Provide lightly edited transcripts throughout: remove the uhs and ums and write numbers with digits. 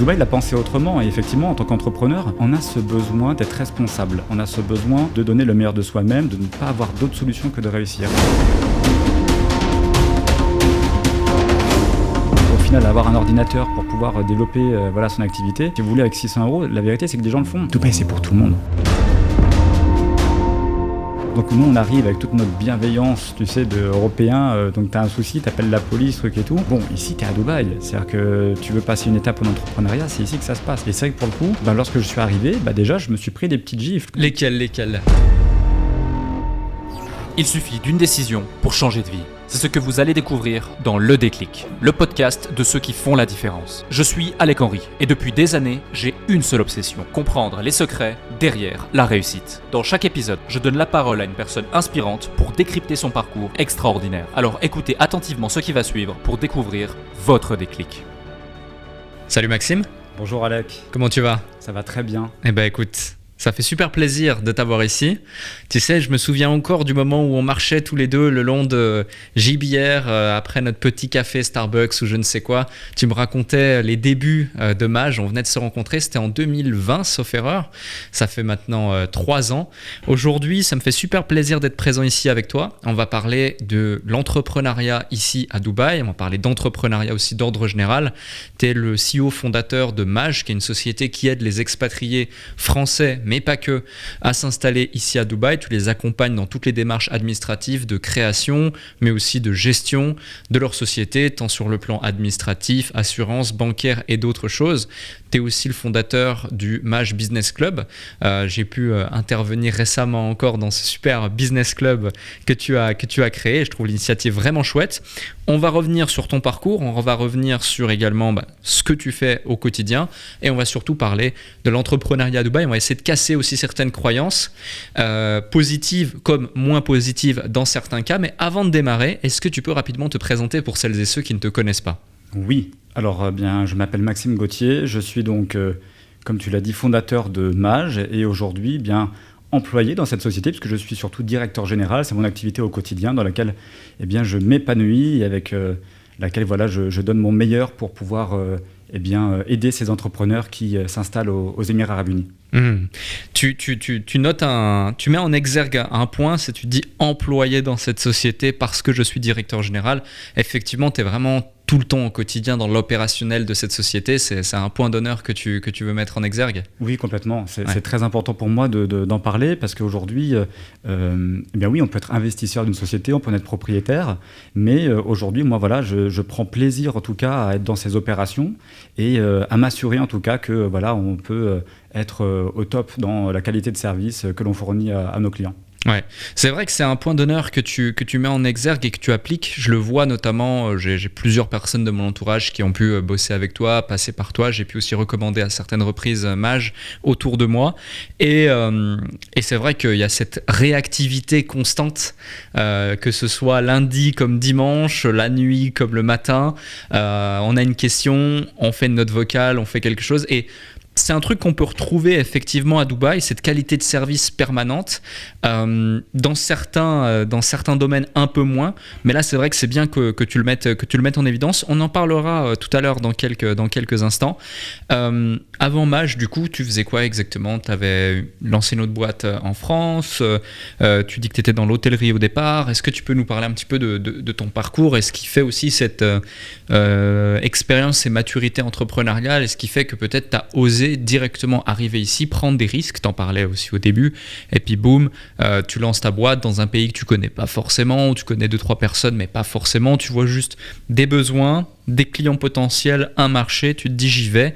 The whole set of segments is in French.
Dubaï l'a pensé autrement et effectivement, en tant qu'entrepreneur, on a ce besoin d'être responsable. On a ce besoin de donner le meilleur de soi-même, de ne pas avoir d'autre solution que de réussir. Au final, avoir un ordinateur pour pouvoir développer son activité, si vous voulez, avec 600 €, la vérité, c'est que des gens le font. Dubaï, c'est pour tout le monde. Donc nous on arrive avec toute notre bienveillance, tu sais, d'Européens, donc t'as un souci, t'appelles la police, truc et tout. Bon, ici t'es à Dubaï, c'est-à-dire que tu veux passer une étape en entrepreneuriat, c'est ici que ça se passe. Et c'est vrai que pour le coup, lorsque je suis arrivé, déjà je me suis pris des petites gifles. Lesquelles? Il suffit d'une décision pour changer de vie. C'est ce que vous allez découvrir dans Le Déclic, le podcast de ceux qui font la différence. Je suis Alec Henry et depuis des années, j'ai une seule obsession, comprendre les secrets derrière la réussite. Dans chaque épisode, je donne la parole à une personne inspirante pour décrypter son parcours extraordinaire. Alors écoutez attentivement ce qui va suivre pour découvrir votre déclic. Salut Maxime. Bonjour Alec. Comment tu vas ? Ça va très bien. Eh ben écoute, ça fait super plaisir de t'avoir ici. Tu sais, je me souviens encore du moment où on marchait tous les deux le long de Gibière après notre petit café Starbucks ou je ne sais quoi. Tu me racontais les débuts de Mage. On venait de se rencontrer, c'était en 2020, sauf erreur. Ça fait maintenant 3 ans. Aujourd'hui, ça me fait super plaisir d'être présent ici avec toi. On va parler de l'entrepreneuriat ici à Dubaï. On va parler d'entrepreneuriat aussi d'ordre général. Tu es le CEO fondateur de Mage, qui est une société qui aide les expatriés français, mais pas que, à s'installer ici à Dubaï. Tu les accompagnes dans toutes les démarches administratives de création, mais aussi de gestion de leur société, tant sur le plan administratif, assurance, bancaire et d'autres choses. Tu es aussi le fondateur du Mage Business Club. J'ai pu intervenir récemment encore dans ce super business club que tu as créé. Je trouve l'initiative vraiment chouette. On va revenir sur ton parcours, on va revenir sur également ce que tu fais au quotidien et on va surtout parler de l'entrepreneuriat à Dubaï. On va essayer de casser aussi certaines croyances positives comme moins positives dans certains cas. Mais avant de démarrer, est-ce que tu peux rapidement te présenter pour celles et ceux qui ne te connaissent pas ? Oui, alors je m'appelle Maxime Gauthier, je suis donc, comme tu l'as dit, fondateur de Mage et aujourd'hui employé dans cette société puisque je suis surtout directeur général, c'est mon activité au quotidien dans laquelle je m'épanouis et avec laquelle je donne mon meilleur pour pouvoir aider ces entrepreneurs qui s'installent aux Émirats Arabes Unis. Tu notes tu mets en exergue un point, c'est tu dis employé dans cette société parce que je suis directeur général. Effectivement, tu es vraiment tout le temps au quotidien dans l'opérationnel de cette société. C'est un point d'honneur que tu veux mettre en exergue. Oui, complètement. C'est très important pour moi d'en parler parce qu'aujourd'hui, oui, on peut être investisseur d'une société, on peut en être propriétaire, mais aujourd'hui, moi, je prends plaisir en tout cas à être dans ces opérations et à m'assurer en tout cas que on peut être au top dans la qualité de service que l'on fournit à nos clients. Ouais, c'est vrai que c'est un point d'honneur que tu mets en exergue et que tu appliques. Je le vois notamment, j'ai plusieurs personnes de mon entourage qui ont pu bosser avec toi, passer par toi. J'ai pu aussi recommander à certaines reprises Mage autour de moi. Et c'est vrai qu'il y a cette réactivité constante, que ce soit lundi comme dimanche, la nuit comme le matin. On a une question, on fait une note vocale, on fait quelque chose et c'est un truc qu'on peut retrouver effectivement à Dubaï, cette qualité de service permanente. Dans certains domaines un peu moins, mais là c'est vrai que c'est bien que tu le mettes en évidence. On en parlera tout à l'heure dans quelques instants. Avant Mage, du coup, tu faisais quoi exactement ? Tu avais lancé une autre boîte en France, tu dis que tu étais dans l'hôtellerie au départ. Est-ce que tu peux nous parler un petit peu de ton parcours et ce qui fait aussi cette expérience et maturité entrepreneuriale et ce qui fait que peut-être tu as osé directement arriver ici, prendre des risques, t'en parlais aussi au début, et puis boum, tu lances ta boîte dans un pays que tu connais pas forcément, où tu connais 2-3 personnes, mais pas forcément, tu vois juste des besoins, des clients potentiels, un marché, tu te dis j'y vais.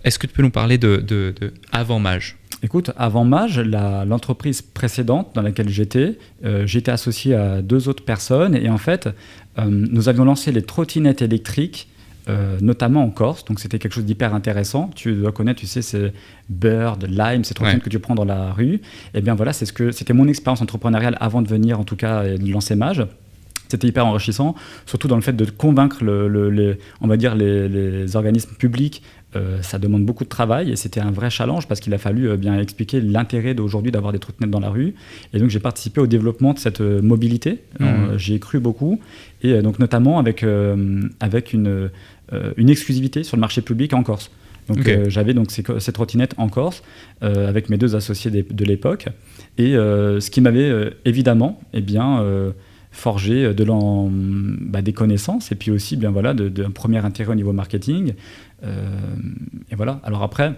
Est-ce que tu peux nous parler de avant Mage ? Écoute, avant Mage, l'entreprise précédente dans laquelle j'étais associé à 2 autres personnes et en fait, nous avions lancé les trottinettes électriques notamment en Corse, donc c'était quelque chose d'hyper intéressant. Tu dois connaître, tu sais, c'est Bird, Lime, ces trottinettes que tu prends dans la rue. Et bien voilà, c'était mon expérience entrepreneuriale avant de venir, en tout cas, et de lancer Mage. C'était hyper enrichissant, surtout dans le fait de convaincre les organismes publics. Ça demande beaucoup de travail et c'était un vrai challenge parce qu'il a fallu bien expliquer l'intérêt d'aujourd'hui d'avoir des trottinettes dans la rue. Et donc j'ai participé au développement de cette mobilité. J'y ai cru beaucoup et donc notamment avec une exclusivité sur le marché public en Corse. Donc j'avais donc ces trottinettes en Corse avec mes 2 associés de l'époque. Et ce qui m'avait évidemment forgé des connaissances et puis aussi d'un premier intérêt au niveau marketing. Et voilà. Alors après,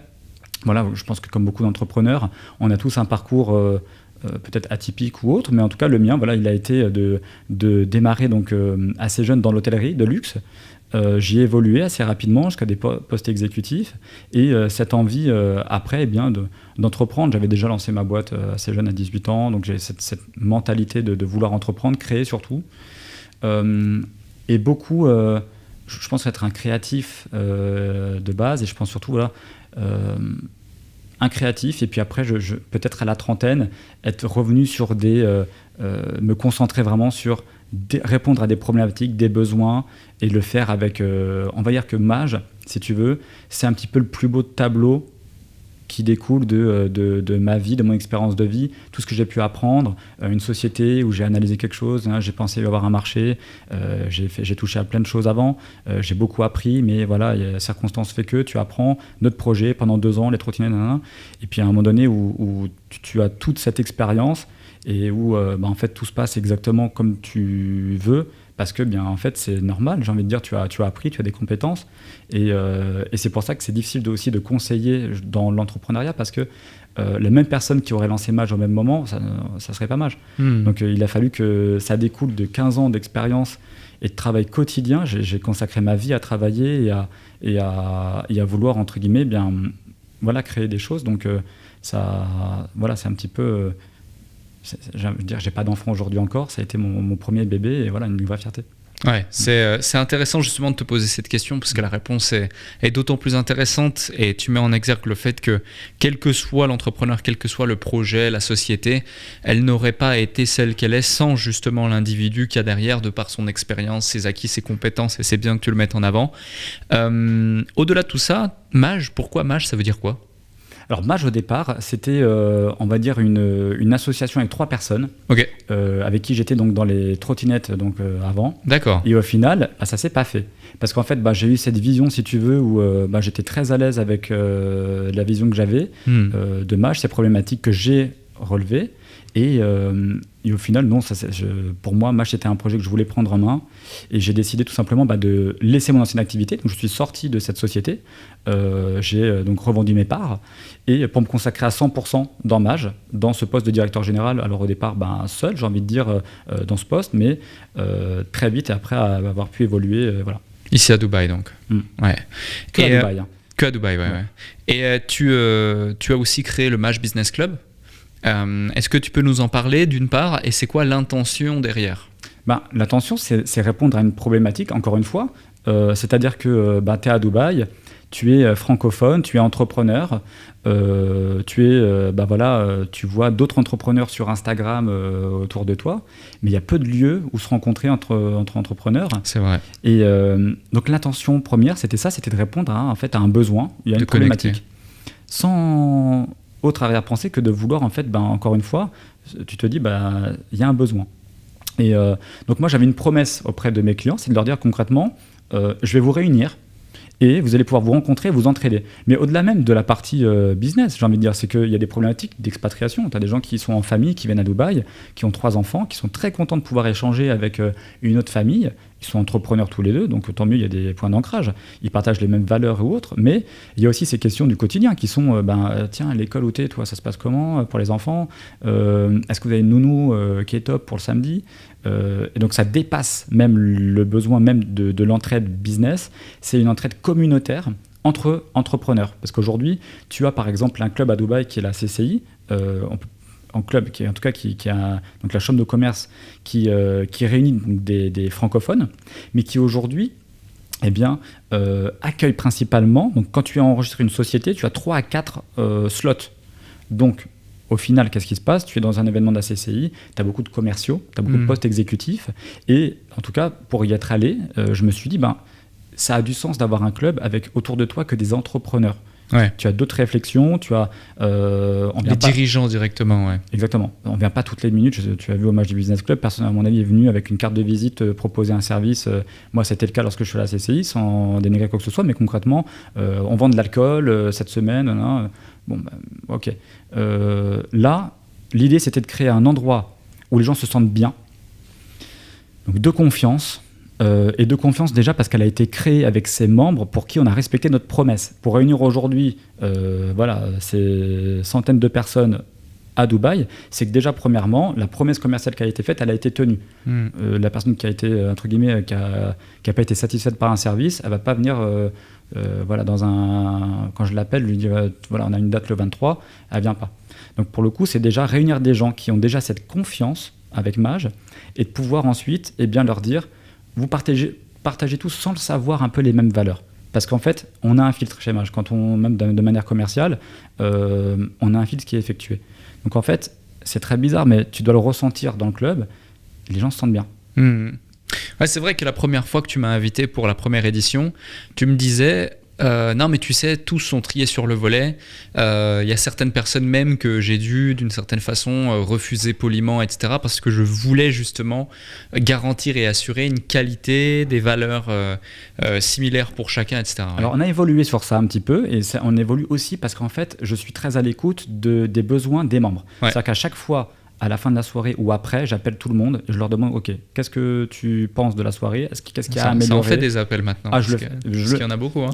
voilà, je pense que comme beaucoup d'entrepreneurs, on a tous un parcours peut-être atypique ou autre, mais en tout cas le mien, voilà, il a été de démarrer donc assez jeune dans l'hôtellerie de luxe. J'y ai évolué assez rapidement jusqu'à des postes exécutifs et cette envie après d'entreprendre. J'avais déjà lancé ma boîte assez jeune à 18 ans, donc j'ai cette mentalité de vouloir entreprendre, créer surtout. Et beaucoup, je pense être un créatif de base et je pense surtout un créatif, et puis après, peut-être à la trentaine, être revenu sur me concentrer vraiment sur répondre à des problématiques, des besoins, et le faire avec, on va dire que Mage, si tu veux, c'est un petit peu le plus beau tableau qui découle de ma vie, de mon expérience de vie, tout ce que j'ai pu apprendre, une société où j'ai analysé quelque chose, j'ai pensé avoir un marché, j'ai touché à plein de choses avant, j'ai beaucoup appris, mais voilà, la circonstance fait que tu apprends notre projet pendant 2 ans, les trottinettes, et puis à un moment donné où tu as toute cette expérience et où en fait tout se passe exactement comme tu veux, parce que en fait c'est normal, j'ai envie de dire, tu as appris, tu as des compétences, et c'est pour ça que c'est difficile aussi de conseiller dans l'entrepreneuriat, parce que les mêmes personnes qui auraient lancé Mage au même moment, ça serait pas Mage. Donc il a fallu que ça découle de 15 ans d'expérience et de travail quotidien. J'ai consacré ma vie à travailler et à vouloir, entre guillemets, créer des choses. Donc c'est un petit peu... je veux dire, j'ai pas d'enfant aujourd'hui encore, ça a été mon premier bébé, et voilà, une vraie fierté. Ouais, c'est intéressant justement de te poser cette question, parce que la réponse est d'autant plus intéressante, et tu mets en exergue le fait que quel que soit l'entrepreneur, quel que soit le projet, la société, elle n'aurait pas été celle qu'elle est sans justement l'individu qu'il y a derrière, de par son expérience, ses acquis, ses compétences, et c'est bien que tu le mettes en avant. Au-delà de tout ça, Mage, pourquoi Mage, ça veut dire quoi ? Alors Mage au départ, c'était on va dire une association avec 3 personnes, avec qui j'étais donc dans les trottinettes avant. D'accord. Et au final, ça s'est pas fait, parce qu'en fait j'ai eu cette vision, si tu veux, où j'étais très à l'aise avec la vision que j'avais de Mage, ces problématiques que j'ai relevées. Et au final, non, pour moi, Mage, c'était un projet que je voulais prendre en main. Et j'ai décidé tout simplement de laisser mon ancienne activité. Donc, je suis sorti de cette société. J'ai donc revendu mes parts. Et pour me consacrer à 100% dans Mage, dans ce poste de directeur général, alors au départ, seul, j'ai envie de dire, dans ce poste, mais très vite, et après avoir pu évoluer, voilà. Ici à Dubaï, donc. Ouais. Que à Dubaï. Que à Dubaï, ouais. Et tu as aussi créé le Mage Business Club. Est-ce que tu peux nous en parler d'une part, et c'est quoi l'intention derrière ? L'intention, c'est répondre à une problématique, encore une fois, c'est-à-dire que tu es à Dubaï, tu es francophone, tu es entrepreneur, tu vois d'autres entrepreneurs sur Instagram autour de toi, mais il y a peu de lieux où se rencontrer entre entrepreneurs. C'est vrai. Et donc l'intention première, c'était de répondre à un besoin, il y a une problématique. Sans autre arrière-pensée que de vouloir, en fait, encore une fois, tu te dis, il y a un besoin. Et donc moi, j'avais une promesse auprès de mes clients, c'est de leur dire concrètement, je vais vous réunir et vous allez pouvoir vous rencontrer, vous entraider. Mais au-delà même de la partie business, j'ai envie de dire, c'est qu'il y a des problématiques d'expatriation. Tu as des gens qui sont en famille, qui viennent à Dubaï, qui ont 3 enfants, qui sont très contents de pouvoir échanger avec une autre famille. Ils sont entrepreneurs tous les deux, donc tant mieux, il y a des points d'ancrage. Ils partagent les mêmes valeurs ou autres, mais il y a aussi ces questions du quotidien qui sont, tiens, l'école où t'es, toi, ça se passe comment pour les enfants ? Est-ce que vous avez une nounou qui est top pour le samedi ? Et donc ça dépasse même le besoin même de l'entraide business. C'est une entraide communautaire entre entrepreneurs. Parce qu'aujourd'hui, tu as par exemple un club à Dubaï qui est la CCI, en club, qui a donc la chambre de commerce qui réunit donc des francophones, mais qui aujourd'hui accueille principalement, donc quand tu as enregistré une société, tu as 3 à 4 slots. Donc au final, qu'est-ce qui se passe ? Tu es dans un événement de la CCI, tu as beaucoup de commerciaux, tu as beaucoup de postes exécutifs, et en tout cas, pour y être allé, je me suis dit, ça a du sens d'avoir un club avec autour de toi que des entrepreneurs. Ouais. Tu as d'autres réflexions, tu as... les dirigeants directement, ouais. Exactement. On ne vient pas toutes les minutes. Tu as vu au match du Business Club, personne, à mon avis, est venu avec une carte de visite proposer un service. Moi, c'était le cas lorsque je suis à la CCI, sans dénigrer quoi que ce soit, mais concrètement, on vend de l'alcool cette semaine. Ok. Là, l'idée, c'était de créer un endroit où les gens se sentent bien, donc de confiance. Et de confiance déjà parce qu'elle a été créée avec ses membres pour qui on a respecté notre promesse. Pour réunir aujourd'hui ces centaines de personnes à Dubaï, c'est que déjà premièrement, la promesse commerciale qui a été faite, elle a été tenue. La personne qui a été, entre guillemets, qui a pas été satisfaite par un service, elle va pas venir quand je l'appelle, lui dire on a une date le 23, elle vient pas. Donc pour le coup, c'est déjà réunir des gens qui ont déjà cette confiance avec Maj et de pouvoir ensuite leur dire vous partagez tous sans le savoir un peu les mêmes valeurs. Parce qu'en fait, on a un filtre chez Maj. Quand on, même de manière commerciale, on a un filtre qui est effectué. Donc en fait, c'est très bizarre, mais tu dois le ressentir dans le club. Les gens se sentent bien. Ouais, c'est vrai que la première fois que tu m'as invité pour la première édition, tu me disais... non mais tu sais, tous sont triés sur le volet, y a certaines personnes même que j'ai dû d'une certaine façon refuser poliment, etc. parce que je voulais justement garantir et assurer une qualité, des valeurs similaires pour chacun, etc. Alors on a évolué sur ça un petit peu et on évolue aussi parce qu'en fait je suis très à l'écoute des besoins des membres. Ouais. C'est-à-dire qu'à chaque fois à la fin de la soirée ou après, j'appelle tout le monde et je leur demande ok, qu'est-ce que tu penses de la soirée, qu'est-ce qui a amélioré. Ça en fait des appels maintenant. Parce qu'il y en a beaucoup. Hein.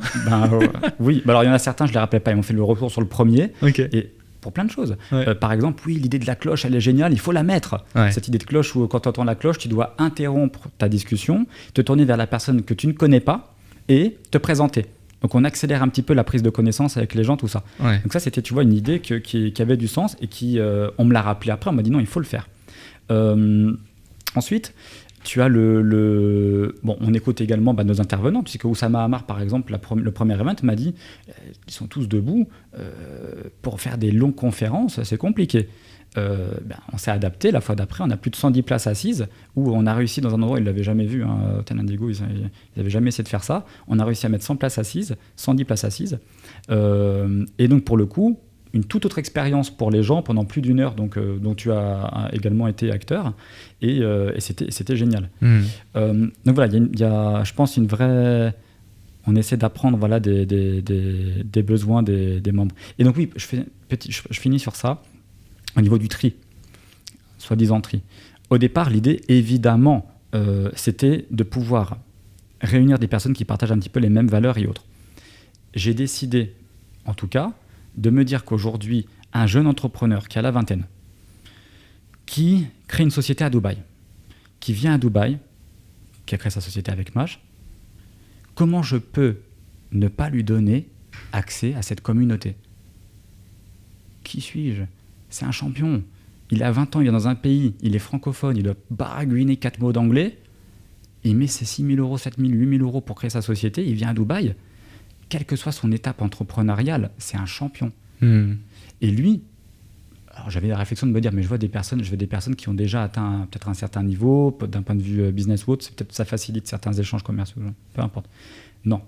Oui, alors il y en a certains, je les rappelle pas, ils m'ont fait le retour sur le premier. Okay. Et pour plein de choses. Ouais. Par exemple, oui, l'idée de la cloche, elle est géniale, il faut la mettre. Ouais. Cette idée de cloche où quand tu entends la cloche, tu dois interrompre ta discussion, te tourner vers la personne que tu ne connais pas et te présenter. Donc on accélère un petit peu la prise de connaissance avec les gens, tout ça. Ouais. Donc ça, c'était, tu vois, une idée qui avait du sens et on me l'a rappelé après, on m'a dit non, il faut le faire. Ensuite, tu as Bon, on écoute également nos intervenants, puisque Oussama Hamar, par exemple, le premier event m'a dit ils sont tous debout, pour faire des longues conférences, c'est compliqué. On s'est adapté. La fois d'après, on a plus de 110 places assises, où on a réussi dans un endroit, ils ne l'avaient jamais vu, Hôtel Indigo, ils n'avaient jamais essayé de faire ça. On a réussi à mettre 110 places assises. Et donc, pour le coup, une toute autre expérience pour les gens pendant plus d'1 heure, donc, dont tu as également été acteur, et c'était génial. Donc voilà, il y a, je pense, une vraie... On essaie d'apprendre des besoins des membres. Et donc oui, je finis sur ça. Au niveau du tri, soi-disant tri. Au départ, l'idée, évidemment, c'était de pouvoir réunir des personnes qui partagent un petit peu les mêmes valeurs et autres. J'ai décidé, en tout cas, de me dire qu'aujourd'hui, un jeune entrepreneur qui a la vingtaine, qui crée une société à Dubaï, qui vient à Dubaï, qui a créé sa société avec Maj, comment je peux ne pas lui donner accès à cette communauté ? Qui suis-je ? C'est un champion. Il a 20 ans, il vient dans un pays, il est francophone, il doit baragouiner 4 mots d'anglais. Il met ses 6 000 euros, 7 000, 8 000 euros pour créer sa société. Il vient à Dubaï. Quelle que soit son étape entrepreneuriale, c'est un champion. Et lui, alors j'avais la réflexion de me dire, mais je veux des personnes qui ont déjà atteint peut-être un certain niveau, d'un point de vue business ou autre, peut-être ça facilite certains échanges commerciaux, peu importe. Non.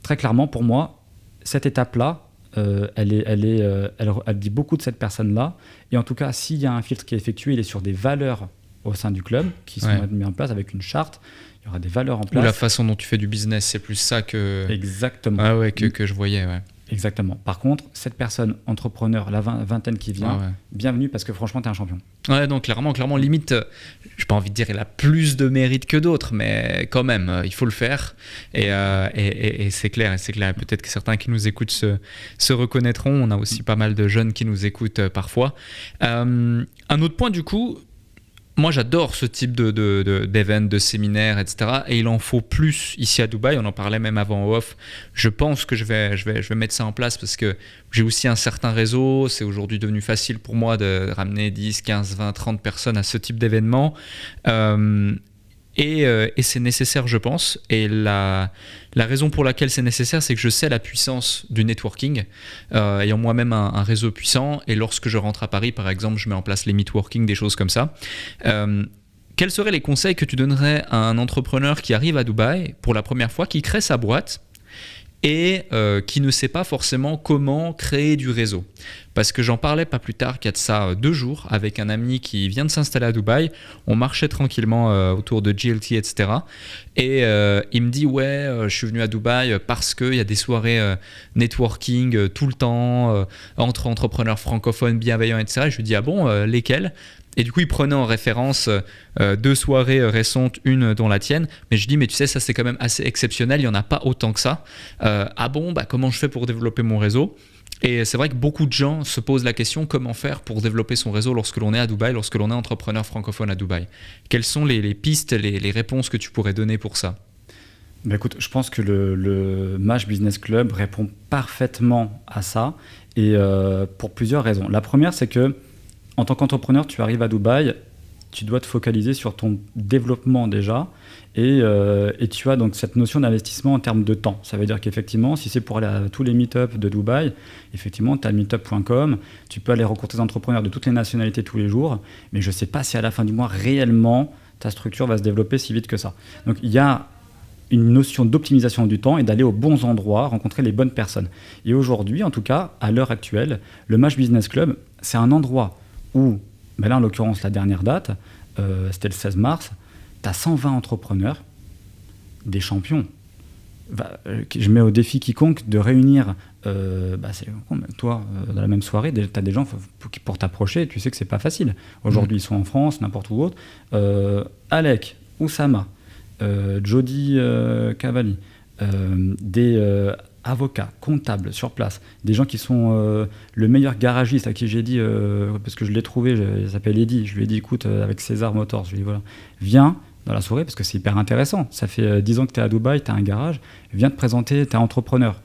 Très clairement, pour moi, cette étape-là, elle dit beaucoup de cette personne-là. Et en tout cas, s'il y a un filtre qui est effectué, il est sur des valeurs au sein du club qui sont mises en place avec une charte. Il y aura des valeurs en place. Ou la façon dont tu fais du business, c'est plus ça que... Exactement. Ah ouais, que je voyais, ouais. Exactement. Par contre, cette personne, entrepreneur, la vingtaine qui vient, bienvenue parce que franchement, t'es un champion. Ouais, donc clairement, limite, j'ai pas envie de dire il a plus de mérite que d'autres, mais quand même, il faut le faire. Et c'est clair, Peut-être que certains qui nous écoutent se reconnaîtront. On a aussi pas mal de jeunes qui nous écoutent parfois. Un autre point, du coup, moi j'adore ce type d'événements, de séminaires, etc. Et il en faut plus ici à Dubaï. On en parlait même avant en off. Je pense que je vais mettre ça en place parce que j'ai aussi un certain réseau. C'est aujourd'hui devenu facile pour moi de ramener 10, 15, 20, 30 personnes à ce type d'événement. Et c'est nécessaire, je pense. Et la raison pour laquelle c'est nécessaire, c'est que je sais la puissance du networking, ayant moi-même un réseau puissant. Et lorsque je rentre à Paris, par exemple, je mets en place les meetworking, des choses comme ça. Quels seraient les conseils que tu donnerais à un entrepreneur qui arrive à Dubaï pour la première fois, qui crée sa boîte et qui ne sait pas forcément comment créer du réseau. Parce que j'en parlais pas plus tard qu'il y a de ça 2 jours avec un ami qui vient de s'installer à Dubaï. On marchait tranquillement autour de GLT, etc. Et il me dit je suis venu à Dubaï parce qu'il y a des soirées networking tout le temps entre entrepreneurs francophones bienveillants, etc. Et je lui dis lesquels? Et du coup, il prenait en référence 2 soirées récentes, une dont la tienne. Mais je dis, mais tu sais, ça c'est quand même assez exceptionnel, il n'y en a pas autant que ça. Comment je fais pour développer mon réseau? Et c'est vrai que beaucoup de gens se posent la question, comment faire pour développer son réseau lorsque l'on est à Dubaï, lorsque l'on est entrepreneur francophone à Dubaï? Quelles sont les pistes, les réponses que tu pourrais donner pour ça? Écoute, je pense que le MASH Business Club répond parfaitement à ça, et pour plusieurs raisons. La première, c'est que en tant qu'entrepreneur, tu arrives à Dubaï, tu dois te focaliser sur ton développement déjà, et tu as donc cette notion d'investissement en termes de temps. Ça veut dire qu'effectivement, si c'est pour aller à tous les meet-ups de Dubaï, effectivement, tu as meetup.com, tu peux aller rencontrer des entrepreneurs de toutes les nationalités tous les jours, mais je ne sais pas si à la fin du mois, réellement, ta structure va se développer si vite que ça. Donc il y a une notion d'optimisation du temps et d'aller aux bons endroits, rencontrer les bonnes personnes. Et aujourd'hui, en tout cas, à l'heure actuelle, le MASH Business Club, c'est un endroit où, là en l'occurrence la dernière date, c'était le 16 mars, tu as 120 entrepreneurs, des champions. Je mets au défi quiconque de réunir, toi, dans la même soirée, tu as des gens pour t'approcher, tu sais que c'est pas facile. Aujourd'hui, ils sont en France, n'importe où autre. Alec, Oussama, Jody Cavalli, des avocats, comptables sur place, des gens qui sont le meilleur garagiste à qui j'ai dit, parce que je l'ai trouvé, il s'appelle Eddy, je lui ai dit écoute, avec César Motors, je lui ai dit viens dans la soirée parce que c'est hyper intéressant, ça fait 10 ans que tu es à Dubaï, tu as un garage, viens te présenter, tu es entrepreneur.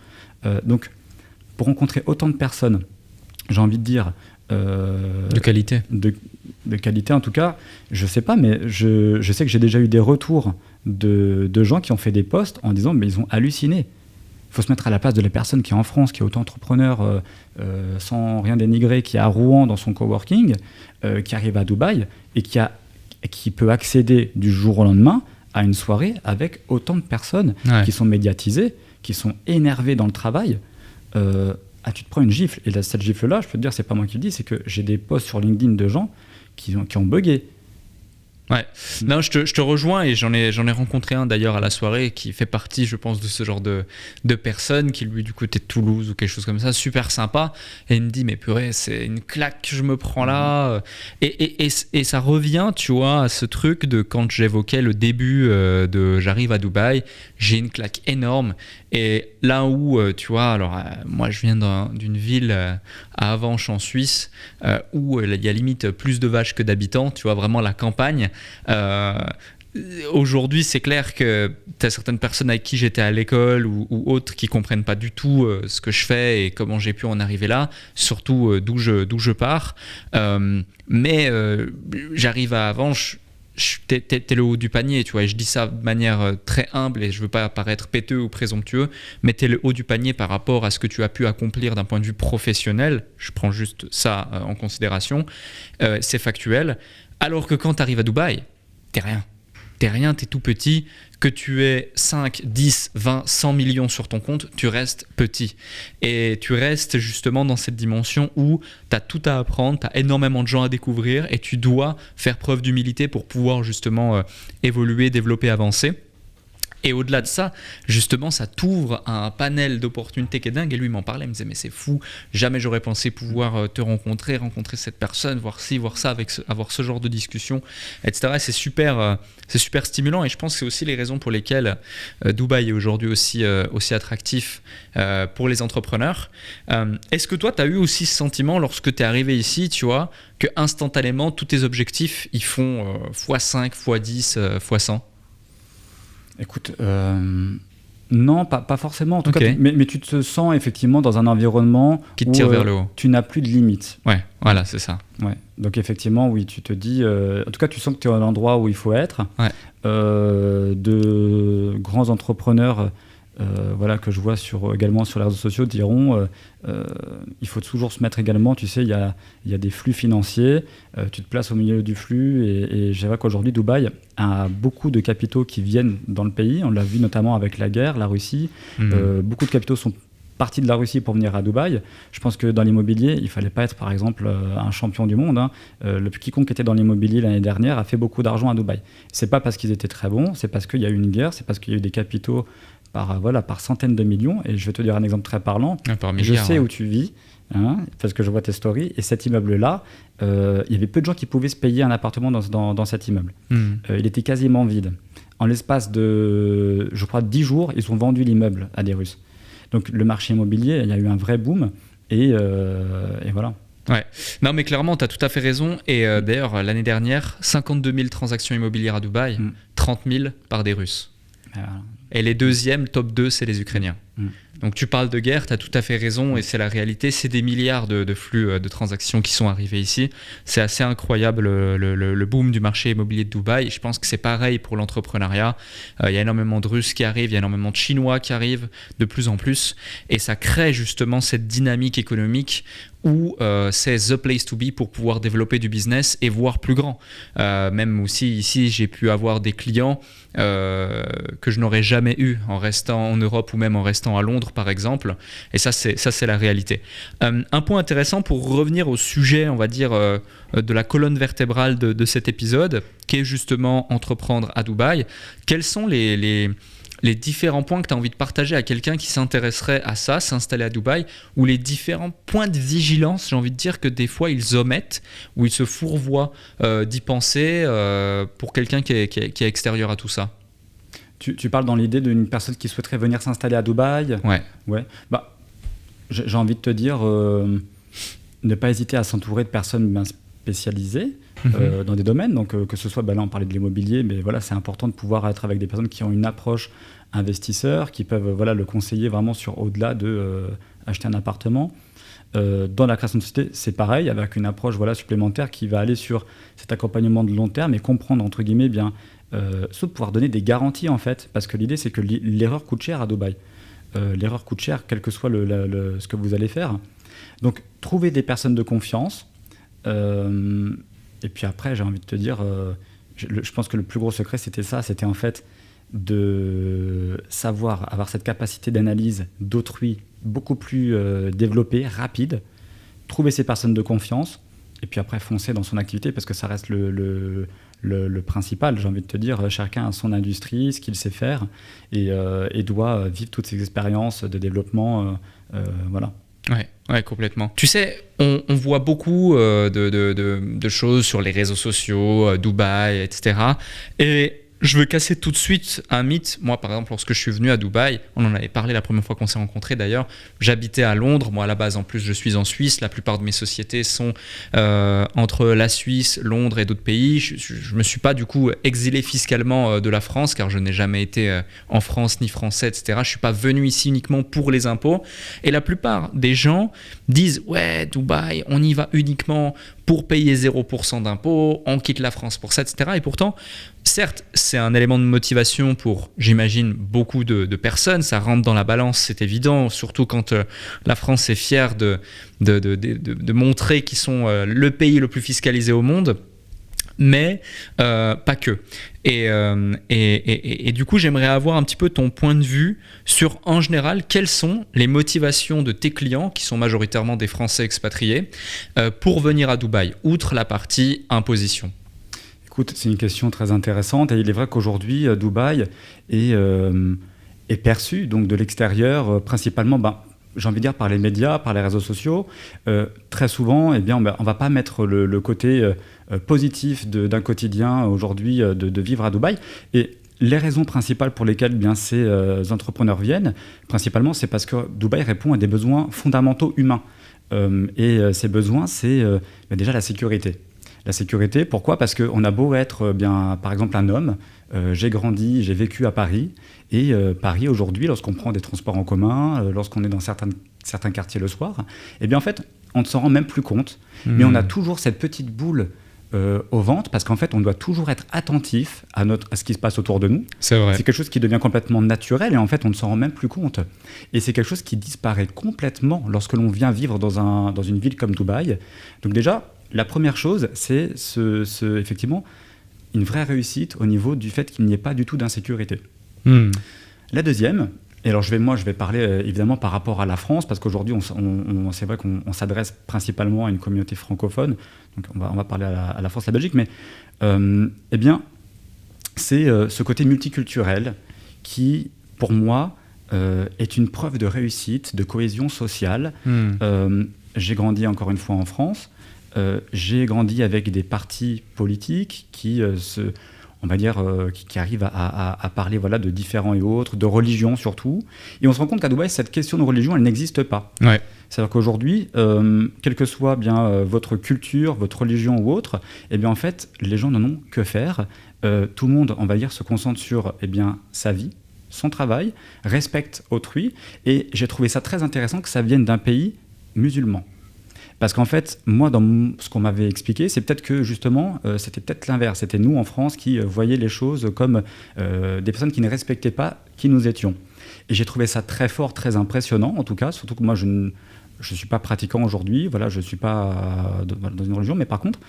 Donc pour rencontrer autant de personnes, j'ai envie de dire de qualité. De qualité en tout cas, je sais pas, mais je sais que j'ai déjà eu des retours de gens qui ont fait des posts en disant mais ils ont halluciné. Il faut se mettre à la place de la personne qui est en France, qui est auto-entrepreneur, sans rien dénigrer, qui est à Rouen dans son coworking, qui arrive à Dubaï et qui peut accéder du jour au lendemain à une soirée avec autant de personnes qui sont médiatisées, qui sont énervées dans le travail. Tu te prends une gifle. Et cette gifle-là, je peux te dire, c'est pas moi qui le dis, c'est que j'ai des posts sur LinkedIn de gens qui ont bugué. Ouais, non, je te rejoins et j'en ai rencontré un d'ailleurs à la soirée qui fait partie, je pense, de ce genre de personne qui lui, du côté de Toulouse ou quelque chose comme ça, super sympa. Et il me dit, mais purée, c'est une claque que je me prends là. Et ça revient, tu vois, à ce truc de quand j'évoquais le début de j'arrive à Dubaï, j'ai une claque énorme. Et là où, tu vois, alors moi je viens d'une ville à Avenches en Suisse où il y a limite plus de vaches que d'habitants, tu vois, vraiment la campagne. Aujourd'hui, c'est clair que tu as certaines personnes avec qui j'étais à l'école ou autres qui comprennent pas du tout ce que je fais et comment j'ai pu en arriver là, surtout d'où je pars. Mais j'arrive à Avenches, t'es le haut du panier, tu vois, et je dis ça de manière très humble et je veux pas paraître péteux ou présomptueux, mais t'es le haut du panier par rapport à ce que tu as pu accomplir d'un point de vue professionnel. Je prends juste ça en considération. C'est factuel. Alors que quand tu arrives à Dubaï, t'es rien, t'es tout petit. Que tu aies 5, 10, 20, 100 millions sur ton compte, tu restes petit. Et tu restes justement dans cette dimension où tu as tout à apprendre, tu as énormément de gens à découvrir et tu dois faire preuve d'humilité pour pouvoir justement évoluer, développer, avancer. Et au-delà de ça, justement, ça t'ouvre un panel d'opportunités qui est dingue. Et lui, il m'en parlait, il me disait, mais c'est fou, jamais j'aurais pensé pouvoir te rencontrer cette personne, voir ci, voir ça, avoir ce genre de discussion, etc. Et c'est super stimulant. Et je pense que c'est aussi les raisons pour lesquelles Dubaï est aujourd'hui aussi attractif pour les entrepreneurs. Est-ce que toi, tu as eu aussi ce sentiment lorsque tu es arrivé ici, tu vois, que instantanément, tous tes objectifs, ils font x5, x10, x100 ? Écoute, non, pas forcément. En tout cas, mais tu te sens effectivement dans un environnement qui te tire vers le haut. Tu n'as plus de limites. Ouais, voilà, c'est ça. Ouais. Donc effectivement, oui, tu te dis... en tout cas, tu sens que tu es à l'endroit où il faut être. Ouais. De grands entrepreneurs voilà, que je vois également sur les réseaux sociaux diront il faut toujours se mettre également, tu sais, il y a des flux financiers, tu te places au milieu du flux et je vois qu'aujourd'hui Dubaï a beaucoup de capitaux qui viennent dans le pays, on l'a vu notamment avec la guerre, la Russie, beaucoup de capitaux sont partie de la Russie pour venir à Dubaï. Je pense que dans l'immobilier, il ne fallait pas être, par exemple, un champion du monde. Quiconque était dans l'immobilier l'année dernière a fait beaucoup d'argent à Dubaï. Ce n'est pas parce qu'ils étaient très bons, c'est parce qu'il y a eu une guerre, c'est parce qu'il y a eu des capitaux par centaines de millions. Et je vais te dire un exemple très parlant. Je sais où tu vis, parce que je vois tes stories. Et cet immeuble-là, il y avait peu de gens qui pouvaient se payer un appartement dans cet immeuble. Il était quasiment vide. En l'espace de, je crois, 10 jours, ils ont vendu l'immeuble à des Russes. Donc le marché immobilier, il y a eu un vrai boom et voilà. Ouais. Non mais clairement, tu as tout à fait raison. Et d'ailleurs, l'année dernière, 52 000 transactions immobilières à Dubaï, 30 000 par des Russes. Voilà. Et les deuxièmes, top 2, c'est les Ukrainiens. Donc tu parles de guerre, tu as tout à fait raison et c'est la réalité. C'est des milliards de flux de transactions qui sont arrivés ici. C'est assez incroyable le boom du marché immobilier de Dubaï. Je pense que c'est pareil pour l'entrepreneuriat. Il y a énormément de Russes qui arrivent, il y a énormément de Chinois qui arrivent de plus en plus. Et ça crée justement cette dynamique économique où c'est the place to be pour pouvoir développer du business et voir plus grand. Même aussi ici, j'ai pu avoir des clients que je n'aurais jamais eu en restant en Europe ou même en restant à Londres par exemple, et ça c'est la réalité. Un point intéressant pour revenir au sujet, on va dire, de la colonne vertébrale de cet épisode, qui est justement entreprendre à Dubaï. Quels sont les différents points que tu as envie de partager à quelqu'un qui s'intéresserait à ça, s'installer à Dubaï, ou les différents points de vigilance, j'ai envie de dire, que des fois ils omettent, ou ils se fourvoient d'y penser pour quelqu'un qui est extérieur à tout ça? Tu parles dans l'idée d'une personne qui souhaiterait venir s'installer à Dubaï. Ouais. Bah, j'ai envie de te dire, ne pas hésiter à s'entourer de personnes spécialisées dans des domaines. Donc, que ce soit, là on parlait de l'immobilier, mais voilà, c'est important de pouvoir être avec des personnes qui ont une approche investisseur, qui peuvent le conseiller vraiment sur au-delà de acheter un appartement. Dans la création de société, c'est pareil, avec une approche supplémentaire qui va aller sur cet accompagnement de long terme et comprendre, entre guillemets, soit pouvoir donner des garanties en fait, parce que l'idée c'est que l'erreur coûte cher à Dubaï. L'erreur coûte cher quel que soit ce que vous allez faire. Donc trouver des personnes de confiance, et puis après j'ai envie de te dire, je pense que le plus gros secret c'était en fait de savoir avoir cette capacité d'analyse d'autrui beaucoup plus développée, rapide, trouver ces personnes de confiance, et puis après foncer dans son activité, parce que ça reste le principal, j'ai envie de te dire. Chacun a son industrie, ce qu'il sait faire, et doit vivre toutes ces expériences de développement. Voilà. Ouais, complètement. Tu sais, on voit beaucoup de choses sur les réseaux sociaux, Dubaï, etc. Et je veux casser tout de suite un mythe. Moi, par exemple, lorsque je suis venu à Dubaï, on en avait parlé la première fois qu'on s'est rencontrés d'ailleurs, j'habitais à Londres. Moi, à la base, en plus, je suis en Suisse. La plupart de mes sociétés sont entre la Suisse, Londres et d'autres pays. Je ne me suis pas, du coup, exilé fiscalement de la France, car je n'ai jamais été en France ni français, etc. Je ne suis pas venu ici uniquement pour les impôts. Et la plupart des gens disent « Ouais, Dubaï, on y va uniquement pour payer 0% d'impôts, on quitte la France pour ça, etc. » Et pourtant, certes, c'est un élément de motivation pour, j'imagine, beaucoup de personnes. Ça rentre dans la balance, c'est évident, surtout quand la France est fière de montrer qu'ils sont le pays le plus fiscalisé au monde. Mais pas que. Et du coup, j'aimerais avoir un petit peu ton point de vue sur, en général, quelles sont les motivations de tes clients, qui sont majoritairement des Français expatriés, pour venir à Dubaï, outre la partie imposition. Écoute, c'est une question très intéressante, et il est vrai qu'aujourd'hui, Dubaï est perçu donc de l'extérieur, principalement, j'ai envie de dire, par les médias, par les réseaux sociaux. Très souvent, on ne va pas mettre le côté positif d'un quotidien aujourd'hui de vivre à Dubaï. Et les raisons principales pour lesquelles ces entrepreneurs viennent, principalement, c'est parce que Dubaï répond à des besoins fondamentaux humains. Et ces besoins, c'est déjà la sécurité. La sécurité, pourquoi ? Parce qu'on a beau être, par exemple, un homme, j'ai grandi, j'ai vécu à Paris, et Paris, aujourd'hui, lorsqu'on prend des transports en commun, lorsqu'on est dans certains quartiers le soir, en fait, on ne s'en rend même plus compte, mais on a toujours cette petite boule aux ventes, parce qu'en fait, on doit toujours être attentif à ce qui se passe autour de nous. C'est vrai. C'est quelque chose qui devient complètement naturel et en fait, on ne s'en rend même plus compte. Et c'est quelque chose qui disparaît complètement lorsque l'on vient vivre dans une ville comme Dubaï. Donc déjà, la première chose, c'est effectivement une vraie réussite au niveau du fait qu'il n'y ait pas du tout d'insécurité. La deuxième, et alors je vais parler évidemment par rapport à la France, parce qu'aujourd'hui, c'est vrai qu'on s'adresse principalement à une communauté francophone, donc on va parler à la France, la Belgique, mais eh bien, c'est ce côté multiculturel qui, pour moi, est une preuve de réussite, de cohésion sociale. J'ai grandi encore une fois en France, j'ai grandi avec des partis politiques qui on va dire, qui arrivent à parler de différents et autres, de religion surtout. Et on se rend compte qu'à Dubaï, cette question de religion, elle n'existe pas. Ouais. C'est-à-dire qu'aujourd'hui, quelle que soit votre culture, votre religion ou autre, eh bien, en fait, les gens n'en ont que faire. Tout le monde, on va dire, se concentre sur sa vie, son travail, respecte autrui. Et j'ai trouvé ça très intéressant que ça vienne d'un pays musulman. Parce qu'en fait, moi, dans ce qu'on m'avait expliqué, c'est peut-être que justement, c'était peut-être l'inverse. C'était nous, en France, qui voyaient les choses comme des personnes qui ne respectaient pas qui nous étions. Et j'ai trouvé ça très fort, très impressionnant, en tout cas. Surtout que moi, je ne suis pas pratiquant aujourd'hui. Voilà, je ne suis pas dans une religion. Mais par contre,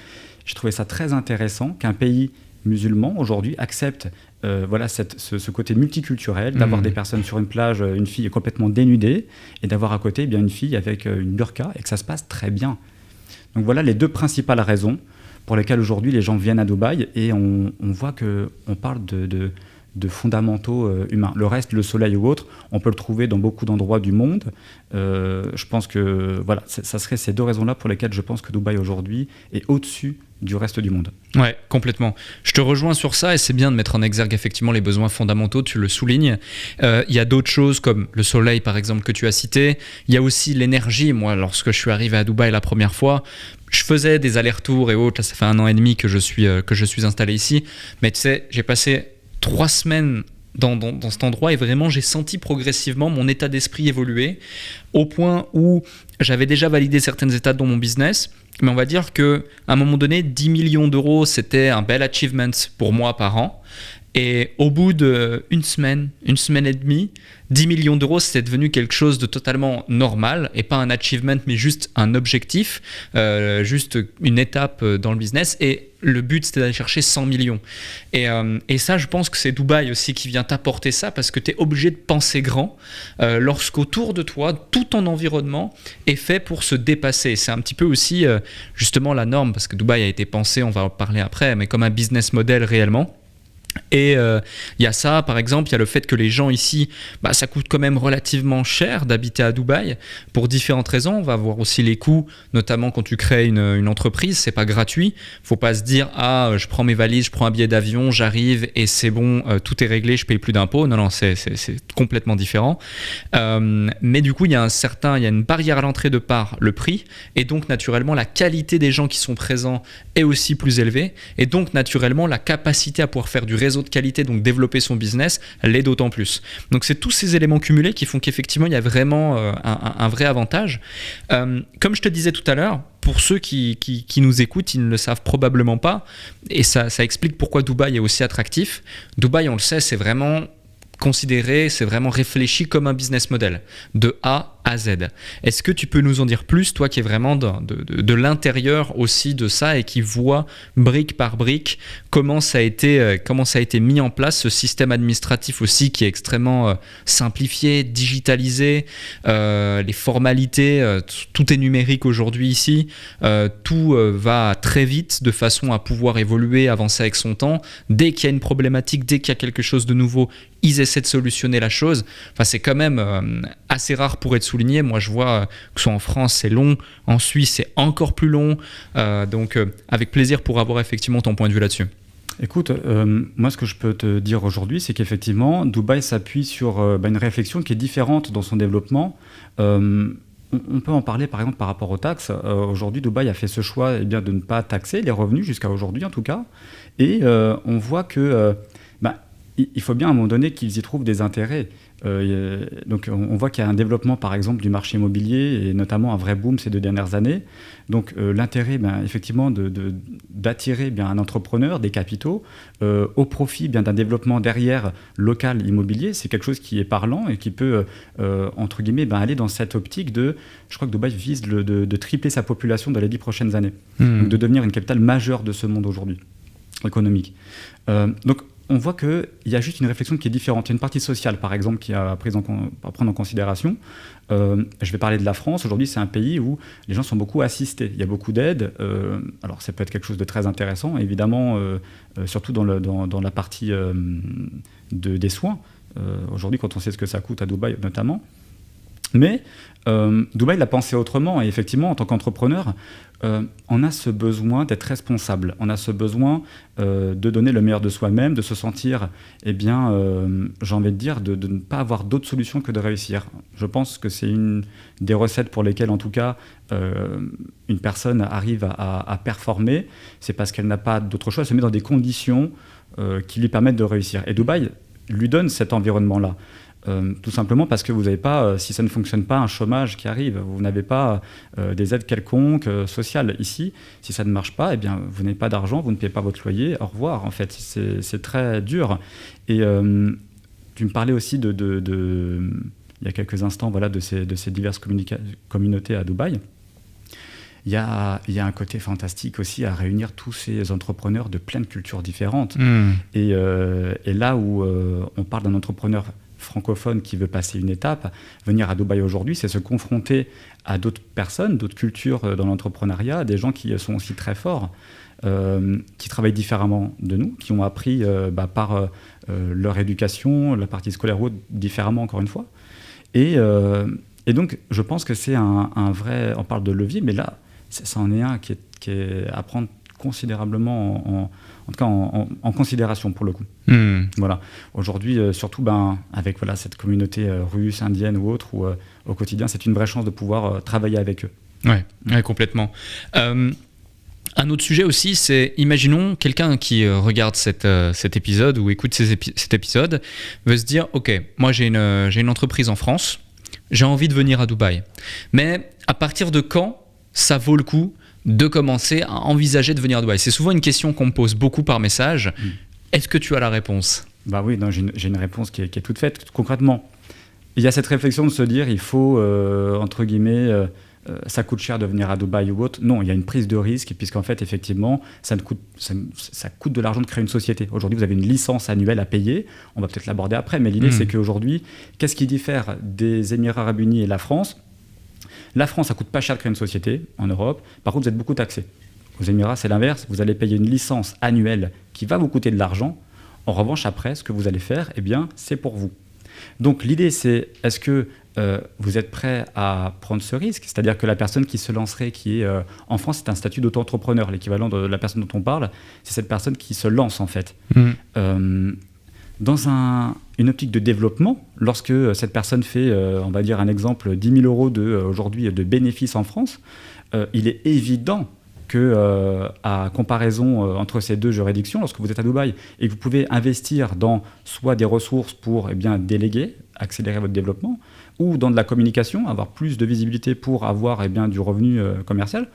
j'ai trouvé ça très intéressant qu'un pays musulman, aujourd'hui, accepte ce côté multiculturel, d'avoir des personnes sur une plage, une fille complètement dénudée, et d'avoir à côté une fille avec une burqa, et que ça se passe très bien. Donc voilà les deux principales raisons pour lesquelles aujourd'hui les gens viennent à Dubaï, et on voit qu'on parle de fondamentaux humains. Le reste, le soleil ou autre, on peut le trouver dans beaucoup d'endroits du monde. Je pense que ça serait ces deux raisons-là pour lesquelles je pense que Dubaï aujourd'hui est au-dessus du reste du monde. Ouais, complètement. Je te rejoins sur ça et c'est bien de mettre en exergue effectivement les besoins fondamentaux, tu le soulignes. Il y a d'autres choses comme le soleil par exemple que tu as cité. Il y a aussi l'énergie. Moi, lorsque je suis arrivé à Dubaï la première fois, je faisais des allers-retours et autres. Là, ça fait 1 an et demi que je suis installé ici. Mais tu sais, j'ai passé 3 semaines dans cet endroit et vraiment j'ai senti progressivement mon état d'esprit évoluer au point où j'avais déjà validé certaines étapes dans mon business, mais on va dire qu'à un moment donné 10 millions d'euros c'était un bel achievement pour moi par an, et au bout d'une semaine et demie, 10 millions d'euros c'était devenu quelque chose de totalement normal et pas un achievement mais juste un objectif, juste une étape dans le business, et le but c'était d'aller chercher 100 millions. Et ça, je pense que c'est Dubaï aussi qui vient t'apporter ça, parce que tu es obligé de penser grand lorsqu'autour de toi, tout ton environnement est fait pour se dépasser. C'est un petit peu aussi justement la norme, parce que Dubaï a été pensé, on va en parler après, mais comme un business model réellement. Et il y a ça, par exemple, il y a le fait que les gens ici, ça coûte quand même relativement cher d'habiter à Dubaï pour différentes raisons. On va voir aussi les coûts, notamment quand tu crées une entreprise, c'est pas gratuit. Faut pas se dire je prends mes valises, je prends un billet d'avion, j'arrive et c'est bon, tout est réglé, je paye plus d'impôts. Non, c'est complètement différent. Mais du coup, il y a une barrière à l'entrée de par le prix, et donc naturellement la qualité des gens qui sont présents est aussi plus élevée, et donc naturellement la capacité à pouvoir faire du réseau de qualité, donc développer son business, l'est d'autant plus. Donc c'est tous ces éléments cumulés qui font qu'effectivement il y a vraiment un vrai avantage. Comme je te disais tout à l'heure, pour ceux qui nous écoutent, ils ne le savent probablement pas, et ça explique pourquoi Dubaï est aussi attractif. Dubaï, on le sait, c'est vraiment considéré, c'est vraiment réfléchi comme un business model, de A à Z. Est-ce que tu peux nous en dire plus, toi qui es vraiment de l'intérieur aussi de ça et qui vois brique par brique comment ça a été mis en place, ce système administratif aussi qui est extrêmement simplifié, digitalisé, les formalités, tout est numérique aujourd'hui ici, tout va très vite de façon à pouvoir évoluer, avancer avec son temps. Dès qu'il y a une problématique, dès qu'il y a quelque chose de nouveau, ils essaient de solutionner la chose. Enfin, c'est quand même assez rare pour être souligné. Moi, je vois que soit en France, c'est long. En Suisse, c'est encore plus long. Donc, avec plaisir pour avoir effectivement ton point de vue là-dessus. Écoute, moi, ce que je peux te dire aujourd'hui, c'est qu'effectivement, Dubaï s'appuie sur une réflexion qui est différente dans son développement. On peut en parler, par exemple, par rapport aux taxes. Aujourd'hui, Dubaï a fait ce choix de ne pas taxer les revenus, jusqu'à aujourd'hui en tout cas. Et on voit que... il faut bien à un moment donné qu'ils y trouvent des intérêts. Donc on voit qu'il y a un développement par exemple du marché immobilier et notamment un vrai boom ces 2 dernières années. Donc l'intérêt effectivement d'attirer un entrepreneur, des capitaux au profit d'un développement derrière local immobilier, c'est quelque chose qui est parlant et qui peut entre guillemets aller dans cette optique je crois que Dubaï vise de tripler sa population dans les 10 prochaines années, donc de devenir une capitale majeure de ce monde aujourd'hui économique. Donc on voit qu'il y a juste une réflexion qui est différente. Il y a une partie sociale, par exemple, qui a à prendre en considération. Je vais parler de la France. Aujourd'hui, c'est un pays où les gens sont beaucoup assistés. Il y a beaucoup d'aides. Alors, ça peut être quelque chose de très intéressant, évidemment, surtout dans la partie des soins. Aujourd'hui, quand on sait ce que ça coûte à Dubaï, notamment. Mais Dubaï l'a pensé autrement. Et effectivement, en tant qu'entrepreneur, on a ce besoin d'être responsable. On a ce besoin de donner le meilleur de soi-même, de se sentir, j'ai envie de dire, de ne pas avoir d'autre solution que de réussir. Je pense que c'est une des recettes pour lesquelles, en tout cas, une personne arrive à performer. C'est parce qu'elle n'a pas d'autre choix. Elle se met dans des conditions qui lui permettent de réussir. Et Dubaï lui donne cet environnement-là. Tout simplement parce que vous n'avez pas, si ça ne fonctionne pas, un chômage qui arrive. Vous n'avez pas des aides quelconques sociales. Ici, si ça ne marche pas, vous n'avez pas d'argent, vous ne payez pas votre loyer. Au revoir, en fait. C'est très dur. Et tu me parlais aussi il y a quelques instants de ces diverses communautés à Dubaï. Il y a un côté fantastique aussi à réunir tous ces entrepreneurs de plein de cultures différentes. Et là où on parle d'un entrepreneur francophone qui veut passer une étape, venir à Dubaï aujourd'hui, c'est se confronter à d'autres personnes, d'autres cultures dans l'entrepreneuriat, des gens qui sont aussi très forts, qui travaillent différemment de nous, qui ont appris par leur éducation, la partie scolaire ou autre, différemment encore une fois. Et donc, je pense que c'est un vrai... On parle de levier, mais là, ça en est un qui est à prendre considérablement en tout cas en considération pour le coup. Voilà. Aujourd'hui, surtout avec cette communauté russe, indienne ou autre, où au quotidien, c'est une vraie chance de pouvoir travailler avec eux. Ouais, complètement. Un autre sujet aussi, c'est, imaginons quelqu'un qui regarde cet épisode ou écoute cet épisode, veut se dire, ok, moi j'ai une entreprise en France, j'ai envie de venir à Dubaï. Mais à partir de quand ça vaut le coup de commencer à envisager de venir à Dubaï? C'est souvent une question qu'on me pose beaucoup par message. Est-ce que tu as la réponse? Oui, j'ai une réponse qui est toute faite. Concrètement, il y a cette réflexion de se dire il faut, entre guillemets, ça coûte cher de venir à Dubaï ou autre. Non, il y a une prise de risque, puisqu'en fait, effectivement, ça coûte de l'argent de créer une société. Aujourd'hui, vous avez une licence annuelle à payer. On va peut-être l'aborder après, mais l'idée, c'est qu'aujourd'hui, qu'est-ce qui diffère des Émirats Arabes Unis et la France? La France, ça coûte pas cher de créer une société en Europe. Par contre, vous êtes beaucoup taxé. Aux Émirats, c'est l'inverse. Vous allez payer une licence annuelle qui va vous coûter de l'argent. En revanche, après, ce que vous allez faire, c'est pour vous. Donc, l'idée, c'est est-ce que vous êtes prêt à prendre ce risque? C'est-à-dire que la personne qui se lancerait, qui est en France, c'est un statut d'auto-entrepreneur. L'équivalent de la personne dont on parle, c'est cette personne qui se lance, en fait. Dans une optique de développement, lorsque cette personne fait, on va dire un exemple, 10 000 euros aujourd'hui de bénéfices en France, il est évident que, à comparaison entre ces deux juridictions, lorsque vous êtes à Dubaï et que vous pouvez investir dans soit des ressources pour déléguer, accélérer votre développement, ou dans de la communication, avoir plus de visibilité pour avoir du revenu commercial,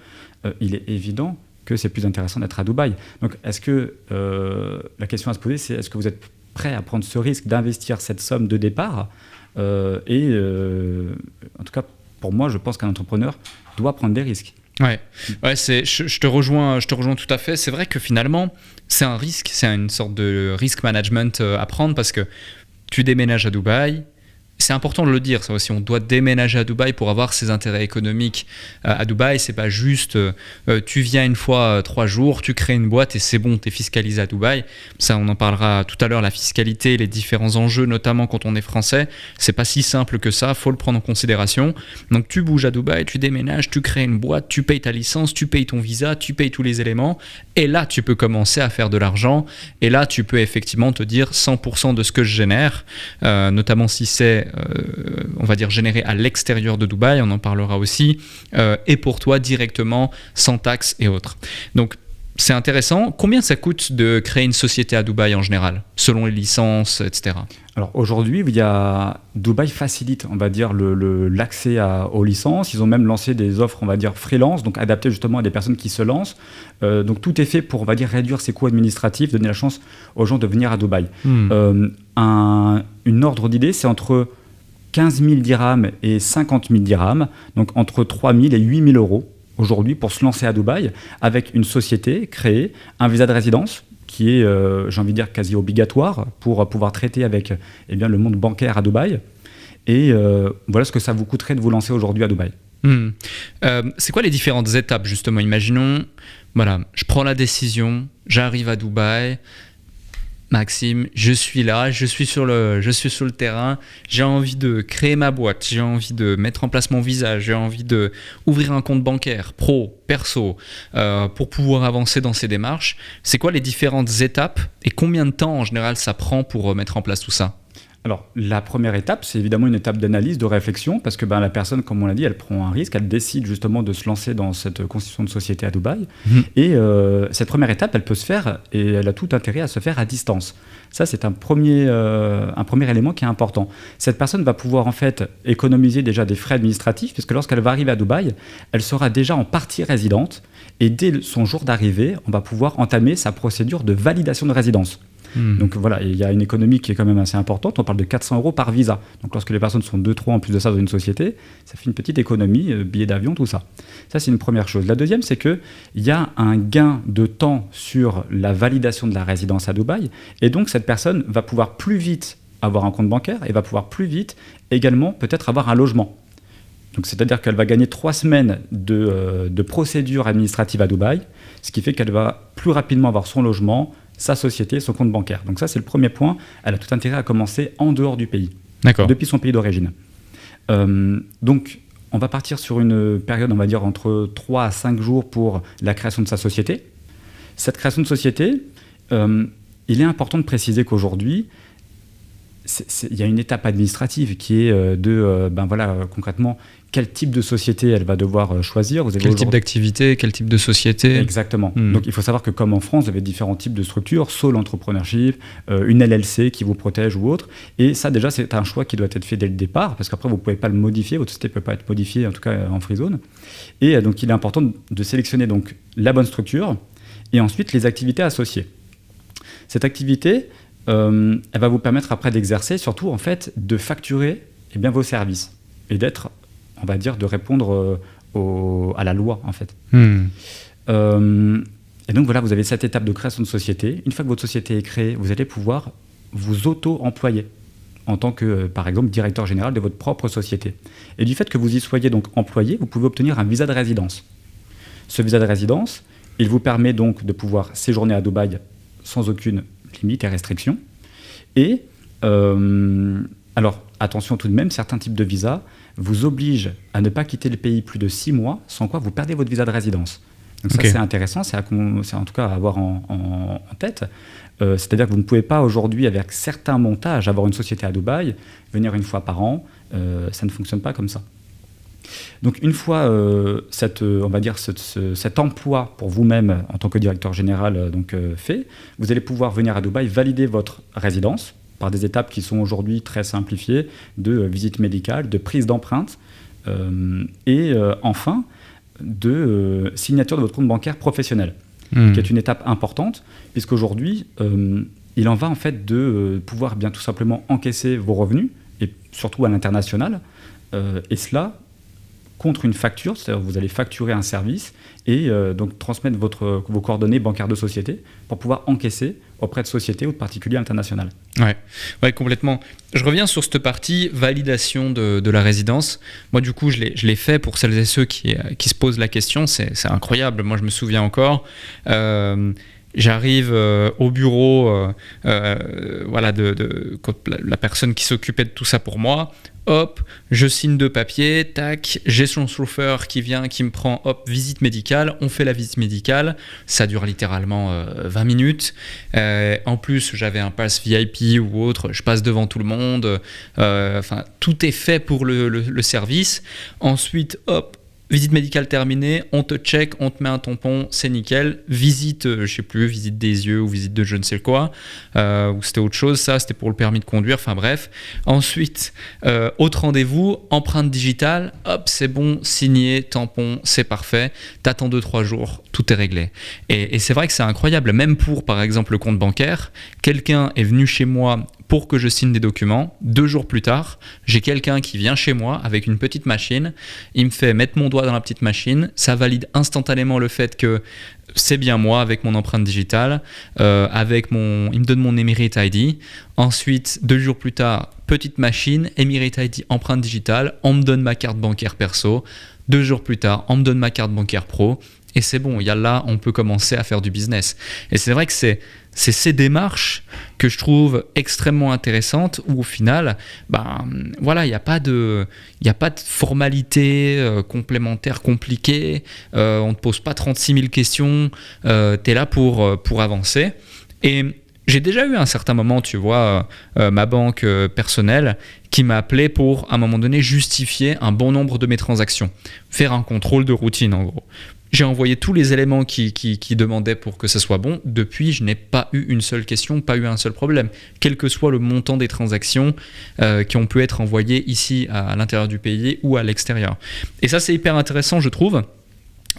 il est évident que c'est plus intéressant d'être à Dubaï. Donc, est-ce que la question à se poser, c'est est-ce que vous êtes prêt à prendre ce risque d'investir cette somme de départ en tout cas, pour moi, je pense qu'un entrepreneur doit prendre des risques. Ouais, je te rejoins tout à fait. C'est vrai que finalement, c'est un risque, c'est une sorte de risk management à prendre parce que tu déménages à Dubaï. C'est important de le dire, ça aussi. On doit déménager à Dubaï pour avoir ses intérêts économiques. À Dubaï, c'est pas juste tu viens une fois 3 jours, tu crées une boîte et c'est bon, t'es fiscalisé à Dubaï. Ça, on en parlera tout à l'heure, la fiscalité, les différents enjeux, notamment quand on est français. C'est pas si simple que ça, faut le prendre en considération. Donc tu bouges à Dubaï, tu déménages, tu crées une boîte, tu payes ta licence, tu payes ton visa, tu payes tous les éléments. Et là, tu peux commencer à faire de l'argent. Et là, tu peux effectivement te dire 100% de ce que je génère, notamment si c'est on va dire généré à l'extérieur de Dubaï, on en parlera aussi, et pour toi directement, sans taxes et autres. Donc C'est intéressant. Combien ça coûte de créer une société à Dubaï en général, selon les licences, etc. Alors aujourd'hui, Dubaï facilite, on va dire, l'accès aux licences. Ils ont même lancé des offres, on va dire, freelance, donc adaptées justement à des personnes qui se lancent. Donc tout est fait pour, on va dire, réduire ses coûts administratifs, donner la chance aux gens de venir à Dubaï. Une ordre d'idée, c'est entre 15 000 dirhams et 50 000 dirhams, donc entre 3 000 et 8 000 euros aujourd'hui pour se lancer à Dubaï avec une société créée, un visa de résidence qui est, j'ai envie de dire, quasi obligatoire pour pouvoir traiter avec le monde bancaire à Dubaï. Et voilà ce que ça vous coûterait de vous lancer aujourd'hui à Dubaï. C'est quoi les différentes étapes justement? Imaginons, voilà, je prends la décision, j'arrive à Dubaï. Maxime, je suis là, je suis sur le terrain, j'ai envie de créer ma boîte, j'ai envie de mettre en place mon visa, j'ai envie d'ouvrir un compte bancaire, pro, perso, pour pouvoir avancer dans ces démarches. C'est quoi les différentes étapes et combien de temps en général ça prend pour mettre en place tout ça? Alors, la première étape, c'est évidemment une étape d'analyse, de réflexion, parce que la personne, comme on l'a dit, elle prend un risque, elle décide justement de se lancer dans cette constitution de société à Dubaï. Et cette première étape, elle peut se faire, et elle a tout intérêt à se faire à distance. Ça, c'est un premier élément qui est important. Cette personne va pouvoir en fait économiser déjà des frais administratifs, puisque lorsqu'elle va arriver à Dubaï, elle sera déjà en partie résidente, et dès son jour d'arrivée, on va pouvoir entamer sa procédure de validation de résidence. Donc voilà, il y a une économie qui est quand même assez importante. On parle de 400 euros par visa. Donc lorsque les personnes sont 2-3 en plus de ça dans une société, ça fait une petite économie, billets d'avion, tout ça. Ça, c'est une première chose. La deuxième, c'est qu'il y a un gain de temps sur la validation de la résidence à Dubaï. Et donc, cette personne va pouvoir plus vite avoir un compte bancaire et va pouvoir plus vite également peut-être avoir un logement. Donc, c'est-à-dire qu'elle va gagner 3 semaines de procédure administrative à Dubaï, ce qui fait qu'elle va plus rapidement avoir son logement, sa société, son compte bancaire. Donc ça, c'est le premier point. Elle a tout intérêt à commencer en dehors du pays, depuis son pays d'origine. Donc, on va partir sur une période, on va dire, entre 3 à 5 jours pour la création de sa société. Cette création de société, il est important de préciser qu'aujourd'hui, il y a une étape administrative qui est concrètement, quel type de société elle va devoir choisir. Quel type d'activité, quel type de société. Exactement. Donc, il faut savoir que comme en France, vous avez différents types de structures, sole entrepreneurship, une LLC qui vous protège ou autre. Et ça, déjà, c'est un choix qui doit être fait dès le départ, parce qu'après, vous ne pouvez pas le modifier, votre société ne peut pas être modifiée, en tout cas en free zone. Et donc, il est important de sélectionner donc, la bonne structure et ensuite les activités associées. Cette activité, elle va vous permettre après d'exercer, surtout en fait, de facturer vos services et d'être, on va dire, de répondre à la loi en fait. Et donc voilà, vous avez cette étape de création de société. Une fois que votre société est créée, vous allez pouvoir vous auto-employer en tant que, par exemple, directeur général de votre propre société. Et du fait que vous y soyez donc employé, vous pouvez obtenir un visa de résidence. Ce visa de résidence, il vous permet donc de pouvoir séjourner à Dubaï sans aucune limite et restriction. Et alors, attention tout de même, certains types de visas vous obligent à ne pas quitter le pays plus de 6 mois, sans quoi vous perdez votre visa de résidence. Donc ça, c'est intéressant, c'est en tout cas à avoir en tête. C'est-à-dire que vous ne pouvez pas aujourd'hui, avec certains montages, avoir une société à Dubaï, venir une fois par an, ça ne fonctionne pas comme ça. Donc une fois cet emploi pour vous-même en tant que directeur général fait, vous allez pouvoir venir à Dubaï valider votre résidence par des étapes qui sont aujourd'hui très simplifiées de visite médicale, de prise d'empreinte et enfin de signature de votre compte bancaire professionnel, qui est une étape importante puisqu'aujourd'hui il en va en fait de pouvoir bien tout simplement encaisser vos revenus et surtout à l'international et cela contre une facture, c'est-à-dire que vous allez facturer un service et donc transmettre vos coordonnées bancaires de société pour pouvoir encaisser auprès de sociétés ou de particuliers internationaux. Ouais, complètement. Je reviens sur cette partie validation de la résidence. Moi, du coup, je l'ai fait pour celles et ceux qui se posent la question. C'est incroyable. Moi, je me souviens encore. J'arrive au bureau quand la personne qui s'occupait de tout ça pour moi. Hop, je signe 2 papiers, tac, j'ai son chauffeur qui vient, qui me prend, hop, visite médicale, on fait la visite médicale, ça dure littéralement 20 minutes. En plus, j'avais un pass VIP ou autre, je passe devant tout le monde, tout est fait pour le service. Ensuite, hop, Visite médicale terminée, on te check, on te met un tampon, c'est nickel. Visite, je sais plus, visite des yeux ou visite de je ne sais quoi, ou c'était autre chose, ça c'était pour le permis de conduire, enfin bref. Ensuite, autre rendez-vous, empreinte digitale, hop, c'est bon, signé, tampon, c'est parfait. T'attends 2-3 jours, tout est réglé. Et c'est vrai que c'est incroyable, même pour par exemple le compte bancaire, quelqu'un est venu chez moi pour que je signe des documents. 2 jours plus tard, j'ai quelqu'un qui vient chez moi avec une petite machine. Il me fait mettre mon doigt dans la petite machine. Ça valide instantanément le fait que c'est bien moi avec mon empreinte digitale. Il me donne mon Emirate ID. Ensuite, 2 jours plus tard, petite machine, Emirate ID, empreinte digitale. On me donne ma carte bancaire perso. 2 jours plus tard, on me donne ma carte bancaire pro. Et c'est bon, là, on peut commencer à faire du business. Et c'est vrai que c'est ces démarches que je trouve extrêmement intéressantes où au final, il n'y a pas de formalité complémentaire compliquée, on ne te pose pas 36 000 questions, tu es là pour avancer. Et j'ai déjà eu à un certain moment, tu vois, ma banque personnelle qui m'a appelé pour, à un moment donné, justifier un bon nombre de mes transactions, faire un contrôle de routine en gros. J'ai envoyé tous les éléments qui demandaient pour que ça soit bon. Depuis, je n'ai pas eu une seule question, pas eu un seul problème. Quel que soit le montant des transactions qui ont pu être envoyées ici à l'intérieur du pays ou à l'extérieur. Et ça, c'est hyper intéressant, je trouve.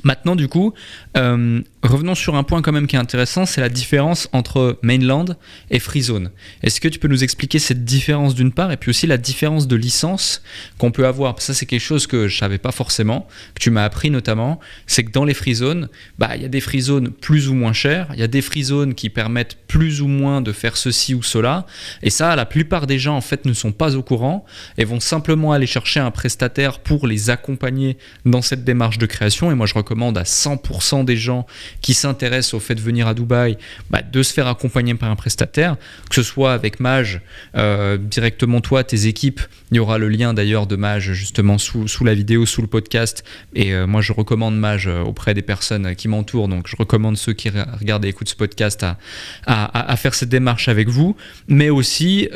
Maintenant, du coup, revenons sur un point quand même qui est intéressant, c'est la différence entre mainland et free zone. Est-ce que tu peux nous expliquer cette différence d'une part et puis aussi la différence de licence qu'on peut avoir? Ça, c'est quelque chose que je ne savais pas forcément, que tu m'as appris notamment, c'est que dans les free zones, il y a des free zones plus ou moins chères, il y a des free zones qui permettent plus ou moins de faire ceci ou cela, et ça, la plupart des gens en fait ne sont pas au courant et vont simplement aller chercher un prestataire pour les accompagner dans cette démarche de création. Et moi, je recommande à 100% des gens qui s'intéressent au fait de venir à Dubaï de se faire accompagner par un prestataire, que ce soit avec Maj, directement toi, tes équipes. Il y aura le lien d'ailleurs de Maj justement sous la vidéo, sous le podcast. Et moi, je recommande Maj auprès des personnes qui m'entourent. Donc, je recommande ceux qui regardent et écoutent ce podcast à faire cette démarche avec vous, mais aussi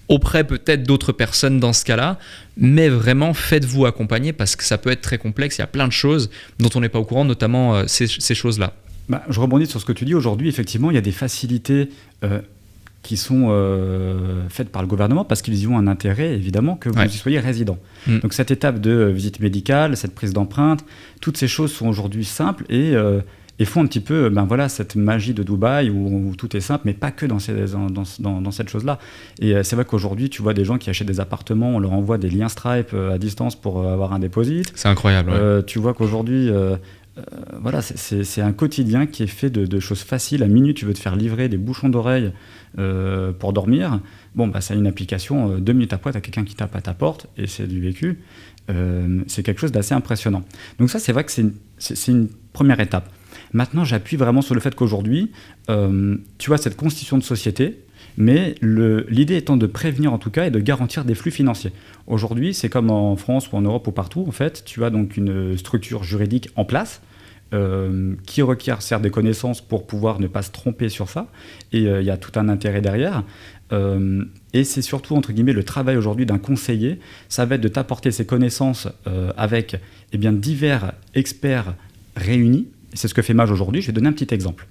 auprès peut-être d'autres personnes dans ce cas-là, mais vraiment faites-vous accompagner parce que ça peut être très complexe, il y a plein de choses dont on n'est pas au courant, notamment ces choses-là. Je rebondis sur ce que tu dis. Aujourd'hui, effectivement, il y a des facilités qui sont faites par le gouvernement parce qu'ils y ont un intérêt, évidemment, que vous y soyez résident. Donc cette étape de visite médicale, cette prise d'empreinte, toutes ces choses sont aujourd'hui simples et font un petit peu cette magie de Dubaï où tout est simple, mais pas que dans cette chose-là. Et c'est vrai qu'aujourd'hui, tu vois des gens qui achètent des appartements, on leur envoie des liens Stripe à distance pour avoir un deposit. C'est incroyable. Ouais. Tu vois qu'aujourd'hui, c'est un quotidien qui est fait de choses faciles. À minuit, tu veux te faire livrer des bouchons d'oreilles pour dormir. Ça a une application, 2 minutes après, tu as quelqu'un qui tape à ta porte et c'est du vécu. C'est quelque chose d'assez impressionnant. Donc ça, c'est vrai que c'est une première étape. Maintenant, j'appuie vraiment sur le fait qu'aujourd'hui, tu vois cette constitution de société, mais l'idée étant de prévenir en tout cas et de garantir des flux financiers. Aujourd'hui, c'est comme en France ou en Europe ou partout, en fait, tu as donc une structure juridique en place qui requiert certes des connaissances pour pouvoir ne pas se tromper sur ça, et il y a tout un intérêt derrière. Et c'est surtout, entre guillemets, le travail aujourd'hui d'un conseiller, ça va être de t'apporter ces connaissances avec divers experts réunis. C'est ce que fait Maj aujourd'hui. Je vais donner un petit exemple.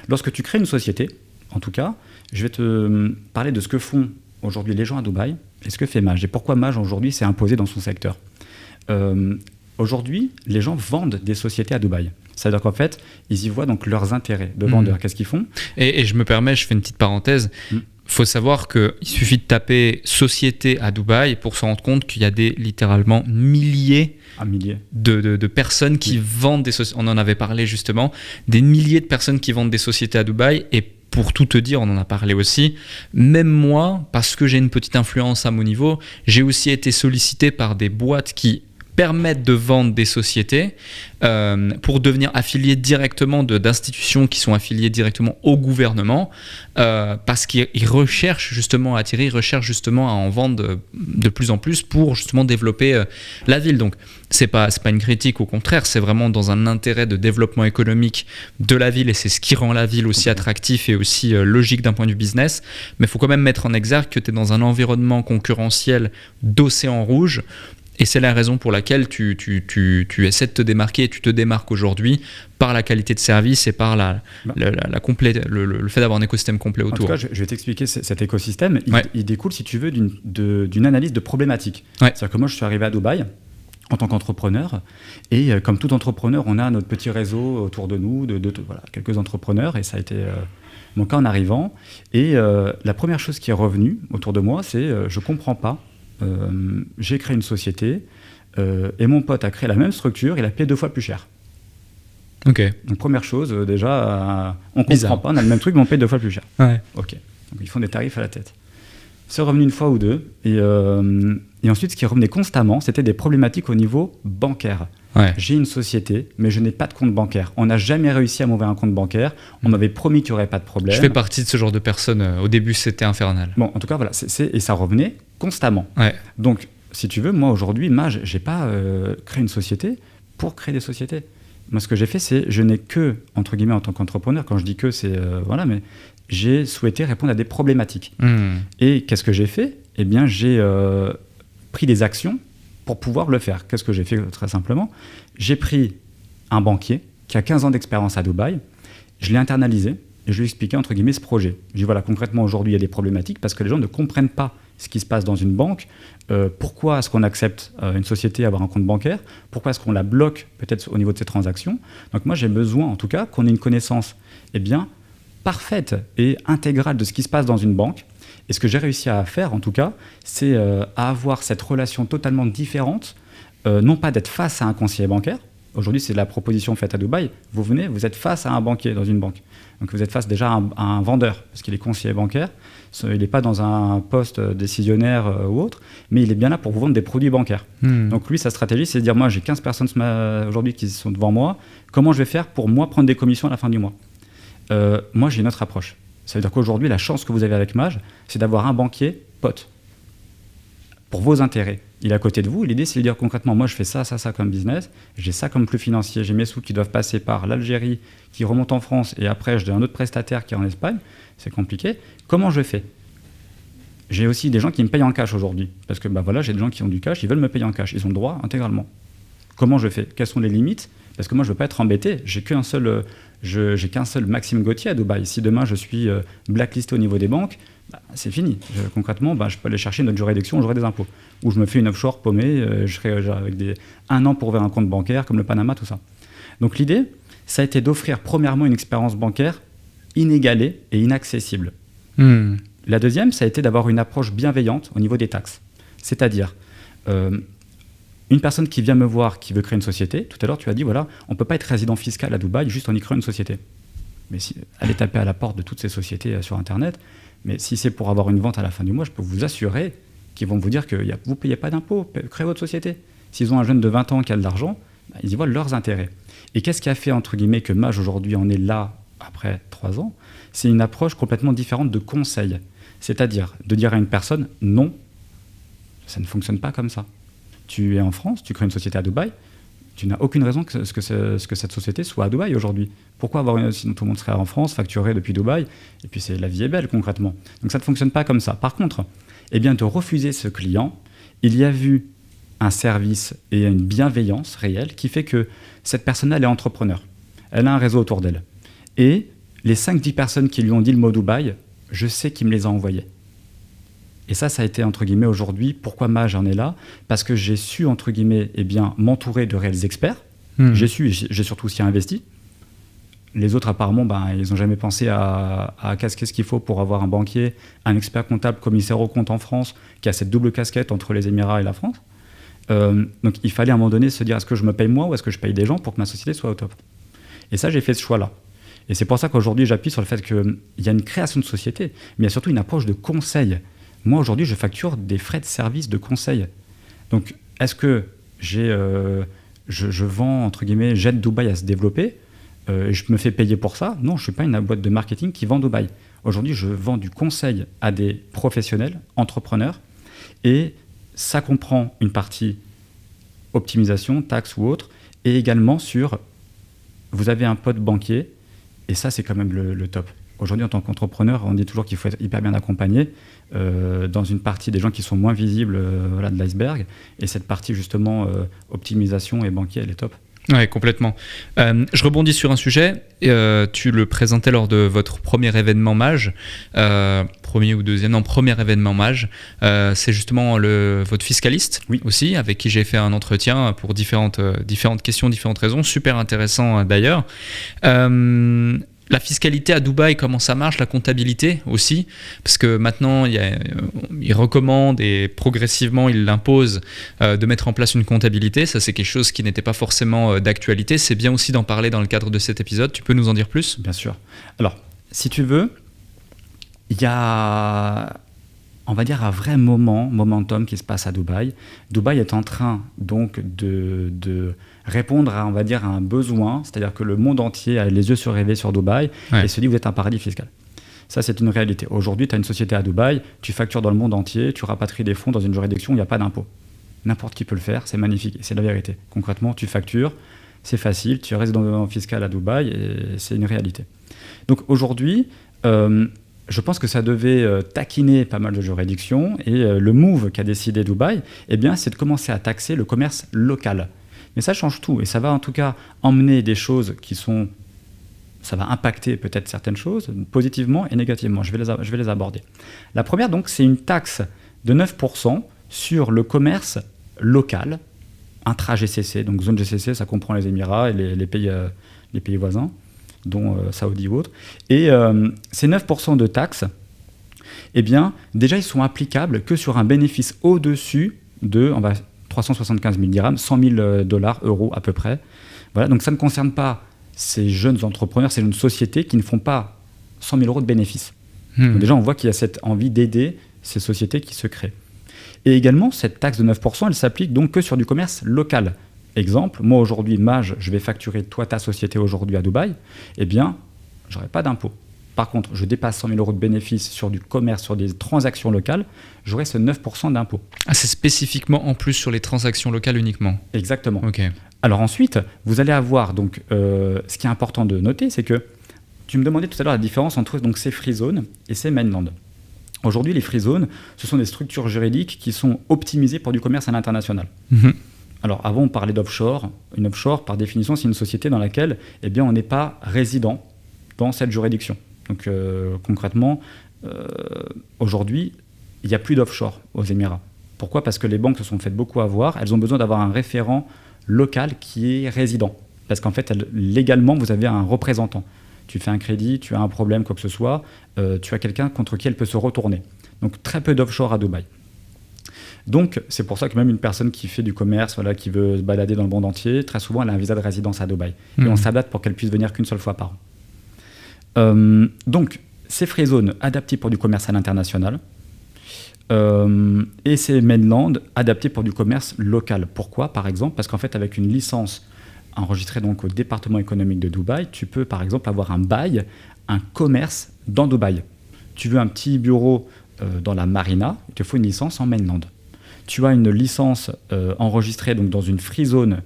Lorsque tu crées une société, en tout cas, je vais te parler de ce que font aujourd'hui les gens à Dubaï et ce que fait Maj. Et pourquoi Maj aujourd'hui s'est imposé dans son secteur. Aujourd'hui, les gens vendent des sociétés à Dubaï. Ça veut dire qu'en fait, ils y voient donc leurs intérêts de vendeurs. Qu'est-ce qu'ils font ? Et je me permets, je fais une petite parenthèse. Faut savoir qu'il suffit de taper société à Dubaï pour se rendre compte qu'il y a littéralement milliers de personnes qui vendent des sociétés. On en avait parlé justement, des milliers de personnes qui vendent des sociétés à Dubaï. Et pour tout te dire, on en a parlé aussi, même moi, parce que j'ai une petite influence à mon niveau, j'ai aussi été sollicité par des boîtes qui permettent de vendre des sociétés pour devenir affiliés directement d'institutions qui sont affiliées directement au gouvernement parce qu'ils recherchent justement à attirer, ils recherchent justement à en vendre de plus en plus pour justement développer la ville. Donc c'est pas une critique, au contraire, c'est vraiment dans un intérêt de développement économique de la ville et c'est ce qui rend la ville aussi attractif et aussi logique d'un point de vue business. Mais il faut quand même mettre en exergue que tu es dans un environnement concurrentiel d'océan rouge Et c'est la raison pour laquelle tu essaies de te démarquer, et tu te démarques aujourd'hui par la qualité de service et par le fait d'avoir un écosystème complet autour. En tout cas, je vais t'expliquer cet écosystème. Il découle, si tu veux, d'une analyse de problématiques. C'est-à-dire que moi, je suis arrivé à Dubaï en tant qu'entrepreneur. Et comme tout entrepreneur, on a notre petit réseau autour de nous, voilà, quelques entrepreneurs. Et ça a été mon cas en arrivant. Et la première chose qui est revenue autour de moi, c'est je ne comprends pas. J'ai créé une société et mon pote a créé la même structure, il a payé 2 fois plus cher. Ok. Donc première chose, déjà, on ne comprend pas, on a le même truc, mais on paye 2 fois plus cher. Ouais. Ok. Donc ils font des tarifs à la tête. C'est revenu une fois ou deux. Et ensuite, ce qui revenait constamment, c'était des problématiques au niveau bancaire. Ouais. J'ai une société, mais je n'ai pas de compte bancaire. On n'a jamais réussi à m'ouvrir un compte bancaire. On m'avait promis qu'il n'y aurait pas de problème. Je fais partie de ce genre de personnes. Au début, c'était infernal. Bon, en tout cas, voilà. Et ça revenait constamment. Ouais. Donc, si tu veux, moi, aujourd'hui, je n'ai pas créé une société pour créer des sociétés. Moi, ce que j'ai fait, c'est je n'ai que, entre guillemets, en tant qu'entrepreneur, quand je dis que, c'est... voilà, mais j'ai souhaité répondre à des problématiques. Et qu'est-ce que j'ai fait ? Eh bien, j'ai pris des actions pour pouvoir le faire. Qu'est-ce que j'ai fait très simplement ? J'ai pris un banquier qui a 15 ans d'expérience à Dubaï, je l'ai internalisé et je lui ai expliqué entre guillemets ce projet. Je lui ai dit voilà, concrètement aujourd'hui il y a des problématiques parce que les gens ne comprennent pas ce qui se passe dans une banque. Pourquoi est-ce qu'on accepte une société à avoir un compte bancaire ? Pourquoi est-ce qu'on la bloque peut-être au niveau de ses transactions ? Donc moi j'ai besoin en tout cas qu'on ait une connaissance parfaite et intégrale de ce qui se passe dans une banque. Et ce que j'ai réussi à faire, en tout cas, c'est à avoir cette relation totalement différente, non pas d'être face à un conseiller bancaire. Aujourd'hui, c'est la proposition faite à Dubaï. Vous venez, vous êtes face à un banquier dans une banque. Donc vous êtes face déjà à un vendeur, parce qu'il est conseiller bancaire. Il n'est pas dans un poste décisionnaire ou autre, mais il est bien là pour vous vendre des produits bancaires. Donc lui, sa stratégie, c'est de dire, moi, j'ai 15 personnes aujourd'hui qui sont devant moi. Comment je vais faire pour, moi, prendre des commissions à la fin du mois ? Moi, j'ai une autre approche. Ça veut dire qu'aujourd'hui, la chance que vous avez avec Maj, c'est d'avoir un banquier pote pour vos intérêts. Il est à côté de vous. L'idée, c'est de dire concrètement, moi, je fais ça comme business. J'ai ça comme flux financier. J'ai mes sous qui doivent passer par l'Algérie, qui remontent en France, et après, j'ai un autre prestataire qui est en Espagne. C'est compliqué. Comment je fais ? J'ai aussi des gens qui me payent en cash aujourd'hui. Parce que voilà, j'ai des gens qui ont du cash, ils veulent me payer en cash. Ils ont le droit intégralement. Comment je fais ? Quelles sont les limites ? Parce que moi, je ne veux pas être embêté. J'ai qu'un seul Maxime Gauthier à Dubaï. Si demain, je suis blacklisté au niveau des banques, c'est fini. Concrètement, je peux aller chercher notre juridiction, j'aurai des impôts. Ou je me fais une offshore paumée, je serai avec 1 an pour ouvrir un compte bancaire, comme le Panama, tout ça. Donc l'idée, ça a été d'offrir premièrement une expérience bancaire inégalée et inaccessible. La deuxième, ça a été d'avoir une approche bienveillante au niveau des taxes. C'est-à-dire... une personne qui vient me voir, qui veut créer une société, tout à l'heure tu as dit, voilà, on ne peut pas être résident fiscal à Dubaï juste en y créant une société. Mais allez taper à la porte de toutes ces sociétés sur Internet, mais si c'est pour avoir une vente à la fin du mois, je peux vous assurer qu'ils vont vous dire que vous ne payez pas d'impôts, créez votre société. S'ils ont un jeune de 20 ans qui a de l'argent, ils y voient leurs intérêts. Et qu'est-ce qui a fait, entre guillemets, que Maj aujourd'hui en est là, après 3 ans ? C'est une approche complètement différente de conseil. C'est-à-dire de dire à une personne, non, ça ne fonctionne pas comme ça. Tu es en France, tu crées une société à Dubaï, tu n'as aucune raison que cette société soit à Dubaï aujourd'hui. Pourquoi sinon tout le monde serait en France, facturé depuis Dubaï, et puis la vie est belle concrètement. Donc ça ne fonctionne pas comme ça. Par contre, de refuser ce client, il y a vu un service et une bienveillance réelle qui fait que cette personne-là, elle est entrepreneur. Elle a un réseau autour d'elle. Et les 5-10 personnes qui lui ont dit le mot Dubaï, je sais qui me les a envoyées. Et ça a été, entre guillemets, aujourd'hui, pourquoi Maj en est là ? Parce que j'ai su, entre guillemets, m'entourer de réels experts. J'ai surtout aussi investi. Les autres, apparemment, ils n'ont jamais pensé à qu'est-ce qu'il faut pour avoir un banquier, un expert comptable, commissaire aux comptes en France, qui a cette double casquette entre les Émirats et la France. Donc, il fallait à un moment donné se dire, est-ce que je me paye moi ou est-ce que je paye des gens pour que ma société soit au top ? Et ça, j'ai fait ce choix-là. Et c'est pour ça qu'aujourd'hui, j'appuie sur le fait qu'il y a une création de société, mais il y a surtout une approche de conseil. Moi, aujourd'hui, je facture des frais de service de conseil. Donc, est-ce que je vends, entre guillemets, j'aide Dubaï à se développer et je me fais payer pour ça ? Non, je ne suis pas une boîte de marketing qui vend Dubaï. Aujourd'hui, je vends du conseil à des professionnels, entrepreneurs, et ça comprend une partie optimisation, taxes ou autre, et également sur, vous avez un pote banquier, et ça, c'est quand même le top. Aujourd'hui, en tant qu'entrepreneur, on dit toujours qu'il faut être hyper bien accompagné dans une partie des gens qui sont moins visibles de l'iceberg. Et cette partie, justement, optimisation et banquier, elle est top. Oui, complètement. Je rebondis sur un sujet. Tu le présentais lors de votre premier événement Mage, premier événement Mage. C'est justement votre fiscaliste aussi, avec qui j'ai fait un entretien pour différentes questions, différentes raisons. Super intéressant d'ailleurs. La fiscalité à Dubaï, comment ça marche, la comptabilité aussi, parce que maintenant il recommande et progressivement il l'impose de mettre en place une comptabilité. Ça, c'est quelque chose qui n'était pas forcément d'actualité. C'est bien aussi d'en parler dans le cadre de cet épisode. Tu peux nous en dire plus ? Bien sûr. Alors, si tu veux, il y a, on va dire, un vrai momentum qui se passe à Dubaï. Dubaï est en train donc de répondre à, on va dire, à un besoin, c'est-à-dire que le monde entier a les yeux rivés sur Dubaï et se dit vous êtes un paradis fiscal. Ça, c'est une réalité. Aujourd'hui, tu as une société à Dubaï, tu factures dans le monde entier, tu rapatries des fonds dans une juridiction où il n'y a pas d'impôt. N'importe qui peut le faire, c'est magnifique, c'est la vérité. Concrètement, tu factures, c'est facile, tu es résident fiscal à Dubaï et c'est une réalité. Donc aujourd'hui, je pense que ça devait taquiner pas mal de juridictions et le move qu'a décidé Dubaï, c'est de commencer à taxer le commerce local. Mais ça change tout et ça va en tout cas emmener des choses ça va impacter peut-être certaines choses positivement et négativement. Je vais les aborder. La première, donc, c'est une taxe de 9% sur le commerce local, intra-GCC. Donc zone GCC, ça comprend les Émirats et les pays voisins, dont Saoudi ou autres. Et ces 9% de taxes, déjà, ils sont applicables que sur un bénéfice au-dessus de 375 000 dirhams, 100 000 dollars, euros à peu près. Voilà, donc ça ne concerne pas ces jeunes entrepreneurs, ces jeunes sociétés qui ne font pas 100 000 euros de bénéfices. Donc déjà, on voit qu'il y a cette envie d'aider ces sociétés qui se créent. Et également, cette taxe de 9%, elle s'applique donc que sur du commerce local. Exemple, moi aujourd'hui, Mage, je vais facturer toi ta société aujourd'hui à Dubaï, je n'aurai pas d'impôt. Par contre, je dépasse 100 000 euros de bénéfices sur du commerce, sur des transactions locales, j'aurai ce 9% d'impôt. Ah, c'est spécifiquement en plus sur les transactions locales uniquement ? Exactement. Ok. Alors ensuite, vous allez avoir, donc, ce qui est important de noter, c'est que tu me demandais tout à l'heure la différence entre donc, ces free zones et ces mainland. Aujourd'hui, les free zones, ce sont des structures juridiques qui sont optimisées pour du commerce à l'international. Alors avant, on parlait d'offshore. Une offshore, par définition, c'est une société dans laquelle on n'est pas résident dans cette juridiction. Donc concrètement, aujourd'hui, il n'y a plus d'offshore aux Émirats. Pourquoi ? Parce que les banques se sont faites beaucoup avoir. Elles ont besoin d'avoir un référent local qui est résident. Parce qu'en fait, légalement, vous avez un représentant. Tu fais un crédit, tu as un problème, quoi que ce soit, tu as quelqu'un contre qui elle peut se retourner. Donc très peu d'offshore à Dubaï. Donc c'est pour ça que même une personne qui fait du commerce, qui veut se balader dans le monde entier, très souvent elle a un visa de résidence à Dubaï. Et on s'adapte pour qu'elle puisse venir qu'une seule fois par an. Donc ces free zones adaptées pour du commerce à l'international et ces mainland adaptés pour du commerce local. Pourquoi ? Par exemple, parce qu'en fait avec une licence enregistrée donc au département économique de Dubaï, tu peux par exemple avoir un bail, un commerce dans Dubaï. Tu veux un petit bureau dans la marina, il te faut une licence en mainland. Tu as une licence enregistrée donc, dans une free zone,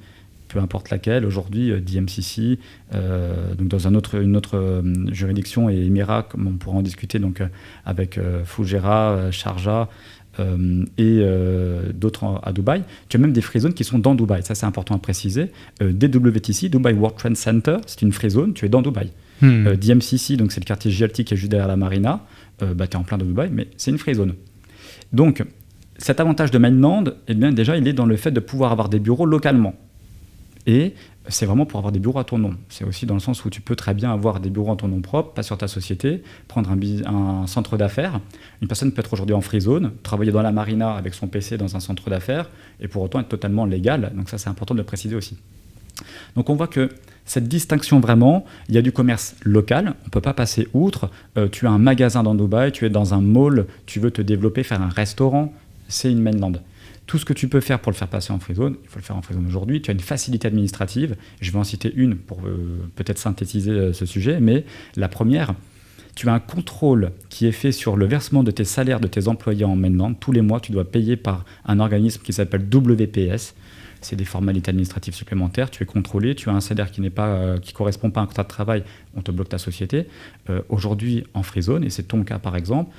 peu importe laquelle, aujourd'hui, DMCC, donc dans une autre juridiction, et Émirats, comme on pourra en discuter donc, avec Fujairah, Sharjah et d'autres à Dubaï. Tu as même des free zones qui sont dans Dubaï, ça c'est important à préciser. DWTC, Dubai World Trade Center, c'est une free zone, tu es dans Dubaï. DMCC, donc c'est le quartier GLT qui est juste derrière la marina, tu es en plein de Dubaï, mais c'est une free zone. Donc, cet avantage de mainland, déjà, il est dans le fait de pouvoir avoir des bureaux localement. Et c'est vraiment pour avoir des bureaux à ton nom. C'est aussi dans le sens où tu peux très bien avoir des bureaux à ton nom propre, pas sur ta société, prendre un centre d'affaires. Une personne peut être aujourd'hui en free zone, travailler dans la marina avec son PC dans un centre d'affaires, et pour autant être totalement légal. Donc ça, c'est important de le préciser aussi. Donc on voit que cette distinction vraiment, il y a du commerce local, on ne peut pas passer outre. Tu as un magasin dans Dubaï, tu es dans un mall, tu veux te développer, faire un restaurant, c'est une mainland. Tout ce que tu peux faire pour le faire passer en free zone, il faut le faire en free zone aujourd'hui. Tu as une facilité administrative. Je vais en citer une pour peut-être synthétiser ce sujet. Mais la première, tu as un contrôle qui est fait sur le versement de tes salaires de tes employés en mainland. Tous les mois, tu dois payer par un organisme qui s'appelle WPS. c'est des formalités administratives supplémentaires, tu es contrôlé, tu as un salaire qui correspond pas à un contrat de travail, on te bloque ta société. Aujourd'hui, en free zone, et c'est ton cas par exemple,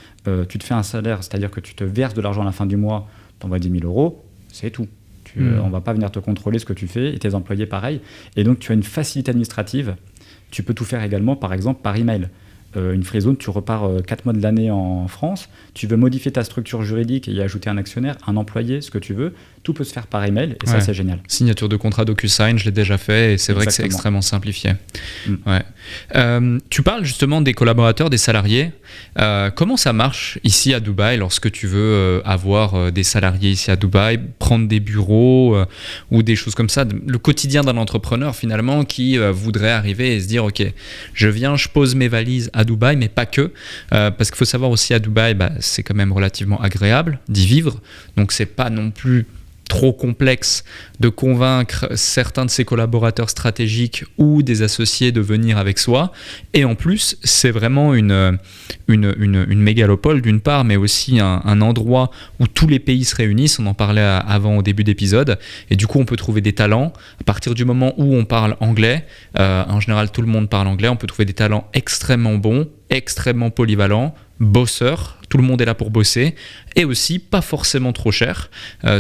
tu te fais un salaire, c'est-à-dire que tu te verses de l'argent à la fin du mois, tu envoies 10 000 euros, c'est tout. On ne va pas venir te contrôler ce que tu fais, et tes employés pareil. Et donc, tu as une facilité administrative. Tu peux tout faire également, par exemple, par email. Une free zone, tu repars 4 mois de l'année en France, tu veux modifier ta structure juridique et y ajouter un actionnaire, un employé, ce que tu veux, tout peut se faire par email et ça c'est génial. Signature de contrat DocuSign, je l'ai déjà fait et c'est vrai que c'est extrêmement simplifié. Tu parles justement des collaborateurs, des salariés. Comment ça marche ici à Dubaï lorsque tu veux avoir des salariés ici à Dubaï, prendre des bureaux ou des choses comme ça, le quotidien d'un entrepreneur finalement qui voudrait arriver et se dire ok, je viens, je pose mes valises à Dubaï, mais pas que, parce qu'il faut savoir aussi à Dubaï, c'est quand même relativement agréable d'y vivre, donc c'est pas non plus trop complexe de convaincre certains de ses collaborateurs stratégiques ou des associés de venir avec soi. Et en plus, c'est vraiment une mégalopole d'une part, mais aussi un endroit où tous les pays se réunissent. On en parlait avant au début d'épisode. Et du coup, on peut trouver des talents. À partir du moment où on parle anglais, en général, tout le monde parle anglais, on peut trouver des talents extrêmement bons, extrêmement polyvalents, bosseurs, tout le monde est là pour bosser, et aussi pas forcément trop cher,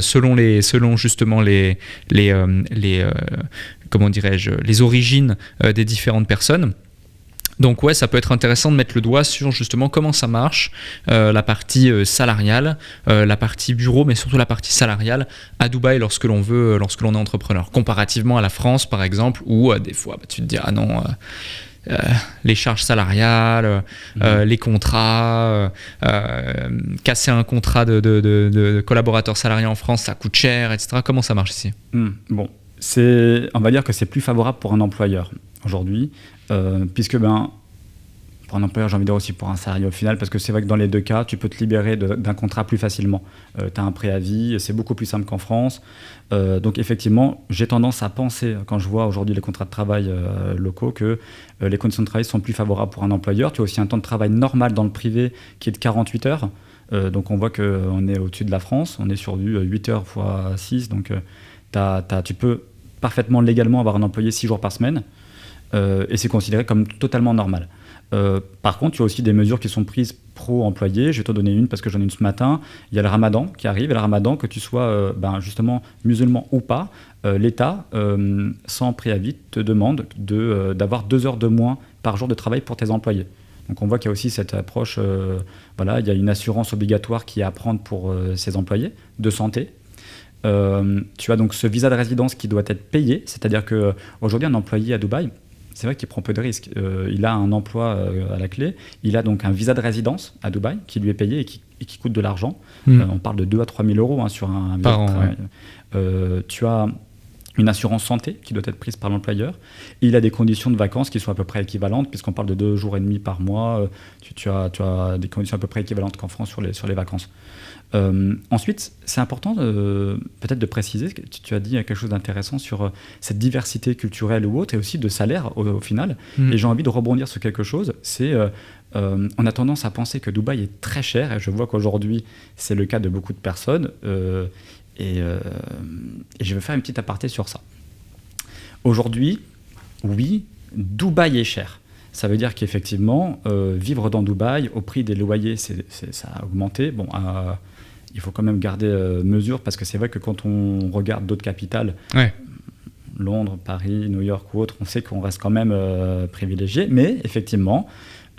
selon justement comment dirais-je, les origines des différentes personnes. Donc ouais, ça peut être intéressant de mettre le doigt sur justement comment ça marche, la partie salariale, la partie bureau, mais surtout la partie salariale à Dubaï lorsque l'on est entrepreneur, comparativement à la France par exemple, où des fois tu te dis ah non. Les charges salariales, les contrats, casser un contrat de collaborateur salarié en France, ça coûte cher, etc. Comment ça marche ici ? Bon, on va dire que c'est plus favorable pour un employeur aujourd'hui, puisque pour un employeur, j'ai envie de dire aussi pour un salarié au final, parce que c'est vrai que dans les deux cas, tu peux te libérer d'un contrat plus facilement. Tu as un préavis, c'est beaucoup plus simple qu'en France. Donc effectivement, j'ai tendance à penser, quand je vois aujourd'hui les contrats de travail locaux, que les conditions de travail sont plus favorables pour un employeur. Tu as aussi un temps de travail normal dans le privé qui est de 48 heures. Donc on voit qu'on est au-dessus de la France, on est sur du 8 heures x 6. Donc tu peux parfaitement légalement avoir un employé 6 jours par semaine. Et c'est considéré comme totalement normal. Par contre, tu as aussi des mesures qui sont prises pro-employés. Je vais te donner une parce que j'en ai une ce matin. Il y a le ramadan qui arrive. Et le ramadan, que tu sois justement musulman ou pas, l'État, sans préavis, te demande d'avoir 2 heures de moins par jour de travail pour tes employés. Donc on voit qu'il y a aussi cette approche, il y a une assurance obligatoire qui est à prendre pour ses employés de santé. Tu as donc ce visa de résidence qui doit être payé, c'est-à-dire qu'aujourd'hui un employé à Dubaï, c'est vrai qu'il prend peu de risques. Il a un emploi à la clé, il a donc un visa de résidence à Dubaï qui lui est payé et qui coûte de l'argent. On parle de 2 à 3 000 euros sur un visa par an. Tu as une assurance santé qui doit être prise par l'employeur. Et il a des conditions de vacances qui sont à peu près équivalentes, puisqu'on parle de 2 jours et demi par mois. Tu as des conditions à peu près équivalentes qu'en France sur les vacances. Ensuite, c'est important peut-être de préciser que tu as dit quelque chose d'intéressant sur cette diversité culturelle ou autre, et aussi de salaire au final. Et j'ai envie de rebondir sur quelque chose. C'est on a tendance à penser que Dubaï est très cher, et je vois qu'aujourd'hui c'est le cas de beaucoup de personnes. Et je vais faire une petite aparté sur ça. Aujourd'hui, oui, Dubaï est cher. Ça veut dire qu'effectivement, vivre dans Dubaï, au prix des loyers, ça a augmenté. Bon, il faut quand même garder mesure, parce que c'est vrai que quand on regarde d'autres capitales, Londres, Paris, New York ou autres, on sait qu'on reste quand même privilégié. Mais effectivement,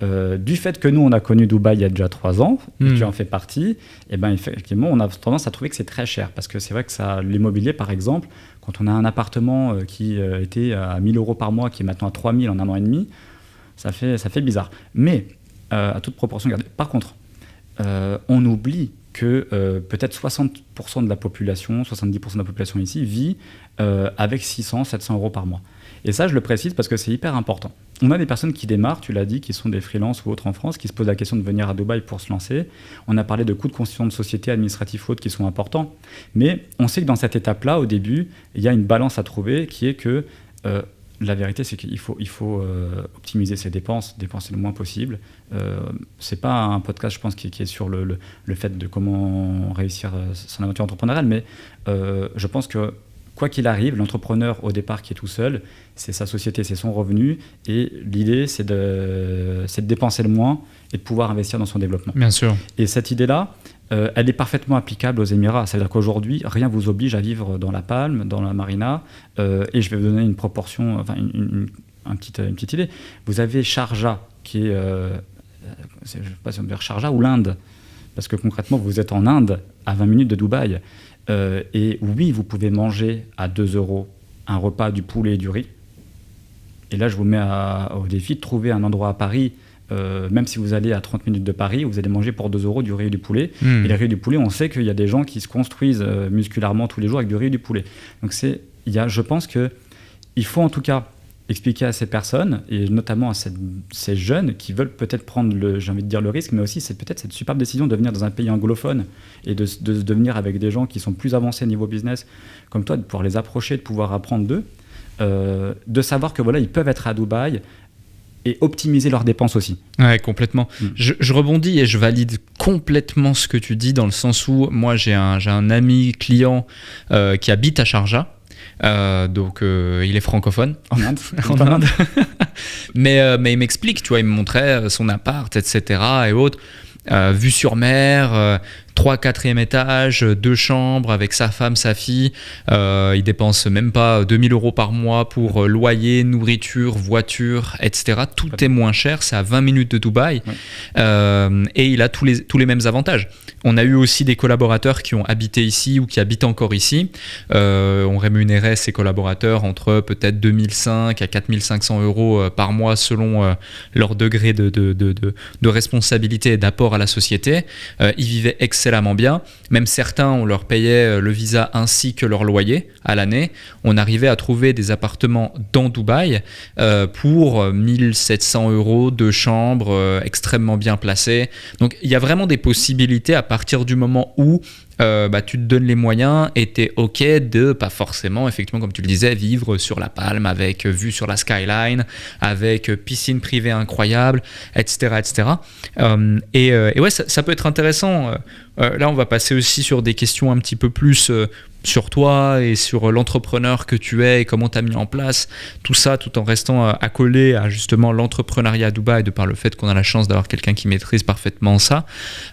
du fait que nous, on a connu Dubaï il y a déjà 3 ans, et tu en fais partie, et ben effectivement, on a tendance à trouver que c'est très cher. Parce que c'est vrai que l'immobilier, par exemple, quand on a un appartement qui était à 1 000 euros par mois, qui est maintenant à 3 000 en 1 an et demi, ça fait bizarre. Mais, à toute proportion gardée. Par contre, on oublie que peut-être 60% de la population, 70% de la population ici vit avec 600, 700 euros par mois. Et ça, je le précise parce que c'est hyper important. On a des personnes qui démarrent, tu l'as dit, qui sont des freelances ou autres en France, qui se posent la question de venir à Dubaï pour se lancer. On a parlé de coûts de constitution de société, administratifs ou autres, qui sont importants. Mais on sait que dans cette étape-là, au début, il y a une balance à trouver qui est que la vérité, c'est qu'il faut optimiser ses dépenses, dépenser le moins possible. C'est pas un podcast, je pense, qui est sur le fait de comment réussir son aventure entrepreneuriale, mais je pense que quoi qu'il arrive, l'entrepreneur au départ qui est tout seul, c'est sa société, c'est son revenu, et l'idée c'est de dépenser le moins et de pouvoir investir dans son développement. Bien sûr. Et cette idée-là, elle est parfaitement applicable aux Émirats. C'est-à-dire qu'aujourd'hui, rien ne vous oblige à vivre dans la Palme, dans la Marina, et je vais vous donner une proportion, enfin une petite idée. Vous avez Sharjah, qui est, je ne sais pas si on peut dire Sharjah ou l'Inde, parce que concrètement, vous êtes en Inde, à 20 minutes de Dubaï. Et oui, vous pouvez manger à 2 € un repas du poulet et du riz. Et là, je vous mets au défi de trouver un endroit à Paris, même si vous allez à 30 minutes de Paris, vous allez manger pour 2 € du riz et du poulet. Et le riz et du poulet, on sait qu'il y a des gens qui se construisent musculairement tous les jours avec du riz et du poulet. Donc je pense qu'il faut en tout cas expliquer à ces personnes, et notamment à ces jeunes qui veulent peut-être prendre le risque, mais aussi c'est peut-être cette superbe décision de venir dans un pays anglophone et de venir avec des gens qui sont plus avancés niveau business comme toi, de pouvoir les approcher, de pouvoir apprendre d'eux, de savoir que voilà, ils peuvent être à Dubaï et optimiser leurs dépenses aussi. Ouais, complètement. Je rebondis et je valide complètement ce que tu dis, dans le sens où moi j'ai un ami client qui habite à Sharjah. Donc il est francophone en Inde. mais il m'explique, tu vois, il me montrait son appart, etc. et autres, vue sur mer, 3 4e étage, 2 chambres avec sa femme, sa fille. Il dépense même pas 2000 € par mois pour loyer, nourriture, voiture, etc. Tout est moins cher, c'est à 20 minutes de Dubaï. Et il a tous les mêmes avantages. On a eu aussi des collaborateurs qui ont habité ici ou qui habitent encore ici. On rémunérait ces collaborateurs entre peut-être 2005 à 4500 € par mois selon leur degré de responsabilité et d'apport à la société. Ils vivaient excellemment bien. Même certains, on leur payait le visa ainsi que leur loyer à l'année. On arrivait à trouver des appartements dans Dubaï pour 1700 €, 2 chambres, extrêmement bien placées. Donc il y a vraiment des possibilités à partir du moment où tu te donnes les moyens et tu es OK de, pas forcément, effectivement, comme tu le disais, vivre sur la Palme avec vue sur la skyline, avec piscine privée incroyable, etc. etc. Et ouais, ça peut être intéressant. Là, on va passer aussi sur des questions un petit peu plus sur toi et sur l'entrepreneur que tu es et comment tu as mis en place tout ça, tout en restant accolé à justement l'entrepreneuriat à Dubaï, de par le fait qu'on a la chance d'avoir quelqu'un qui maîtrise parfaitement ça.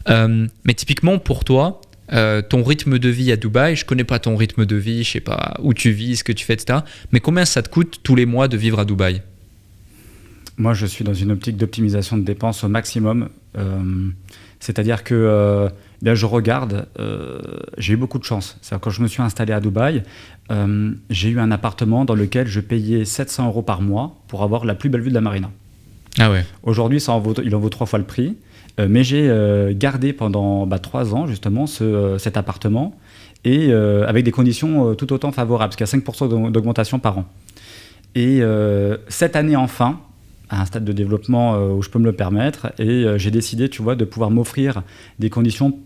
Mais typiquement, pour toi, ton rythme de vie à Dubaï, je connais pas ton rythme de vie, je sais pas où tu vis, ce que tu fais, etc. Mais combien ça te coûte tous les mois de vivre à Dubaï ? Moi, je suis dans une optique d'optimisation de dépenses au maximum. C'est-à-dire que je regarde, j'ai eu beaucoup de chance. C'est-à-dire quand je me suis installé à Dubaï, j'ai eu un appartement dans lequel je payais 700 € par mois pour avoir la plus belle vue de la marina. Ah ouais. Aujourd'hui, il en vaut 3 fois le prix. Mais j'ai gardé pendant 3 ans justement cet appartement et avec des conditions tout autant favorables, parce qu'il y a 5% d'augmentation par an. Et cette année enfin, à un stade de développement où je peux me le permettre, et j'ai décidé, tu vois, de pouvoir m'offrir des conditions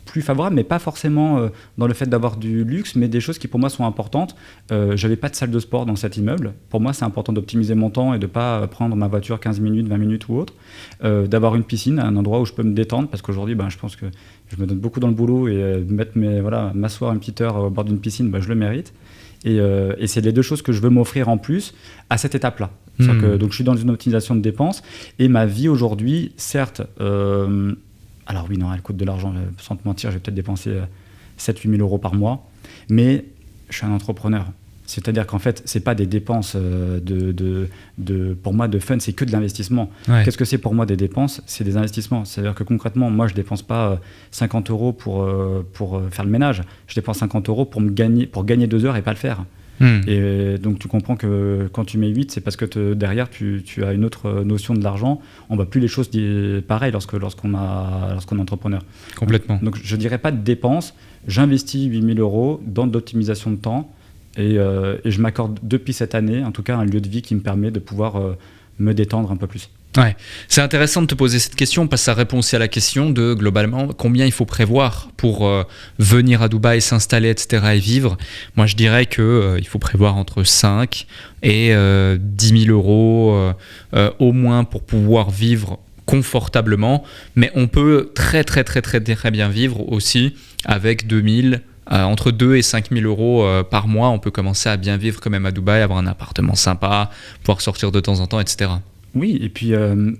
plus favorables, mais pas forcément dans le fait d'avoir du luxe, mais des choses qui pour moi sont importantes. J'avais pas de salle de sport dans cet immeuble. Pour moi, c'est important d'optimiser mon temps et de pas prendre ma voiture 15 minutes, 20 minutes ou autre. D'avoir une piscine, un endroit où je peux me détendre, parce qu'aujourd'hui, je pense que je me donne beaucoup dans le boulot, et m'asseoir une petite heure au bord d'une piscine, je le mérite. Et c'est les deux choses que je veux m'offrir en plus à cette étape-là. Donc je suis dans une optimisation de dépenses, et ma vie aujourd'hui, certes, alors oui, non, elle coûte de l'argent, sans te mentir, je vais peut-être dépenser 7 000 € par mois, mais je suis un entrepreneur. C'est-à-dire qu'en fait, c'est pas des dépenses pour moi de fun, c'est que de l'investissement. Ouais. Qu'est-ce que c'est pour moi des dépenses ? C'est des investissements. C'est-à-dire que concrètement, moi, je dépense pas 50 € pour faire le ménage. Je dépense 50 € pour gagner 2 heures et pas le faire. Et donc tu comprends que quand tu mets 8, c'est parce que derrière tu as une autre notion de l'argent. On ne voit plus les choses pareilles lorsqu'on est entrepreneur. Complètement. Donc je dirais pas de dépenses. J'investis 8 000 € dans de l'optimisation de temps, et je m'accorde depuis cette année en tout cas un lieu de vie qui me permet de pouvoir me détendre un peu plus. Ouais, c'est intéressant de te poser cette question parce que ça répond aussi à la question de globalement combien il faut prévoir pour venir à Dubaï, s'installer, etc. et vivre. Moi, je dirais qu'il faut prévoir entre 5 et 10 000 € au moins pour pouvoir vivre confortablement. Mais on peut très, très, très, très, très bien vivre aussi avec 2 000 entre 2 et 5 000 euros par mois, on peut commencer à bien vivre quand même à Dubaï, avoir un appartement sympa, pouvoir sortir de temps en temps, etc. Oui, et puis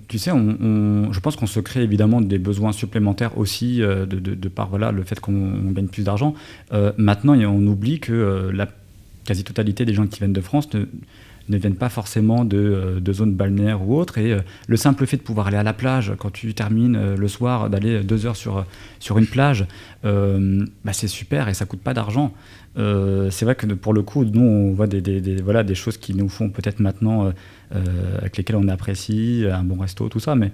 tu sais, je pense qu'on se crée évidemment des besoins supplémentaires aussi de par voilà, le fait qu'on gagne plus d'argent. Maintenant, on oublie que la quasi-totalité des gens qui viennent de France ne viennent pas forcément de zones balnéaires ou autres. Et le simple fait de pouvoir aller à la plage, quand tu termines le soir, d'aller 2 heures sur une plage, c'est super et ça ne coûte pas d'argent. C'est vrai que pour le coup, nous, on voit des choses qui nous font peut-être maintenant, avec lesquelles on apprécie, un bon resto, tout ça. Mais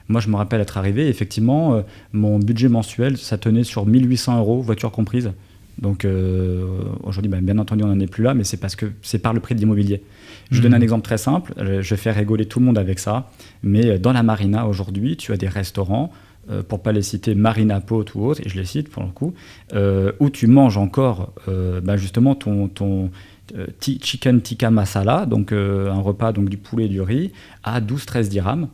moi, je me rappelle être arrivé, effectivement, mon budget mensuel, ça tenait sur 1 800 €, voiture comprise. Donc aujourd'hui, bien entendu, on n'en est plus là, mais c'est parce que c'est par le prix de l'immobilier. Je donne un exemple très simple, je fais rigoler tout le monde avec ça, mais dans la marina aujourd'hui, tu as des restaurants, pour ne pas les citer, Marina Pot ou autres, et je les cite pour le coup, où tu manges encore justement ton chicken tikka masala, donc un repas donc, du poulet et du riz, à 12-13 dirhams.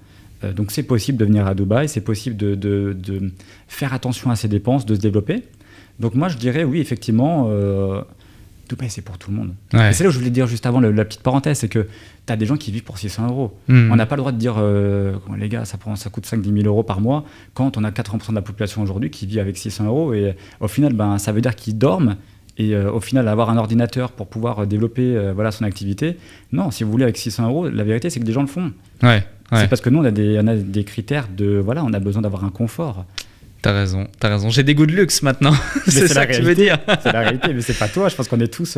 Donc c'est possible de venir à Dubaï, c'est possible de faire attention à ses dépenses, de se développer. Donc moi je dirais oui, effectivement, Dubaï c'est pour tout le monde. Ouais. Et c'est là où je voulais dire juste avant la petite parenthèse, c'est que tu as des gens qui vivent pour 600 €. On n'a pas le droit de dire les gars ça coûte 5-10 000 € par mois, quand on a 80% de la population aujourd'hui qui vit avec 600 € et au final ça veut dire qu'ils dorment. Et au final, avoir un ordinateur pour pouvoir développer son activité, non, si vous voulez, avec 600 €, la vérité, c'est que des gens le font. Ouais. C'est parce que nous, on a des critères on a besoin d'avoir un confort. T'as raison. J'ai des goûts de luxe maintenant. C'est ça que tu veux dire. C'est la réalité, mais c'est pas toi. Je pense qu'on est tous.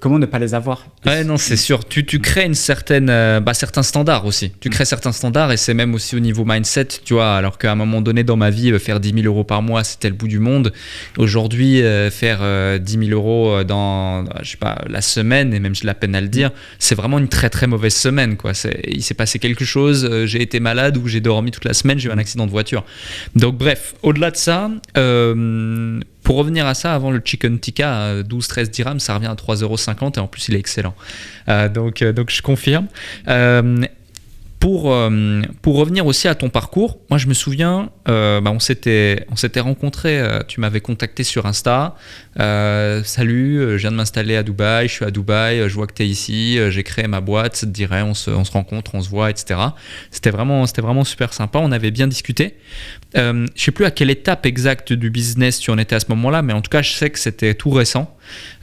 Comment ne pas les avoir? Ouais, non, c'est sûr. Tu crées une certaine, certains standards aussi. Tu crées certains standards et c'est même aussi au niveau mindset, tu vois. Alors qu'à un moment donné dans ma vie, faire 10 000 € par mois, c'était le bout du monde. Aujourd'hui, faire 10 000 € dans, je sais pas, la semaine, et même j'ai la peine à le dire, c'est vraiment une très très mauvaise semaine, quoi. Il s'est passé quelque chose, j'ai été malade ou j'ai dormi toute la semaine, j'ai eu un accident de voiture. Donc bref. Au-delà de ça, pour revenir à ça, avant le chicken tikka à 12-13 dirhams, ça revient à 3,50 € et en plus il est excellent. Donc je confirme. Pour revenir aussi à ton parcours, moi je me souviens, on s'était rencontrés, tu m'avais contacté sur Insta. Salut, je viens de m'installer à Dubaï, je suis à Dubaï, je vois que tu es ici, j'ai créé ma boîte, ça te dirait, on se rencontre, on se voit, etc. C'était vraiment super sympa, on avait bien discuté. Je ne sais plus à quelle étape exacte du business tu en étais à ce moment-là, mais en tout cas, je sais que c'était tout récent.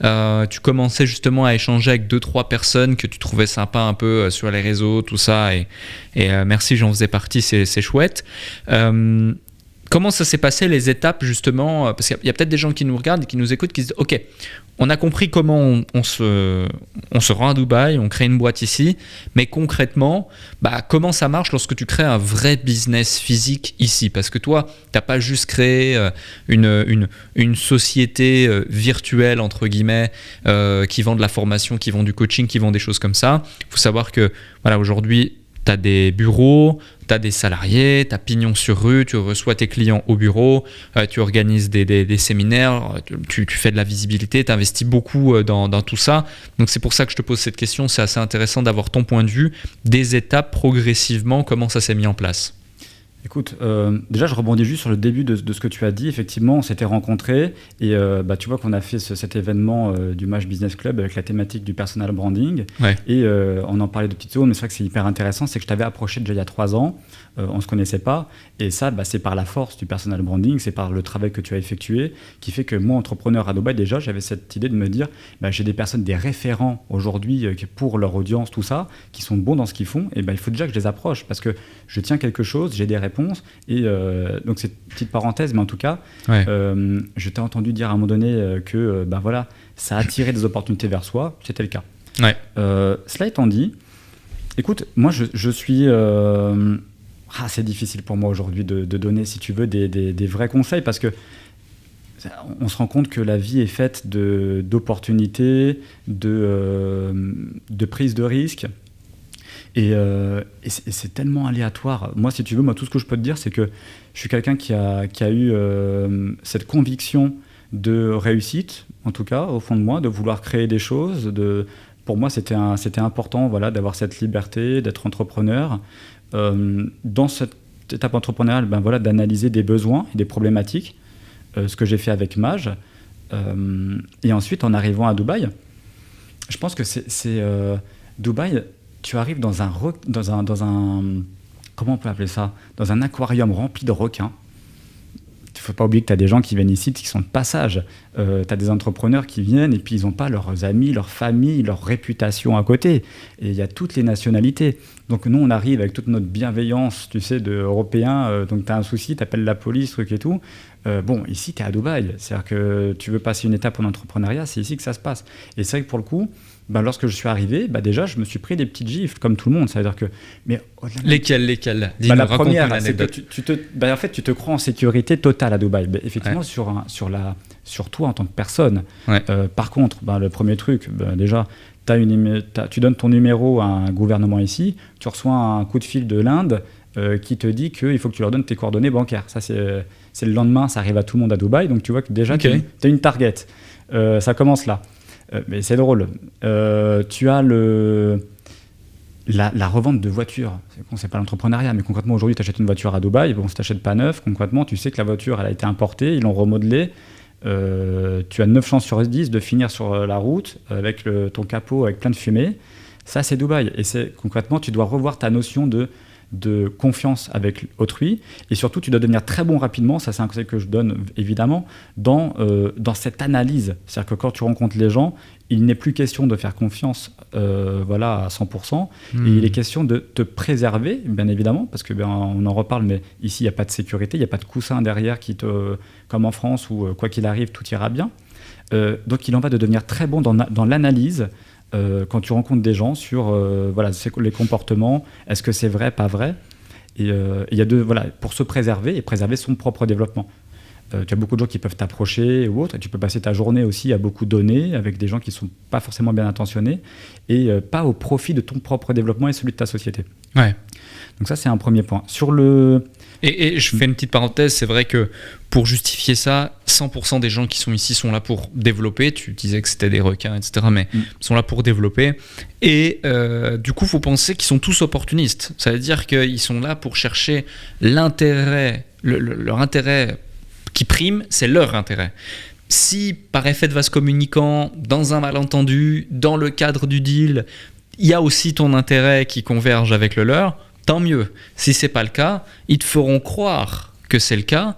Tu commençais justement à échanger avec 2-3 personnes que tu trouvais sympa un peu sur les réseaux, tout ça, et merci, j'en faisais partie, c'est chouette. Comment ça s'est passé, les étapes justement? Parce qu'il y a peut-être des gens qui nous regardent et qui nous écoutent qui se disent « Ok, on a compris comment on se rend à Dubaï, on crée une boîte ici, mais concrètement, comment ça marche lorsque tu crées un vrai business physique ici ?» Parce que toi, tu n'as pas juste créé une société virtuelle, entre guillemets, qui vend de la formation, qui vend du coaching, qui vend des choses comme ça. Il faut savoir que aujourd'hui, tu as des bureaux, tu as des salariés, tu as pignon sur rue, tu reçois tes clients au bureau, tu organises des séminaires, tu fais de la visibilité, tu investis beaucoup dans tout ça. Donc c'est pour ça que je te pose cette question, c'est assez intéressant d'avoir ton point de vue, des étapes progressivement, comment ça s'est mis en place. Écoute, déjà je rebondis juste sur le début de ce que tu as dit. Effectivement, on s'était rencontrés et tu vois qu'on a fait cet événement du MASH Business Club avec la thématique du personal branding. Ouais. Et on en parlait de petites secondes, mais c'est vrai que c'est hyper intéressant, c'est que je t'avais approché déjà il y a 3 ans, on ne se connaissait pas, et ça c'est par la force du personal branding, c'est par le travail que tu as effectué, qui fait que moi, entrepreneur à Dubaï, déjà j'avais cette idée de me dire, j'ai des personnes, des référents aujourd'hui pour leur audience, tout ça, qui sont bons dans ce qu'ils font, et il faut déjà que je les approche, parce que je tiens quelque chose, j'ai des réponses, et donc c'est une petite parenthèse, mais en tout cas, ouais. Je t'ai entendu dire à un moment donné que ça attirait des opportunités vers soi, c'était le cas. Ouais. Cela étant dit, écoute, moi je suis... c'est difficile pour moi aujourd'hui de donner, si tu veux, des vrais conseils, parce que on se rend compte que la vie est faite d'opportunités, de prise de risques, et c'est tellement aléatoire. Moi, si tu veux, tout ce que je peux te dire, c'est que je suis quelqu'un qui a eu cette conviction de réussite, en tout cas, au fond de moi, de vouloir créer des choses. Pour moi, c'était important d'avoir cette liberté, d'être entrepreneur. Dans cette étape entrepreneuriale, d'analyser des besoins et des problématiques, ce que j'ai fait avec Maj. Et ensuite, en arrivant à Dubaï, je pense que c'est Dubaï, tu arrives dans un comment on peut appeler ça, dans un aquarium rempli de requins. Il ne faut pas oublier que tu as des gens qui viennent ici qui sont de passage. Tu as des entrepreneurs qui viennent et puis ils n'ont pas leurs amis, leur famille, leur réputation à côté. Et il y a toutes les nationalités. Donc nous, on arrive avec toute notre bienveillance, tu sais, d'Européens. Donc tu as un souci, tu appelles la police, truc et tout. Bon, ici, tu es à Dubaï. C'est-à-dire que tu veux passer une étape en entrepreneuriat, c'est ici que ça se passe. Et c'est vrai que pour le coup, lorsque je suis arrivé, déjà, je me suis pris des petites gifles, comme tout le monde. Ça veut dire que... Lesquelles la première, c'est que en fait, tu te crois en sécurité totale à Dubaï. Effectivement, sur toi en tant que personne. Ouais. Par contre, le premier truc, déjà, tu donnes ton numéro à un gouvernement ici, tu reçois un coup de fil de l'Inde qui te dit qu'il faut que tu leur donnes tes coordonnées bancaires. Ça, c'est le lendemain, ça arrive à tout le monde à Dubaï, donc tu vois que déjà, tu as une target. Ça commence là. Mais c'est drôle. Tu as la revente de voitures. C'est pas l'entrepreneuriat, mais concrètement, aujourd'hui, tu achètes une voiture à Dubaï. Bon, si tu n'achètes pas neuf, concrètement, tu sais que la voiture, elle a été importée, ils l'ont remodelée. Tu as 9 chances sur 10 de finir sur la route avec ton capot avec plein de fumée. Ça, c'est Dubaï. Et concrètement, tu dois revoir ta notion de confiance avec autrui, et surtout tu dois devenir très bon rapidement, ça c'est un conseil que je donne évidemment, dans cette analyse. C'est-à-dire que quand tu rencontres les gens, il n'est plus question de faire confiance à 100%, et il est question de te préserver, bien évidemment, parce que on en reparle, mais ici il n'y a pas de sécurité, il n'y a pas de coussin derrière comme en France où quoi qu'il arrive tout ira bien. Donc il en va de devenir très bon dans l'analyse. Quand tu rencontres des gens sur les comportements, est-ce que c'est vrai, pas vrai, et il y a pour se préserver et préserver son propre développement. Tu as beaucoup de gens qui peuvent t'approcher ou autre, et tu peux passer ta journée aussi à beaucoup donner avec des gens qui ne sont pas forcément bien intentionnés et pas au profit de ton propre développement et celui de ta société. Ouais. Donc ça, c'est un premier point. Et je fais une petite parenthèse, c'est vrai que pour justifier ça, 100% des gens qui sont ici sont là pour développer. Tu disais que c'était des requins, etc., mais sont là pour développer. Et du coup, il faut penser qu'ils sont tous opportunistes. Ça veut dire qu'ils sont là pour chercher l'intérêt, leur intérêt qui prime, c'est leur intérêt. Si, par effet de vase communicant, dans un malentendu, dans le cadre du deal, il y a aussi ton intérêt qui converge avec le leur, tant mieux. Si ce n'est pas le cas, ils te feront croire que c'est le cas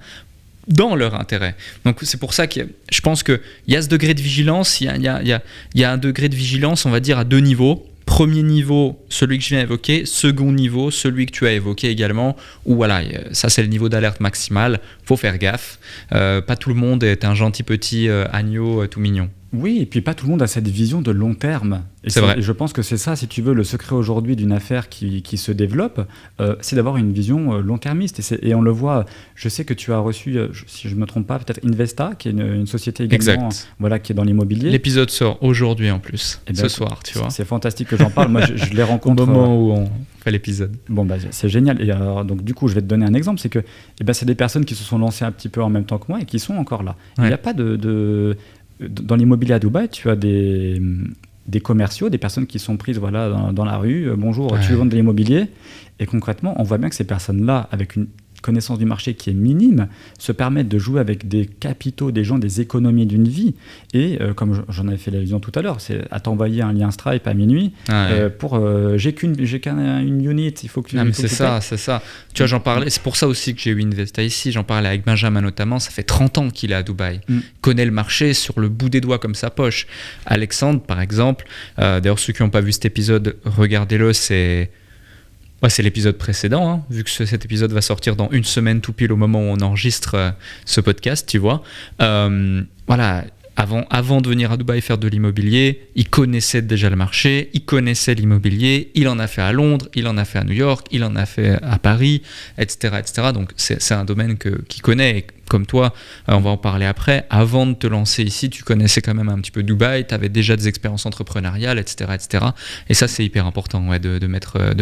dans leur intérêt. Donc c'est pour ça que je pense qu'il y a ce degré de vigilance, il y a un degré de vigilance, on va dire, à 2 niveaux. Premier niveau, celui que je viens d'évoquer. Second niveau, celui que tu as évoqué également, où voilà, ça c'est le niveau d'alerte maximal. Il faut faire gaffe. Pas tout le monde est un gentil petit agneau tout mignon. Oui, et puis pas tout le monde a cette vision de long terme. Et c'est vrai. Et je pense que c'est ça, si tu veux, le secret aujourd'hui d'une affaire qui se développe, c'est d'avoir une vision long-termiste. Et on le voit, je sais que tu as reçu, si je ne me trompe pas, peut-être Investa, qui est une société également qui est dans l'immobilier. L'épisode sort aujourd'hui en plus, ce soir, tu vois. C'est fantastique que j'en parle. Moi, je les rencontre au moment où on fait l'épisode. Bon, c'est génial. Et alors, donc, du coup, je vais te donner un exemple, c'est que c'est des personnes qui se sont lancées un petit peu en même temps que moi et qui sont encore là. Ouais. Il n'y a pas dans l'immobilier à Dubaï, tu as des commerciaux, des personnes qui sont prises dans la rue. Bonjour, tu veux vendre de l'immobilier? Et concrètement, on voit bien que ces personnes-là, avec une connaissance du marché qui est minime, se permettent de jouer avec des capitaux des gens, des économies d'une vie. Et comme j'en avais fait l'allusion tout à l'heure, c'est à t'envoyer un lien Stripe à minuit pour j'ai qu'une unit, il faut que tu... c'est ça. Tu vois, j'en parlais, c'est pour ça aussi que j'ai eu Investa ici, j'en parlais avec Benjamin notamment, ça fait 30 ans qu'il est à Dubaï. Il connaît le marché sur le bout des doigts comme sa poche. Alexandre, par exemple, d'ailleurs ceux qui n'ont pas vu cet épisode, regardez-le, c'est l'épisode précédent, hein, vu que cet épisode va sortir dans 1 semaine tout pile au moment où on enregistre ce podcast, tu vois. Avant de venir à Dubaï faire de l'immobilier, il connaissait déjà le marché, il connaissait l'immobilier, il en a fait à Londres, il en a fait à New York, il en a fait à Paris, etc. etc. Donc c'est un domaine qu'il connaît. Et comme toi, on va en parler après, avant de te lancer ici, tu connaissais quand même un petit peu Dubaï, tu avais déjà des expériences entrepreneuriales, etc. etc. Et ça, c'est hyper important de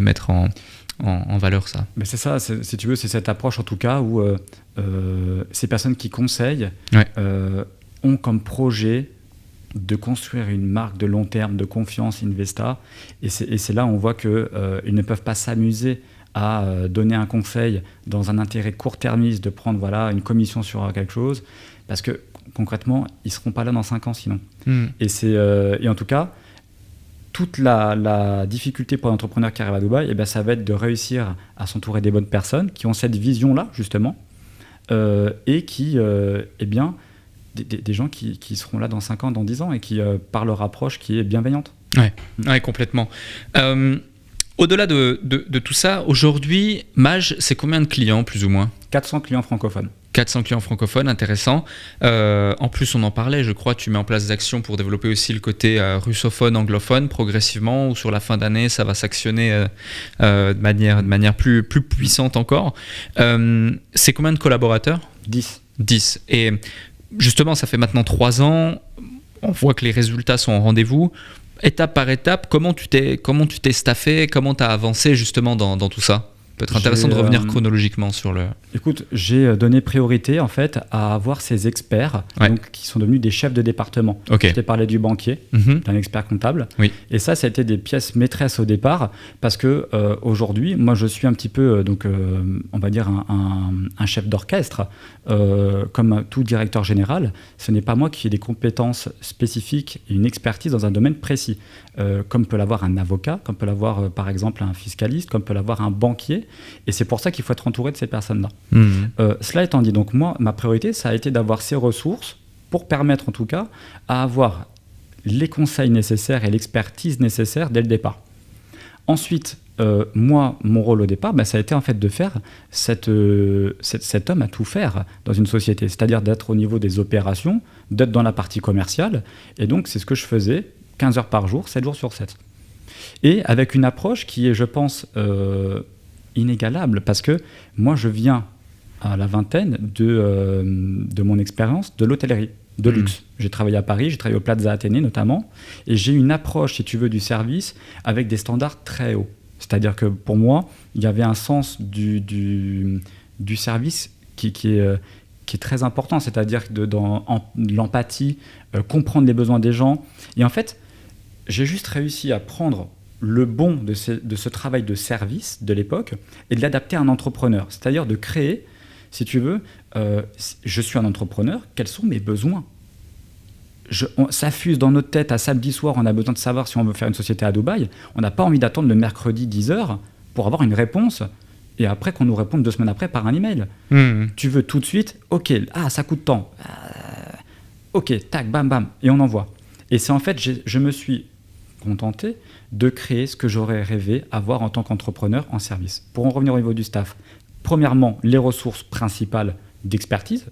mettre en valeur ça. Mais c'est ça, si tu veux, c'est cette approche en tout cas où ces personnes qui conseillent ont comme projet de construire une marque de long terme, de confiance, Investa. Et c'est là où on voit qu'ils ne peuvent pas s'amuser à donner un conseil dans un intérêt court-termiste, de prendre une commission sur quelque chose. Parce que concrètement, ils ne seront pas là dans 5 ans sinon. Et en tout cas, toute la difficulté pour l'entrepreneur qui arrive à Dubaï, ça va être de réussir à s'entourer des bonnes personnes qui ont cette vision-là, justement, et qui, des gens qui seront là dans 5 ans, dans 10 ans, et qui, par leur approche qui est bienveillante. Ouais, complètement. Au-delà de tout ça, aujourd'hui, Maj, c'est combien de clients, plus ou moins ? 400 clients francophones. 400 clients francophones, intéressant. En plus, on en parlait, je crois, tu mets en place des actions pour développer aussi le côté russophone, anglophone, progressivement, ou sur la fin d'année, ça va s'actionner de manière plus puissante encore. C'est combien de collaborateurs ? 10. Et justement, ça fait maintenant 3 ans, on voit que les résultats sont au rendez-vous. Étape par étape, comment tu t'es staffé, comment tu as avancé justement dans tout ça ? Peut-être intéressant de revenir chronologiquement sur le... Écoute, j'ai donné priorité en fait à avoir ces experts donc, qui sont devenus des chefs de département. Je t'ai parlé du banquier, d'un expert comptable. Et ça a été des pièces maîtresses au départ parce que aujourd'hui, moi je suis un petit peu, on va dire un chef d'orchestre. Comme tout directeur général, ce n'est pas moi qui ai des compétences spécifiques et une expertise dans un domaine précis. Comme peut l'avoir un avocat, comme peut l'avoir par exemple un fiscaliste, comme peut l'avoir un banquier. Et c'est pour ça qu'il faut être entouré de ces personnes-là. Cela étant dit, donc moi, ma priorité, ça a été d'avoir ces ressources pour permettre en tout cas à avoir les conseils nécessaires et l'expertise nécessaire dès le départ. Ensuite, moi, mon rôle au départ, ça a été en fait de faire cet homme à tout faire dans une société, c'est-à-dire d'être au niveau des opérations, d'être dans la partie commerciale. Et donc, c'est ce que je faisais 15 heures par jour, 7 jours sur 7. Et avec une approche qui est, je pense, inégalable, parce que moi, je viens à la vingtaine de mon expérience de l'hôtellerie, de luxe. J'ai travaillé à Paris, j'ai travaillé au Plaza Athénée notamment, et j'ai une approche, si tu veux, du service avec des standards très hauts. C'est-à-dire que pour moi, il y avait un sens du service qui est très important, c'est-à-dire dans l'empathie, comprendre les besoins des gens. Et en fait, j'ai juste réussi à prendre le bon de ce travail de service de l'époque et de l'adapter à un entrepreneur. C'est-à-dire de créer, si tu veux, je suis un entrepreneur, quels sont mes besoins ? Ça fuse dans notre tête à samedi soir, on a besoin de savoir si on veut faire une société à Dubaï. On n'a pas envie d'attendre le mercredi 10h pour avoir une réponse et après qu'on nous réponde 2 semaines après par un email. Tu veux tout de suite, ok, ça coûte tant. Ok, tac, bam, bam, et on envoie. Et c'est en fait, je me suis contenté de créer ce que j'aurais rêvé avoir en tant qu'entrepreneur en service. Pour en revenir au niveau du staff, premièrement, les ressources principales d'expertise.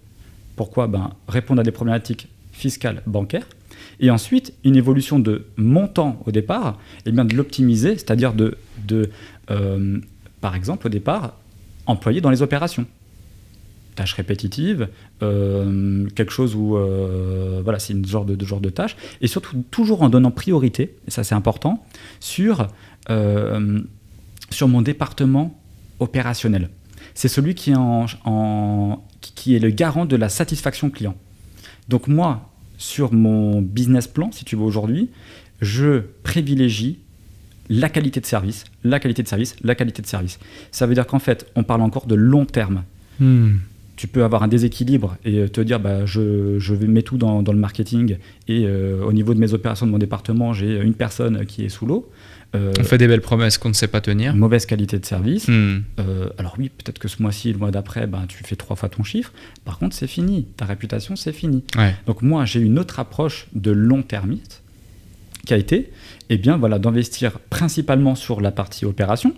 Pourquoi ? Répondre à des problématiques fiscales, bancaires. Et ensuite, une évolution de montant au départ, et bien de l'optimiser, c'est-à-dire par exemple, au départ, employer dans les opérations. Tâches répétitives, quelque chose où c'est une genre de tâche, et surtout toujours en donnant priorité, et ça c'est important, sur mon département opérationnel. C'est celui qui est le garant de la satisfaction client. Donc moi, sur mon business plan, si tu veux aujourd'hui, je privilégie la qualité de service, la qualité de service, la qualité de service. Ça veut dire qu'en fait, on parle encore de long terme. Tu peux avoir un déséquilibre et te dire je mets tout dans le marketing et au niveau de mes opérations de mon département, j'ai une personne qui est sous l'eau. On fait des belles promesses qu'on ne sait pas tenir. Mauvaise qualité de service. Alors oui, peut-être que ce mois-ci, le mois d'après, tu fais 3 fois ton chiffre. Par contre, c'est fini. Ta réputation, c'est fini. Donc moi, j'ai une autre approche de long-termiste qui a été d'investir principalement sur la partie opération.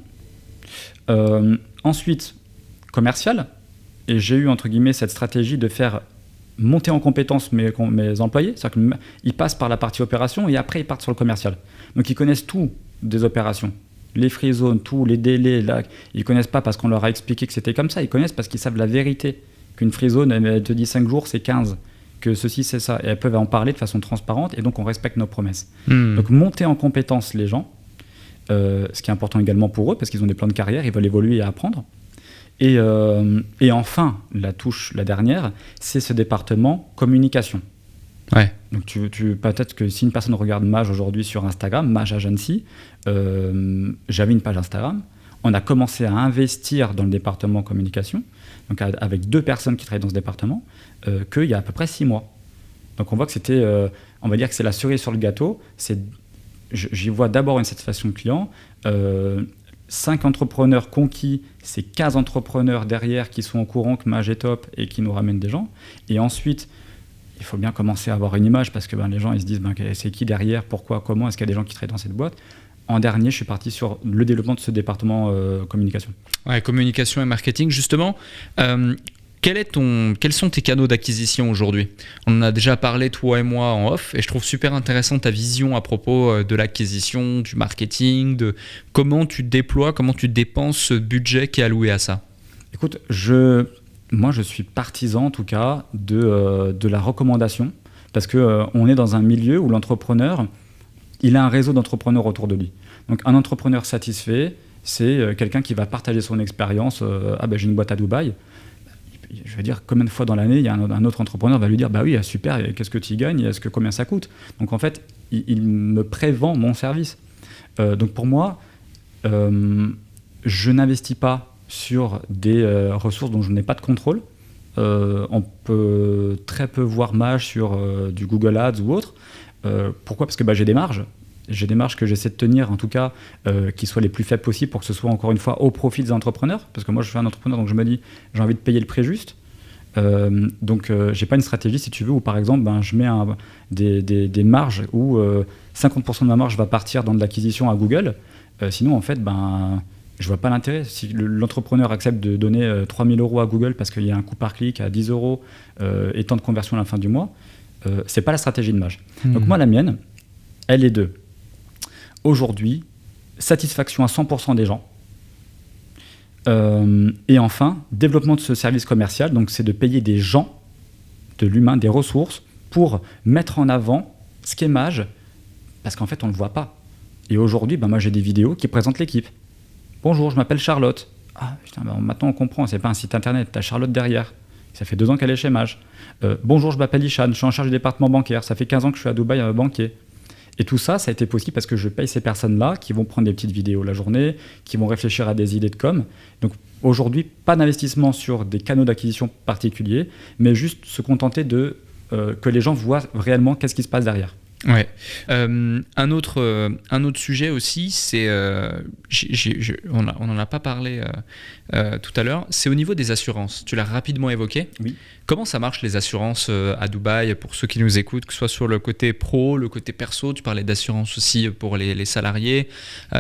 Ensuite, commercial. Et j'ai eu, entre guillemets, cette stratégie de faire monter en compétence mes employés. C'est-à-dire qu'ils passent par la partie opération et après, ils partent sur le commercial. Donc, ils connaissent tout des opérations. Les free zones, tous les délais. Là, ils ne connaissent pas parce qu'on leur a expliqué que c'était comme ça. Ils connaissent parce qu'ils savent la vérité. Qu'une free zone, elle te dit 5 jours, c'est 15. Que ceci, c'est ça. Et elles peuvent en parler de façon transparente. Et donc, on respecte nos promesses. Donc, monter en compétence les gens, ce qui est important également pour eux, parce qu'ils ont des plans de carrière, ils veulent évoluer et apprendre. Et enfin, la dernière, c'est ce département communication. Donc peut-être que si une personne regarde Maj aujourd'hui sur Instagram, Maj Agency, j'avais une page Instagram. On a commencé à investir dans le département communication, donc avec 2 personnes qui travaillent dans ce département, qu'il y a à peu près 6 mois. Donc on voit que c'était, on va dire que c'est la cerise sur le gâteau. J'y vois d'abord une satisfaction client. 5 entrepreneurs conquis, c'est 15 entrepreneurs derrière qui sont au courant que Maj est top et qui nous ramènent des gens. Et ensuite, il faut bien commencer à avoir une image parce que les gens ils se disent c'est qui derrière, pourquoi, comment, est-ce qu'il y a des gens qui travaillent dans cette boîte. En dernier, je suis parti sur le développement de ce département communication. Ouais, communication et marketing, justement. Quels sont tes canaux d'acquisition aujourd'hui ? On en a déjà parlé, toi et moi, en off, et je trouve super intéressant ta vision à propos de l'acquisition, du marketing, de comment tu déploies, comment tu dépenses ce budget qui est alloué à ça. Écoute, moi, je suis partisan, en tout cas, de la recommandation, parce qu'on est dans un milieu où l'entrepreneur, il a un réseau d'entrepreneurs autour de lui. Donc, un entrepreneur satisfait, c'est quelqu'un qui va partager son expérience. J'ai une boîte à Dubaï. Je veux dire, combien de fois dans l'année, il y a un autre entrepreneur qui va lui dire oui, super, qu'est-ce que tu y gagnes, combien ça coûte. Donc en fait, il me prévend mon service. Donc pour moi, je n'investis pas sur des ressources dont je n'ai pas de contrôle. On peut très peu voir Maj sur du Google Ads ou autre. Pourquoi ? Parce que j'ai des marges. J'ai des marges que j'essaie de tenir, en tout cas, qui soient les plus faibles possibles pour que ce soit, encore une fois, au profit des entrepreneurs. Parce que moi, je suis un entrepreneur, donc je me dis, j'ai envie de payer le prix juste. Donc, j'ai pas une stratégie, si tu veux, où, par exemple, je mets des marges où 50% de ma marge va partir dans de l'acquisition à Google. Sinon, en fait, je vois pas l'intérêt. Si l'entrepreneur accepte de donner 3 000 € à Google parce qu'il y a un coût par clic à 10 € et temps de conversion à la fin du mois, c'est pas la stratégie de Maj. Donc, moi, la mienne, elle est de... Aujourd'hui, satisfaction à 100% des gens. Et enfin, développement de ce service commercial. Donc, c'est de payer des gens, de l'humain, des ressources, pour mettre en avant ce qu'est Maj, parce qu'en fait, on ne le voit pas. Et aujourd'hui, moi, j'ai des vidéos qui présentent l'équipe. Bonjour, je m'appelle Charlotte. Ah, putain, maintenant, on comprend, c'est pas un site internet, t'as Charlotte derrière. Ça fait 2 ans qu'elle est chez Maj. Bonjour, je m'appelle Ishan, je suis en charge du département bancaire. Ça fait 15 ans que je suis à Dubaï banquier. Et tout ça, ça a été possible parce que je paye ces personnes-là qui vont prendre des petites vidéos la journée, qui vont réfléchir à des idées de com. Donc aujourd'hui, pas d'investissement sur des canaux d'acquisition particuliers, mais juste se contenter de que les gens voient réellement qu'est-ce qui se passe derrière. Ouais. Un autre sujet aussi, c'est on n'en a pas parlé tout à l'heure, c'est au niveau des assurances. Tu l'as rapidement évoqué. Oui. Comment ça marche les assurances à Dubaï pour ceux qui nous écoutent, que ce soit sur le côté pro, le côté perso? Tu parlais d'assurance aussi pour les salariés,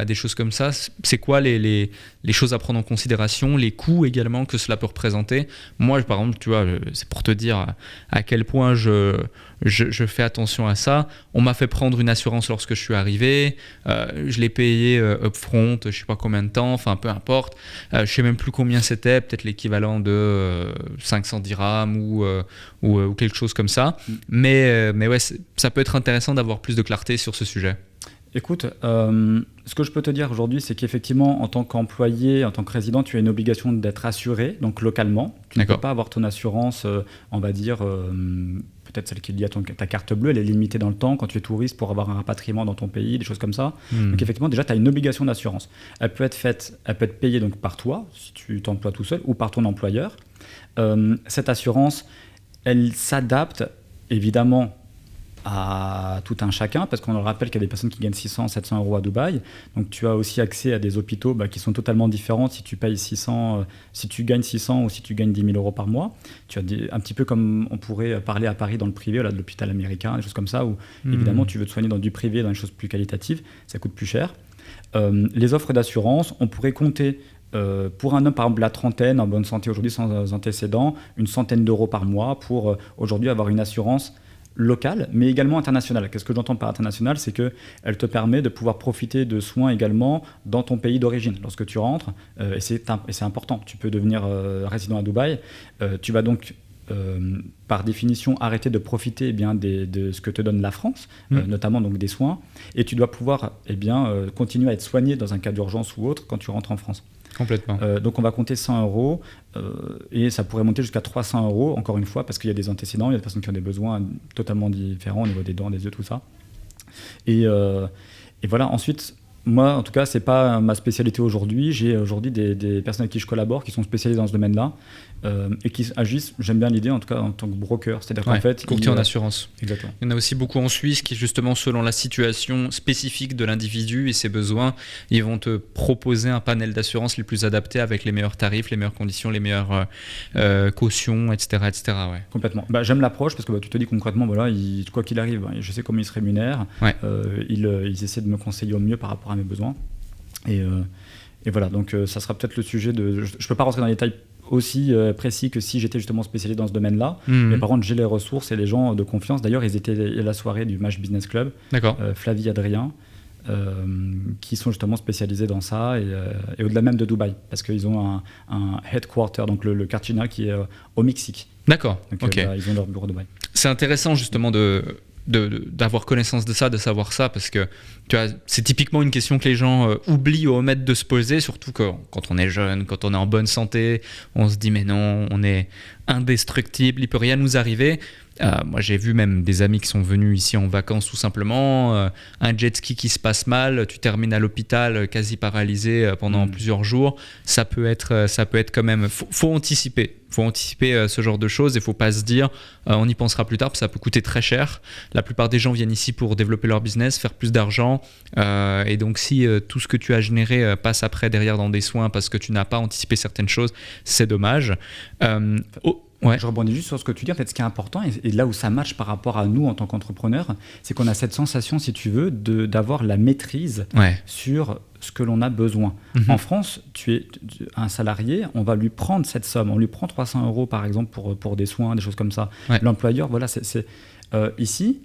des choses comme ça. C'est quoi les choses à prendre en considération, les coûts également que cela peut représenter? Moi, par exemple, tu vois, c'est pour te dire à quel point je fais attention à ça. On m'a fait prendre une assurance lorsque je suis arrivé. Je l'ai payé upfront, je ne sais pas combien de temps, enfin peu importe. Je ne sais même plus combien c'était, peut-être l'équivalent de 500 dirhams ou quelque chose comme ça. Mais ouais, ça peut être intéressant d'avoir plus de clarté sur ce sujet. Écoute, ce que je peux te dire aujourd'hui, c'est qu'effectivement, en tant qu'employé, en tant que résident, tu as une obligation d'être assuré, donc localement. Tu ne peux pas avoir ton assurance, on va dire, peut-être celle qui est liée à ta carte bleue, elle est limitée dans le temps quand tu es touriste pour avoir un rapatriement dans ton pays, des choses comme ça. Donc effectivement, déjà, tu as une obligation d'assurance. Elle peut être payée donc par toi, si tu t'emploies tout seul, ou par ton employeur. Cette assurance, elle s'adapte évidemment à tout un chacun, parce qu'on le rappelle qu'il y a des personnes qui gagnent 600, 700 € à Dubaï. Donc tu as aussi accès à des hôpitaux qui sont totalement différents si tu payes 600, si tu gagnes 600 ou si tu gagnes 10 000 € par mois. Tu as un petit peu comme on pourrait parler à Paris dans le privé, là, de l'hôpital américain, des choses comme ça, où évidemment tu veux te soigner dans du privé, dans des choses plus qualitatives, ça coûte plus cher. Les offres d'assurance, on pourrait compter pour un homme, par exemple, la trentaine, en bonne santé aujourd'hui, sans antécédents, une centaine d'euros par mois pour aujourd'hui avoir une assurance locale, mais également internationale. Qu'est-ce que j'entends par international? C'est qu'elle te permet de pouvoir profiter de soins également dans ton pays d'origine. Lorsque tu rentres, et c'est important, tu peux devenir résident à Dubaï, tu vas donc par définition arrêter de profiter de ce que te donne la France, notamment donc des soins, et tu dois pouvoir continuer à être soigné dans un cas d'urgence ou autre quand tu rentres en France. Complètement. Donc on va compter 100 € et ça pourrait monter jusqu'à 300 €, encore une fois, parce qu'il y a des antécédents, il y a des personnes qui ont des besoins totalement différents au niveau des dents, des yeux, tout ça. Et voilà, ensuite, moi, en tout cas, c'est pas ma spécialité aujourd'hui. J'ai aujourd'hui des personnes avec qui je collabore qui sont spécialisées dans ce domaine-là et qui agissent, j'aime bien l'idée, en tout cas, en tant que broker. C'est-à-dire qu'en fait... courtier en assurance. Exactement. Il y en a aussi beaucoup en Suisse qui, justement, selon la situation spécifique de l'individu et ses besoins, ils vont te proposer un panel d'assurance les plus adaptés avec les meilleurs tarifs, les meilleures conditions, les meilleures cautions, etc. etc. Ouais. Complètement. J'aime l'approche parce que tu te dis concrètement, voilà, quoi qu'il arrive, je sais comment ils se rémunèrent. Ouais. Ils essaient de me conseiller au mieux par rapport à mes besoins. Et voilà, donc ça sera peut-être le sujet de... Je ne peux pas rentrer dans les détails aussi précis que si j'étais justement spécialisé dans ce domaine-là. Mais par contre, j'ai les ressources et les gens de confiance. D'ailleurs, ils étaient à la soirée du Match Business Club. D'accord. Flavie, Adrien, qui sont justement spécialisés dans ça et au-delà même de Dubaï, parce qu'ils ont un headquarter, donc le quartier général qui est au Mexique. D'accord, Donc ok. ils ont leur bureau à Dubaï. C'est intéressant justement d'avoir connaissance de ça, de savoir ça, parce que tu vois, c'est typiquement une question que les gens oublient ou omettent de se poser, surtout quand on est jeune, quand on est en bonne santé, on se dit mais non, on est indestructible, il peut rien nous arriver. Moi j'ai vu même des amis qui sont venus ici en vacances tout simplement, un jet ski qui se passe mal, tu termines à l'hôpital quasi paralysé pendant plusieurs jours, ça peut être quand même, faut anticiper ce genre de choses et faut pas se dire on y pensera plus tard parce que ça peut coûter très cher. La plupart des gens viennent ici pour développer leur business, faire plus d'argent et donc si tout ce que tu as généré passe après derrière dans des soins parce que tu n'as pas anticipé certaines choses, c'est dommage. Ouais. Je rebondis juste sur ce que tu dis. En fait, ce qui est important, et là où ça match par rapport à nous en tant qu'entrepreneurs, c'est qu'on a cette sensation, si tu veux, d'avoir la maîtrise sur ce que l'on a besoin. En France, tu es un salarié, on va lui prendre cette somme. On lui prend 300 € par exemple pour des soins, des choses comme ça. L'employeur, voilà, ici,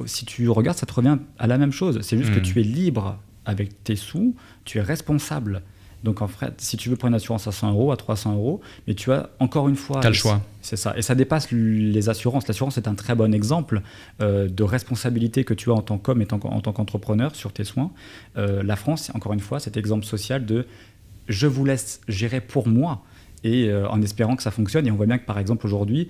si tu regardes, ça te revient à la même chose. C'est juste que tu es libre avec tes sous, tu es responsable. Donc en fait, si tu veux prendre une assurance à 100 €, à 300 €, mais tu as encore une fois... Tu as le choix. C'est ça. Et ça dépasse les assurances. L'assurance est un très bon exemple de responsabilité que tu as en tant qu'homme et en tant qu'entrepreneur sur tes soins. La France, encore une fois, cet exemple social de « je vous laisse gérer pour moi » et en espérant que ça fonctionne. Et on voit bien que par exemple aujourd'hui,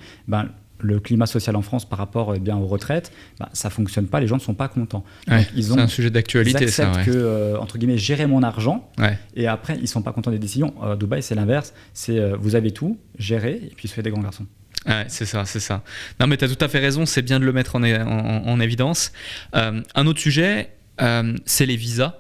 le climat social en France par rapport aux retraites, ça ne fonctionne pas, les gens ne sont pas contents. C'est un sujet d'actualité, ça. Ils acceptent que, entre guillemets, gérer mon argent, et après, ils ne sont pas contents des décisions. À Dubaï, c'est l'inverse, c'est vous avez tout, gérez, et puis soyez des grands garçons. Ouais, c'est ça. Non, mais tu as tout à fait raison, c'est bien de le mettre en évidence. Un autre sujet, c'est les visas.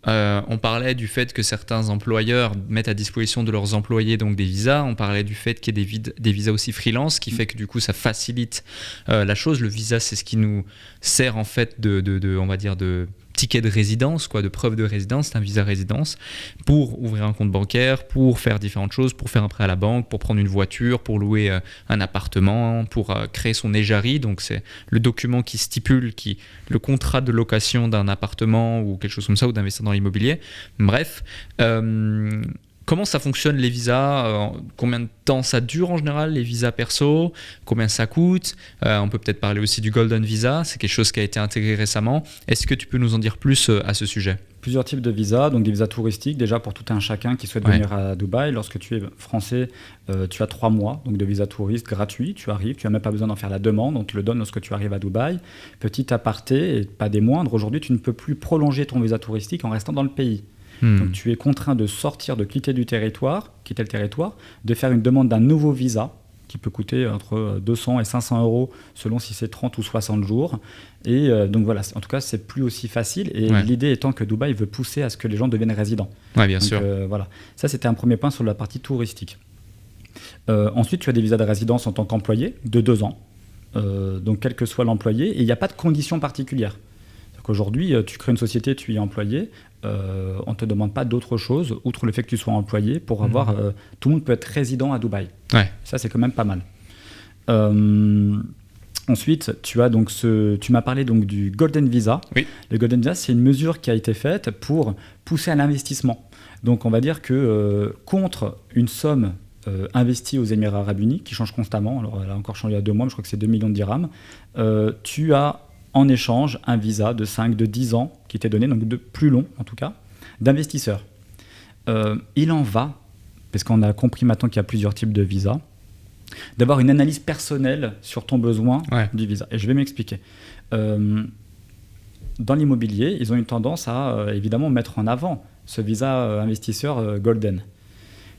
On parlait du fait que certains employeurs mettent à disposition de leurs employés donc des visas. On parlait du fait qu'il y ait des visas aussi freelance, qui fait que du coup ça facilite la chose. Le visa, c'est ce qui nous sert en fait on va dire de ticket de résidence, de preuve de résidence, c'est un visa résidence pour ouvrir un compte bancaire, pour faire différentes choses, pour faire un prêt à la banque, pour prendre une voiture, pour louer un appartement, pour créer son EJARI, donc c'est le document qui stipule le contrat de location d'un appartement ou quelque chose comme ça, ou d'investir dans l'immobilier. Bref, comment ça fonctionne les visas ? Combien de temps ça dure en général, les visas perso ? Combien ça coûte ? On peut peut-être parler aussi du Golden Visa, c'est quelque chose qui a été intégré récemment. Est-ce que tu peux nous en dire plus à ce sujet ? Plusieurs types de visas, donc des visas touristiques, déjà pour tout un chacun qui souhaite venir à Dubaï. Lorsque tu es français, tu as 3 mois donc de visa touriste gratuit. Tu arrives, tu n'as même pas besoin d'en faire la demande, on te le donne lorsque tu arrives à Dubaï. Petit aparté, et pas des moindres, aujourd'hui tu ne peux plus prolonger ton visa touristique en restant dans le pays. Donc tu es contraint de sortir, de quitter le territoire, de faire une demande d'un nouveau visa qui peut coûter entre 200 et 500 € selon si c'est 30 ou 60 jours. Et donc voilà, en tout cas, c'est plus aussi facile. Et l'idée étant que Dubaï veut pousser à ce que les gens deviennent résidents. Oui, bien sûr. Voilà. Ça, c'était un premier point sur la partie touristique. Ensuite, tu as des visas de résidence en tant qu'employé de 2 ans. Donc, quel que soit l'employé. Et il n'y a pas de conditions particulières. Aujourd'hui, tu crées une société, tu y es employé, on ne te demande pas d'autre chose, outre le fait que tu sois employé, pour avoir... tout le monde peut être résident à Dubaï. Ça, c'est quand même pas mal. Ensuite, tu as donc tu m'as parlé donc du Golden Visa. Oui. Le Golden Visa, c'est une mesure qui a été faite pour pousser à l'investissement. Donc, on va dire que contre une somme investie aux Émirats Arabes Unis, qui change constamment, alors elle a encore changé il y a 2 mois, mais je crois que c'est 2 millions de dirhams, tu as en échange un visa de 5, de 10 ans qui t'est donné, donc de plus long en tout cas, d'investisseur. Il en va, parce qu'on a compris maintenant qu'il y a plusieurs types de visas, d'avoir une analyse personnelle sur ton besoin du visa. Et je vais m'expliquer. dans l'immobilier, ils ont une tendance à évidemment mettre en avant ce visa investisseur Golden.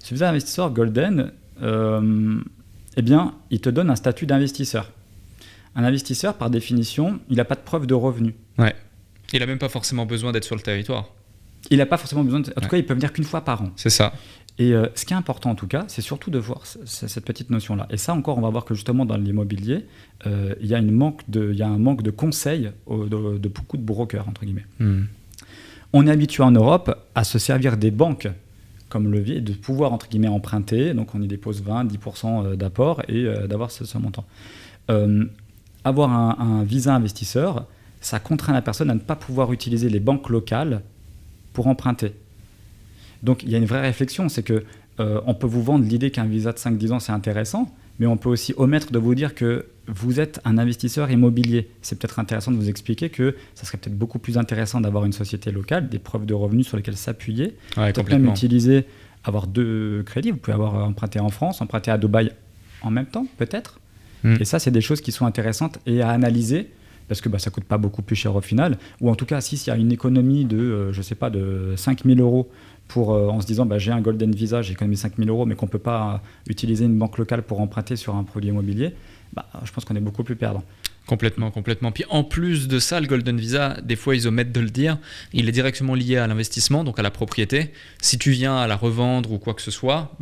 Ce visa investisseur Golden, eh bien, il te donne un statut d'investisseur. Un investisseur, par définition, il n'a pas de preuve de revenus. Ouais. Il n'a même pas forcément besoin d'être sur le territoire. Il n'a pas forcément besoin en tout cas, il peut venir qu'une fois par an. C'est ça. Et ce qui est important en tout cas, c'est surtout de voir cette petite notion-là. Et ça encore, on va voir que justement dans l'immobilier, il y a un manque de conseils de beaucoup de brokers, entre guillemets. On est habitué en Europe à se servir des banques comme levier, de pouvoir, entre guillemets, emprunter. Donc on y dépose 20-10% d'apport et d'avoir ce montant. Avoir un visa investisseur, ça contraint la personne à ne pas pouvoir utiliser les banques locales pour emprunter. Donc il y a une vraie réflexion, c'est que on peut vous vendre l'idée qu'un visa de 5-10 ans c'est intéressant, mais on peut aussi omettre de vous dire que vous êtes un investisseur immobilier. C'est peut-être intéressant de vous expliquer que ça serait peut-être beaucoup plus intéressant d'avoir une société locale, des preuves de revenus sur lesquelles s'appuyer, peut-être même utiliser, avoir 2 crédits. Vous pouvez avoir emprunté en France, emprunté à Dubaï en même temps, peut-être. Et ça, c'est des choses qui sont intéressantes et à analyser, parce que ça ne coûte pas beaucoup plus cher au final, ou en tout cas, s'il y a une économie de, de 5 000 € en se disant j'ai un Golden Visa, j'ai économisé 5 000 €, mais qu'on ne peut pas utiliser une banque locale pour emprunter sur un produit immobilier, je pense qu'on est beaucoup plus perdant. Complètement. Puis en plus de ça, le Golden Visa, des fois ils omettent de le dire, il est directement lié à l'investissement, donc à la propriété. Si tu viens à la revendre ou quoi que ce soit,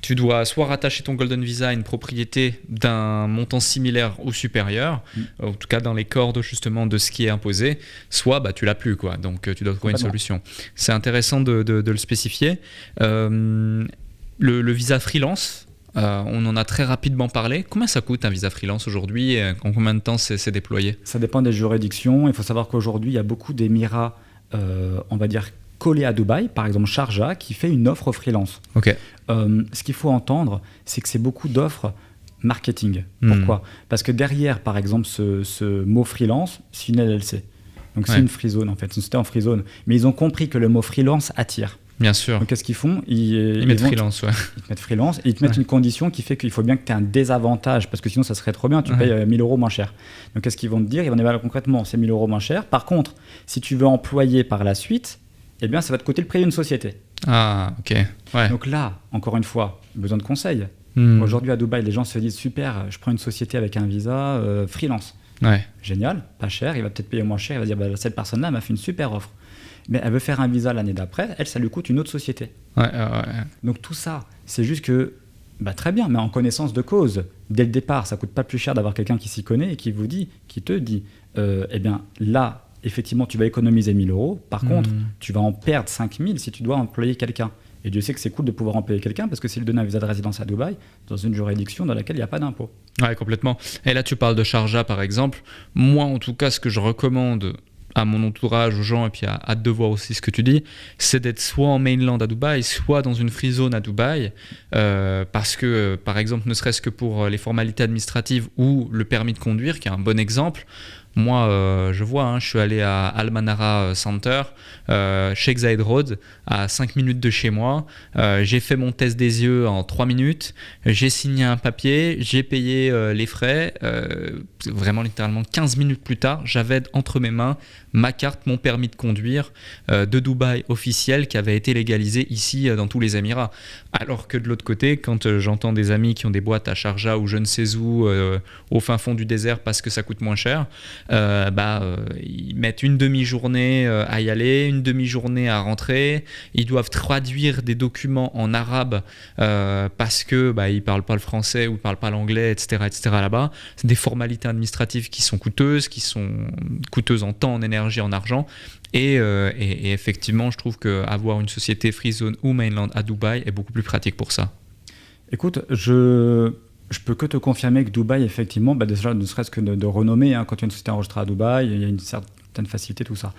tu dois soit rattacher ton Golden Visa à une propriété d'un montant similaire ou supérieur, en tout cas dans les cordes justement de ce qui est imposé, soit tu l'as plus, quoi. Donc tu dois trouver une solution. C'est intéressant de le spécifier. Le visa freelance, on en a très rapidement parlé. Combien ça coûte un visa freelance aujourd'hui et en combien de temps c'est déployé ? Ça dépend des juridictions. Il faut savoir qu'aujourd'hui, il y a beaucoup d'émirats, on va dire, collés à Dubaï, par exemple Sharjah, qui fait une offre freelance. Okay. Ce qu'il faut entendre, c'est que c'est beaucoup d'offres marketing. Pourquoi ? Parce que derrière, par exemple, ce mot freelance, c'est une LLC. Donc c'est une free zone, en fait. C'est une société en free zone. Mais ils ont compris que le mot freelance attire. Bien sûr. Donc qu'est-ce qu'ils font ? Ils mettent freelance, Ils te mettent freelance et ils te mettent une condition qui fait qu'il faut bien que tu aies un désavantage, parce que sinon ça serait trop bien, tu payes 1 000 € moins cher. Donc qu'est-ce qu'ils vont te dire ? Ils vont dire concrètement, c'est 1 000 € moins cher. Par contre, si tu veux employer par la suite, eh bien ça va te coûter le prix d'une société. Ah, ok. Ouais. Donc là, encore une fois, besoin de conseils. Aujourd'hui à Dubaï, les gens se disent super, je prends une société avec un visa freelance. Ouais. Génial, pas cher, il va peut-être payer moins cher, il va dire cette personne-là m'a fait une super offre. Mais elle veut faire un visa l'année d'après, ça lui coûte une autre société. Ouais. Donc tout ça, c'est juste que, très bien, mais en connaissance de cause, dès le départ, ça coûte pas plus cher d'avoir quelqu'un qui s'y connaît et qui te dit, eh bien là, effectivement, tu vas économiser 1 000 €, par contre, tu vas en perdre 5 000 si tu dois employer quelqu'un. Et Dieu sait que c'est cool de pouvoir employer quelqu'un, parce que s'il donne un visa de résidence à Dubaï, dans une juridiction dans laquelle il n'y a pas d'impôt. Ouais, complètement. Et là, tu parles de Sharjah, par exemple. Moi, en tout cas, ce que je recommande à mon entourage, aux gens, et puis hâte de voir aussi ce que tu dis, c'est d'être soit en mainland à Dubaï, soit dans une free zone à Dubaï, parce que, par exemple, ne serait-ce que pour les formalités administratives ou le permis de conduire, qui est un bon exemple. Moi, je vois, je suis allé à Al Manara Center, Sheikh Zayed Road, à 5 minutes de chez moi. J'ai fait mon test des yeux en 3 minutes. J'ai signé un papier, j'ai payé les frais. Vraiment, littéralement, 15 minutes plus tard, j'avais entre mes mains ma carte, mon permis de conduire de Dubaï officiel qui avait été légalisé ici dans tous les Émirats. Alors que de l'autre côté, quand j'entends des amis qui ont des boîtes à Sharjah ou je ne sais où, au fin fond du désert parce que ça coûte moins cher, ils mettent une demi-journée à y aller, une demi-journée à rentrer. Ils doivent traduire des documents en arabe parce que ils parlent pas le français ou ils parlent pas l'anglais, etc. là-bas. C'est des formalités administratives qui sont coûteuses en temps, en énergie, en argent. Et effectivement, je trouve qu'avoir une société free zone ou mainland à Dubaï est beaucoup plus pratique pour ça. Écoute, je peux que te confirmer que Dubaï, effectivement, déjà, ne serait-ce que de renommée, quand tu as une société enregistrée à Dubaï, il y a une certaine facilité, tout ça.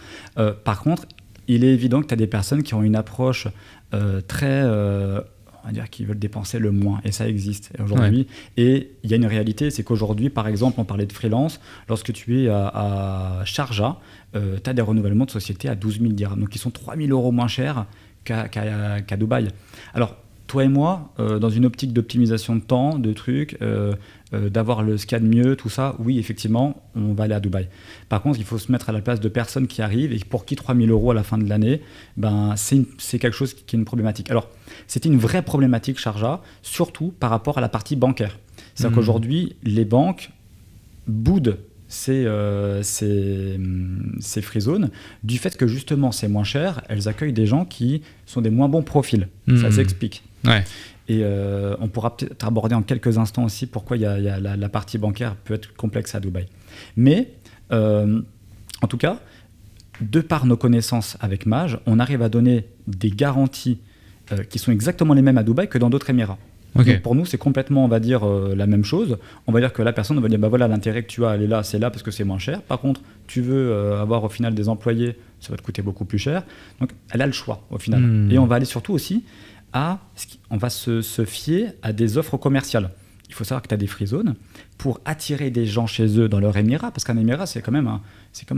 Par contre, il est évident que tu as des personnes qui ont une approche très... on va dire qu'ils veulent dépenser le moins, et ça existe aujourd'hui. Ouais. Et il y a une réalité, c'est qu'aujourd'hui, par exemple, on parlait de freelance, lorsque tu es à Sharjah, tu as des renouvellements de société à 12 000 dirhams, donc qui sont 3 000 € moins chers qu'à Dubaï. Alors, toi et moi, dans une optique d'optimisation de temps, de trucs, d'avoir ce qu'il y a de mieux, tout ça, oui, effectivement, on va aller à Dubaï. Par contre, il faut se mettre à la place de personnes qui arrivent et pour qui 3 000 € à la fin de l'année, c'est quelque chose qui est une problématique. Alors, c'était une vraie problématique, Sharjah, surtout par rapport à la partie bancaire. C'est-à-dire qu'aujourd'hui, les banques boudent ces free zones du fait que justement c'est moins cher, elles accueillent des gens qui sont des moins bons profils. Ça s'explique. Ouais. Et on pourra peut-être aborder en quelques instants aussi pourquoi la partie bancaire peut être complexe à Dubaï. Mais en tout cas, de par nos connaissances avec Maj, on arrive à donner des garanties qui sont exactement les mêmes à Dubaï que dans d'autres Émirats. Okay. Donc pour nous, c'est complètement, on va dire, la même chose. On va dire que la personne va dire, voilà, l'intérêt que tu as à aller là, c'est là parce que c'est moins cher. Par contre, tu veux avoir au final des employés, ça va te coûter beaucoup plus cher. Donc, elle a le choix au final. Et on va aller surtout aussi on va se fier à des offres commerciales. Il faut savoir que tu as des free zones pour attirer des gens chez eux dans leur émirat, parce qu'un émirat, c'est comme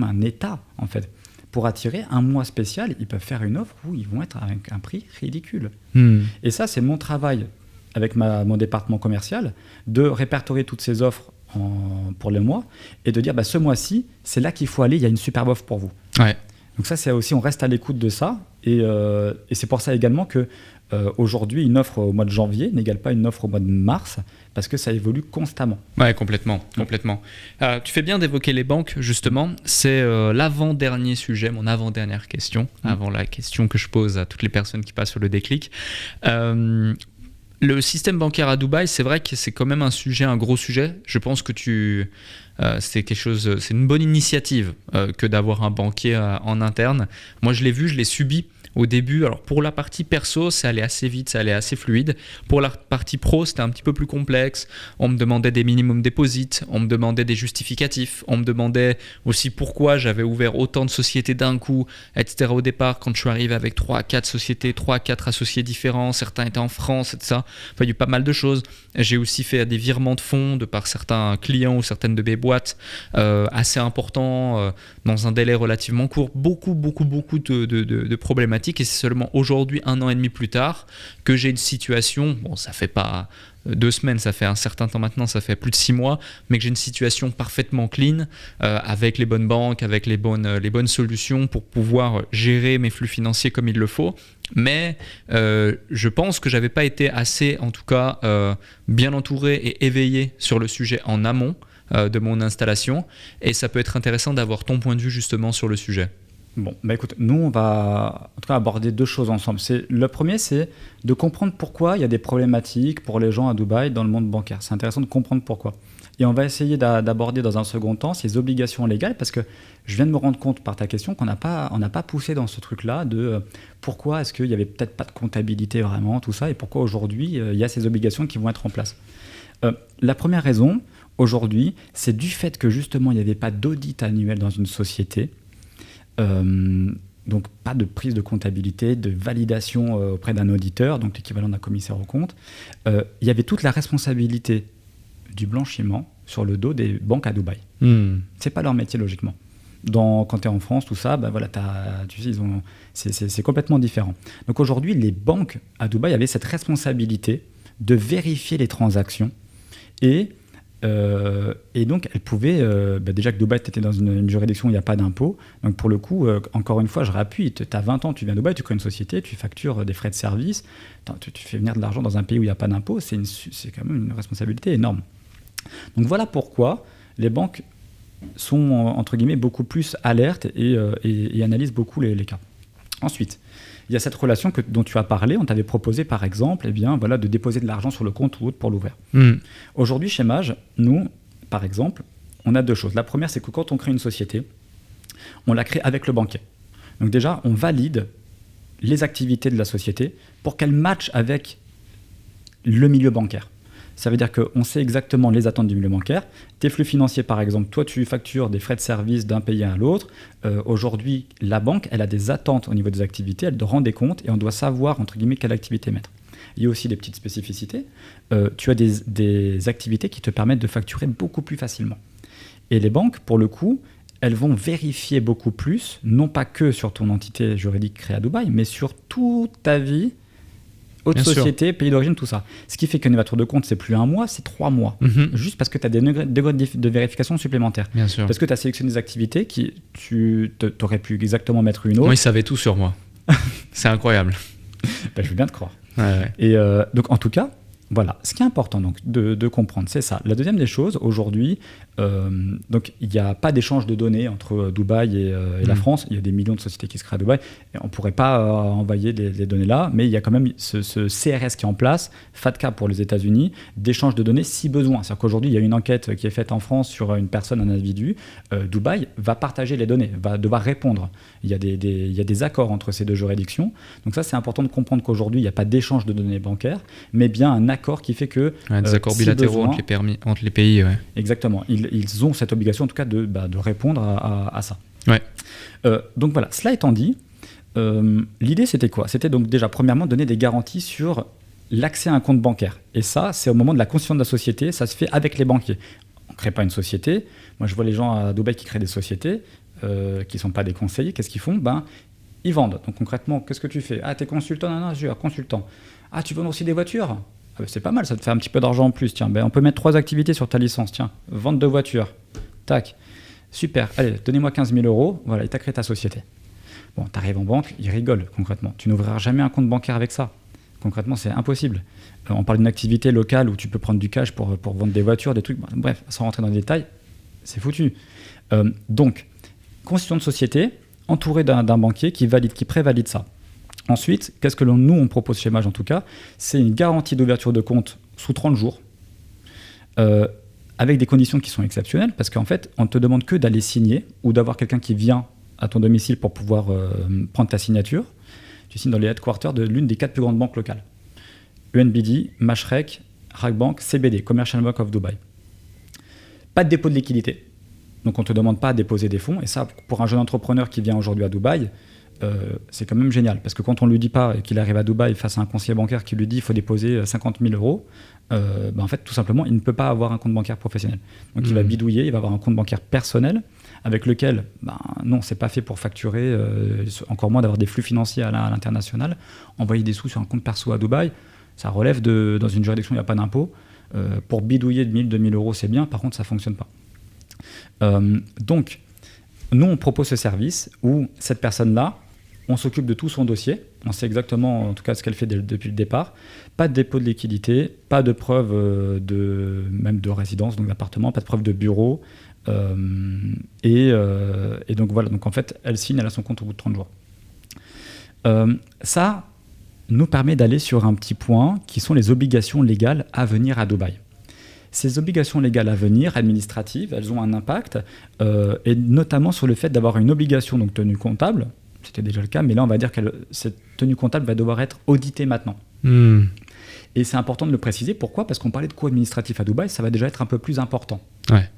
un État, en fait. Pour attirer un mois spécial, ils peuvent faire une offre où ils vont être avec un prix ridicule. Et ça, c'est mon travail avec mon département commercial, de répertorier toutes ces offres pour le mois et de dire ce mois-ci, c'est là qu'il faut aller, il y a une superbe offre pour vous. Ouais. Donc ça, c'est aussi, on reste à l'écoute de ça et c'est pour ça également que aujourd'hui, une offre au mois de janvier n'égale pas une offre au mois de mars parce que ça évolue constamment. Ouais, complètement. Tu fais bien d'évoquer les banques, justement. C'est l'avant-dernier sujet, mon avant-dernière question, avant la question que je pose à toutes les personnes qui passent sur le déclic. Le système bancaire à Dubaï, c'est vrai que c'est quand même un gros sujet. Je pense que c'est une bonne initiative que d'avoir un banquier en interne. Moi, je l'ai vu, je l'ai subi au début. Alors pour la partie perso, ça allait assez vite, ça allait assez fluide. Pour la partie pro, c'était un petit peu plus complexe. On me demandait des minimum deposits, on me demandait des justificatifs, on me demandait aussi pourquoi j'avais ouvert autant de sociétés d'un coup, etc. Au départ, quand je suis arrivé avec 3 à 4 sociétés, 3 à 4 associés différents, certains étaient en France, etc. Enfin, il y a eu pas mal de choses. J'ai aussi fait des virements de fonds de par certains clients ou certaines de mes boîtes assez importants dans un délai relativement court. Beaucoup de problématiques. Et c'est seulement aujourd'hui, 1 an et demi plus tard, que j'ai une situation, bon, ça fait pas 2 semaines, ça fait un certain temps maintenant, ça fait plus de 6 mois, mais que j'ai une situation parfaitement clean, avec les bonnes banques, avec les bonnes solutions pour pouvoir gérer mes flux financiers comme il le faut. Mais je pense que j'avais pas été assez, en tout cas, bien entouré et éveillé sur le sujet en amont de mon installation. Et ça peut être intéressant d'avoir ton point de vue justement sur le sujet. Bon, écoute, nous, on va en tout cas aborder 2 choses ensemble. Le premier, c'est de comprendre pourquoi il y a des problématiques pour les gens à Dubaï dans le monde bancaire. C'est intéressant de comprendre pourquoi. Et on va essayer d'aborder dans un second temps ces obligations légales, parce que je viens de me rendre compte par ta question qu'on n'a pas poussé dans ce truc-là de pourquoi est-ce qu'il n'y avait peut-être pas de comptabilité vraiment, tout ça, et pourquoi aujourd'hui il y a ces obligations qui vont être en place. La première raison, aujourd'hui, c'est du fait que justement il n'y avait pas d'audit annuel dans une société. Donc pas de prise de comptabilité, de validation auprès d'un auditeur, donc l'équivalent d'un commissaire aux comptes. Il y avait toute la responsabilité du blanchiment sur le dos des banques à Dubaï. C'est pas leur métier logiquement. Quand tu es en France, tout ça, tu sais, c'est complètement différent. Donc aujourd'hui, les banques à Dubaï avaient cette responsabilité de vérifier les transactions et donc, elle pouvait, déjà que Dubaï, tu étais dans une juridiction où il n'y a pas d'impôt. Donc, pour le coup, encore une fois, je réappuie, tu as 20 ans, tu viens à Dubaï, tu crées une société, tu factures des frais de service, tu fais venir de l'argent dans un pays où il n'y a pas d'impôt, c'est quand même une responsabilité énorme. Donc, voilà pourquoi les banques sont, entre guillemets, beaucoup plus alertes et analysent beaucoup les cas. Ensuite, il y a cette relation dont tu as parlé. On t'avait proposé, par exemple, de déposer de l'argent sur le compte ou autre pour l'ouvrir. Aujourd'hui, chez Maj, nous, par exemple, on a 2 choses. La première, c'est que quand on crée une société, on la crée avec le banquier. Donc déjà, on valide les activités de la société pour qu'elles matchent avec le milieu bancaire. Ça veut dire qu'on sait exactement les attentes du milieu bancaire. Tes flux financiers, par exemple, toi, tu factures des frais de service d'un pays à l'autre. Aujourd'hui, la banque, elle a des attentes au niveau des activités, elle rend des comptes et on doit savoir, entre guillemets, quelle activité mettre. Il y a aussi des petites spécificités. Tu as des activités qui te permettent de facturer beaucoup plus facilement. Et les banques, pour le coup, elles vont vérifier beaucoup plus, non pas que sur ton entité juridique créée à Dubaï, mais sur toute ta vie Autre société, pays d'origine, tout ça. Ce qui fait qu'une ouverture de compte, c'est plus 1 mois, c'est 3 mois. Juste parce que tu as des degrés de vérification supplémentaires. Bien sûr. Parce que tu as sélectionné des activités qui tu aurais pu exactement mettre une autre. Moi, ils savaient tout sur moi. C'est incroyable. Je veux bien te croire. Ouais. Et donc, en tout cas, voilà. Ce qui est important donc, de comprendre, c'est ça. La deuxième des choses, aujourd'hui, donc, il n'y a pas d'échange de données entre Dubaï et la France. Il y a des millions de sociétés qui se créent à Dubaï. Et on ne pourrait pas envoyer les données là, mais il y a quand même ce CRS qui est en place, FATCA pour les États-Unis, d'échange de données si besoin. C'est-à-dire qu'aujourd'hui, il y a une enquête qui est faite en France sur une personne, un individu. Dubaï va partager les données, va devoir répondre. Il y a des accords entre ces deux juridictions. Donc ça, c'est important de comprendre qu'aujourd'hui, il n'y a pas d'échange de données bancaires, mais bien un accord qui fait que... des accords bilatéraux entre les pays. Ouais. Exactement. Ils ont cette obligation, en tout cas, de répondre à ça. Ouais. Donc voilà, cela étant dit, l'idée, c'était quoi ? C'était donc déjà, premièrement, donner des garanties sur l'accès à un compte bancaire. Et ça, c'est au moment de la constitution de la société, ça se fait avec les banquiers. On ne crée pas une société. Moi, je vois les gens à Dubaï qui créent des sociétés, qui ne sont pas des conseillers. Qu'est-ce qu'ils font ? Ils vendent. Donc concrètement, qu'est-ce que tu fais ? Ah, t'es consultant ? Non, je suis consultant. Ah, tu vends aussi des voitures ? C'est pas mal, ça te fait un petit peu d'argent en plus. Tiens, on peut mettre 3 activités sur ta licence. Tiens, vente de voitures. Tac. Super. Allez, donnez-moi 15 000 €. Voilà, et t'as créé ta société. Bon, t'arrives en banque, ils rigolent concrètement. Tu n'ouvriras jamais un compte bancaire avec ça. Concrètement, c'est impossible. On parle d'une activité locale où tu peux prendre du cash pour vendre des voitures, des trucs. Bref, sans rentrer dans les détails, c'est foutu. Donc, constitution de société, entouré d'un banquier qui prévalide ça. Ensuite, qu'est-ce que nous, on propose chez Mage en tout cas ? C'est une garantie d'ouverture de compte sous 30 jours, avec des conditions qui sont exceptionnelles, parce qu'en fait, on ne te demande que d'aller signer ou d'avoir quelqu'un qui vient à ton domicile pour pouvoir prendre ta signature. Tu signes dans les headquarters de l'une des 4 plus grandes banques locales. UNBD, Mashreq, Raqbank, CBD, Commercial Bank of Dubai. Pas de dépôt de liquidité. Donc on ne te demande pas à déposer des fonds. Et ça, pour un jeune entrepreneur qui vient aujourd'hui à Dubaï, c'est quand même génial. Parce que quand on ne lui dit pas et qu'il arrive à Dubaï face à un conseiller bancaire qui lui dit qu'il faut déposer 50 000 €, en fait, tout simplement, il ne peut pas avoir un compte bancaire professionnel. Donc il va bidouiller, il va avoir un compte bancaire personnel avec lequel, non, c'est pas fait pour facturer, encore moins d'avoir des flux financiers à l'international. Envoyer des sous sur un compte perso à Dubaï, ça relève dans une juridiction où il n'y a pas d'impôt. Pour bidouiller de 1 000, 2 000 €, c'est bien. Par contre, ça ne fonctionne pas. Donc, nous, on propose ce service où cette personne-là, on s'occupe de tout son dossier. On sait exactement, en tout cas, ce qu'elle fait depuis le départ. Pas de dépôt de liquidité, pas de preuve même de résidence, donc d'appartement, pas de preuve de bureau. Et donc voilà, donc en fait, elle signe, elle a son compte au bout de 30 jours. Ça nous permet d'aller sur un petit point qui sont les obligations légales à venir à Dubaï. Ces obligations légales à venir, administratives, elles ont un impact, et notamment sur le fait d'avoir une obligation, donc tenue comptable. C'était déjà le cas, mais là, on va dire que cette tenue comptable va devoir être auditée maintenant. Et c'est important de le préciser. Pourquoi ? Parce qu'on parlait de coûts administratifs à Dubaï, ça va déjà être un peu plus important. Ouais.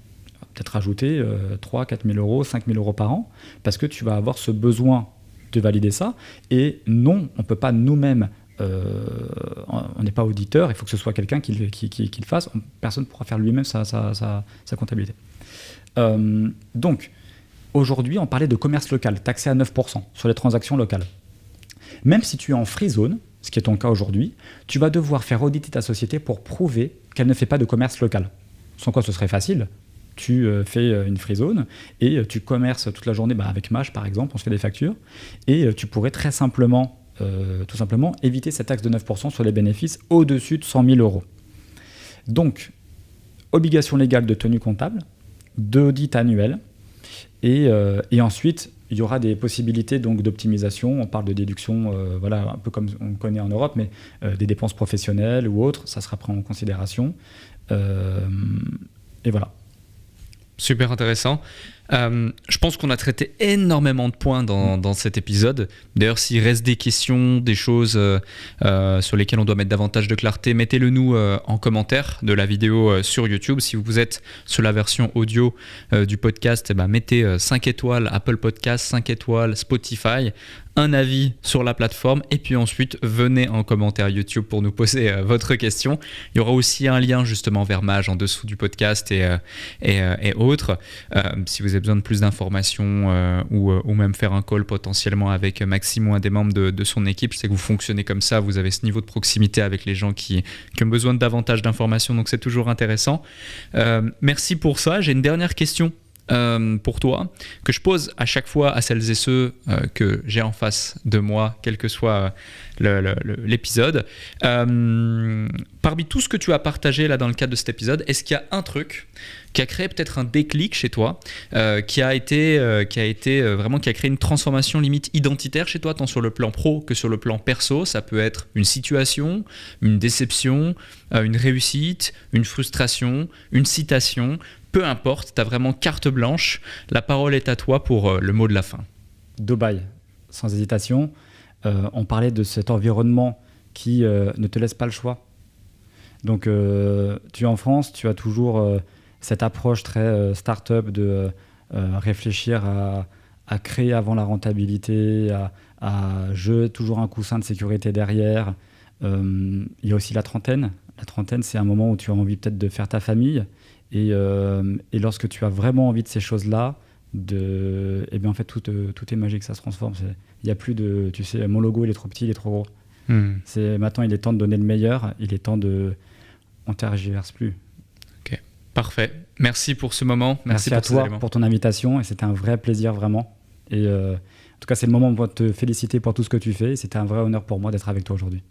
Peut-être rajouter 3 000, 4 000 €, 5 000 € par an, parce que tu vas avoir ce besoin de valider ça. Et non, on ne peut pas nous-mêmes, on n'est pas auditeur, il faut que ce soit quelqu'un qui le fasse. Personne ne pourra faire lui-même sa comptabilité. Donc, aujourd'hui, on parlait de commerce local, taxé à 9% sur les transactions locales. Même si tu es en free zone, ce qui est ton cas aujourd'hui, tu vas devoir faire auditer ta société pour prouver qu'elle ne fait pas de commerce local. Sans quoi ce serait facile. Tu fais une free zone et tu commerces toute la journée avec Mage, par exemple, on se fait des factures, et tu pourrais très simplement, tout simplement, éviter cette taxe de 9% sur les bénéfices au-dessus de 100 000 €. Donc, obligation légale de tenue comptable, d'audit annuel, et ensuite, il y aura des possibilités donc, d'optimisation. On parle de déduction, un peu comme on connaît en Europe, mais des dépenses professionnelles ou autres, ça sera pris en considération. Et voilà. Super intéressant. Je pense qu'on a traité énormément de points dans cet épisode. D'ailleurs, s'il reste des questions, des choses sur lesquelles on doit mettre davantage de clarté, mettez-le nous en commentaire de la vidéo sur YouTube. Si vous êtes sur la version audio du podcast, mettez 5 étoiles Apple Podcast, 5 étoiles Spotify, un avis sur la plateforme, et puis ensuite venez en commentaire YouTube pour nous poser votre question. Il y aura aussi un lien justement vers Mage en dessous du podcast et autres. Si vous avez besoin de plus d'informations ou même faire un call potentiellement avec Maxime ou un des membres de son équipe, je sais que vous fonctionnez comme ça, vous avez ce niveau de proximité avec les gens qui ont besoin de davantage d'informations, donc c'est toujours intéressant. Merci pour ça. J'ai une dernière question pour toi, que je pose à chaque fois à celles et ceux que j'ai en face de moi, quel que soit l'épisode. Parmi tout ce que tu as partagé là dans le cadre de cet épisode, est-ce qu'il y a un truc qui a créé peut-être un déclic chez toi, qui a créé une transformation limite identitaire chez toi, tant sur le plan pro que sur le plan perso? Ça peut être une situation, une déception, une réussite, une frustration, une citation. Peu importe, tu as vraiment carte blanche. La parole est à toi pour le mot de la fin. Dubaï, sans hésitation. On parlait de cet environnement qui ne te laisse pas le choix. Donc, tu es en France, tu as toujours cette approche très start-up de réfléchir à créer avant la rentabilité, à jouer toujours un coussin de sécurité derrière. Il y a aussi la trentaine. La trentaine, c'est un moment où tu as envie peut-être de faire ta famille. Et lorsque tu as vraiment envie de ces choses-là, eh bien en fait tout est magique, ça se transforme. Il n'y a plus de, tu sais, mon logo il est trop petit, il est trop gros. Maintenant il est temps de donner le meilleur, il est temps on ne tergiverse plus. Ok, parfait. Merci pour ce moment. Merci à toi pour ton invitation et c'était un vrai plaisir vraiment. Et en tout cas c'est le moment pour te féliciter pour tout ce que tu fais. Et c'était un vrai honneur pour moi d'être avec toi aujourd'hui.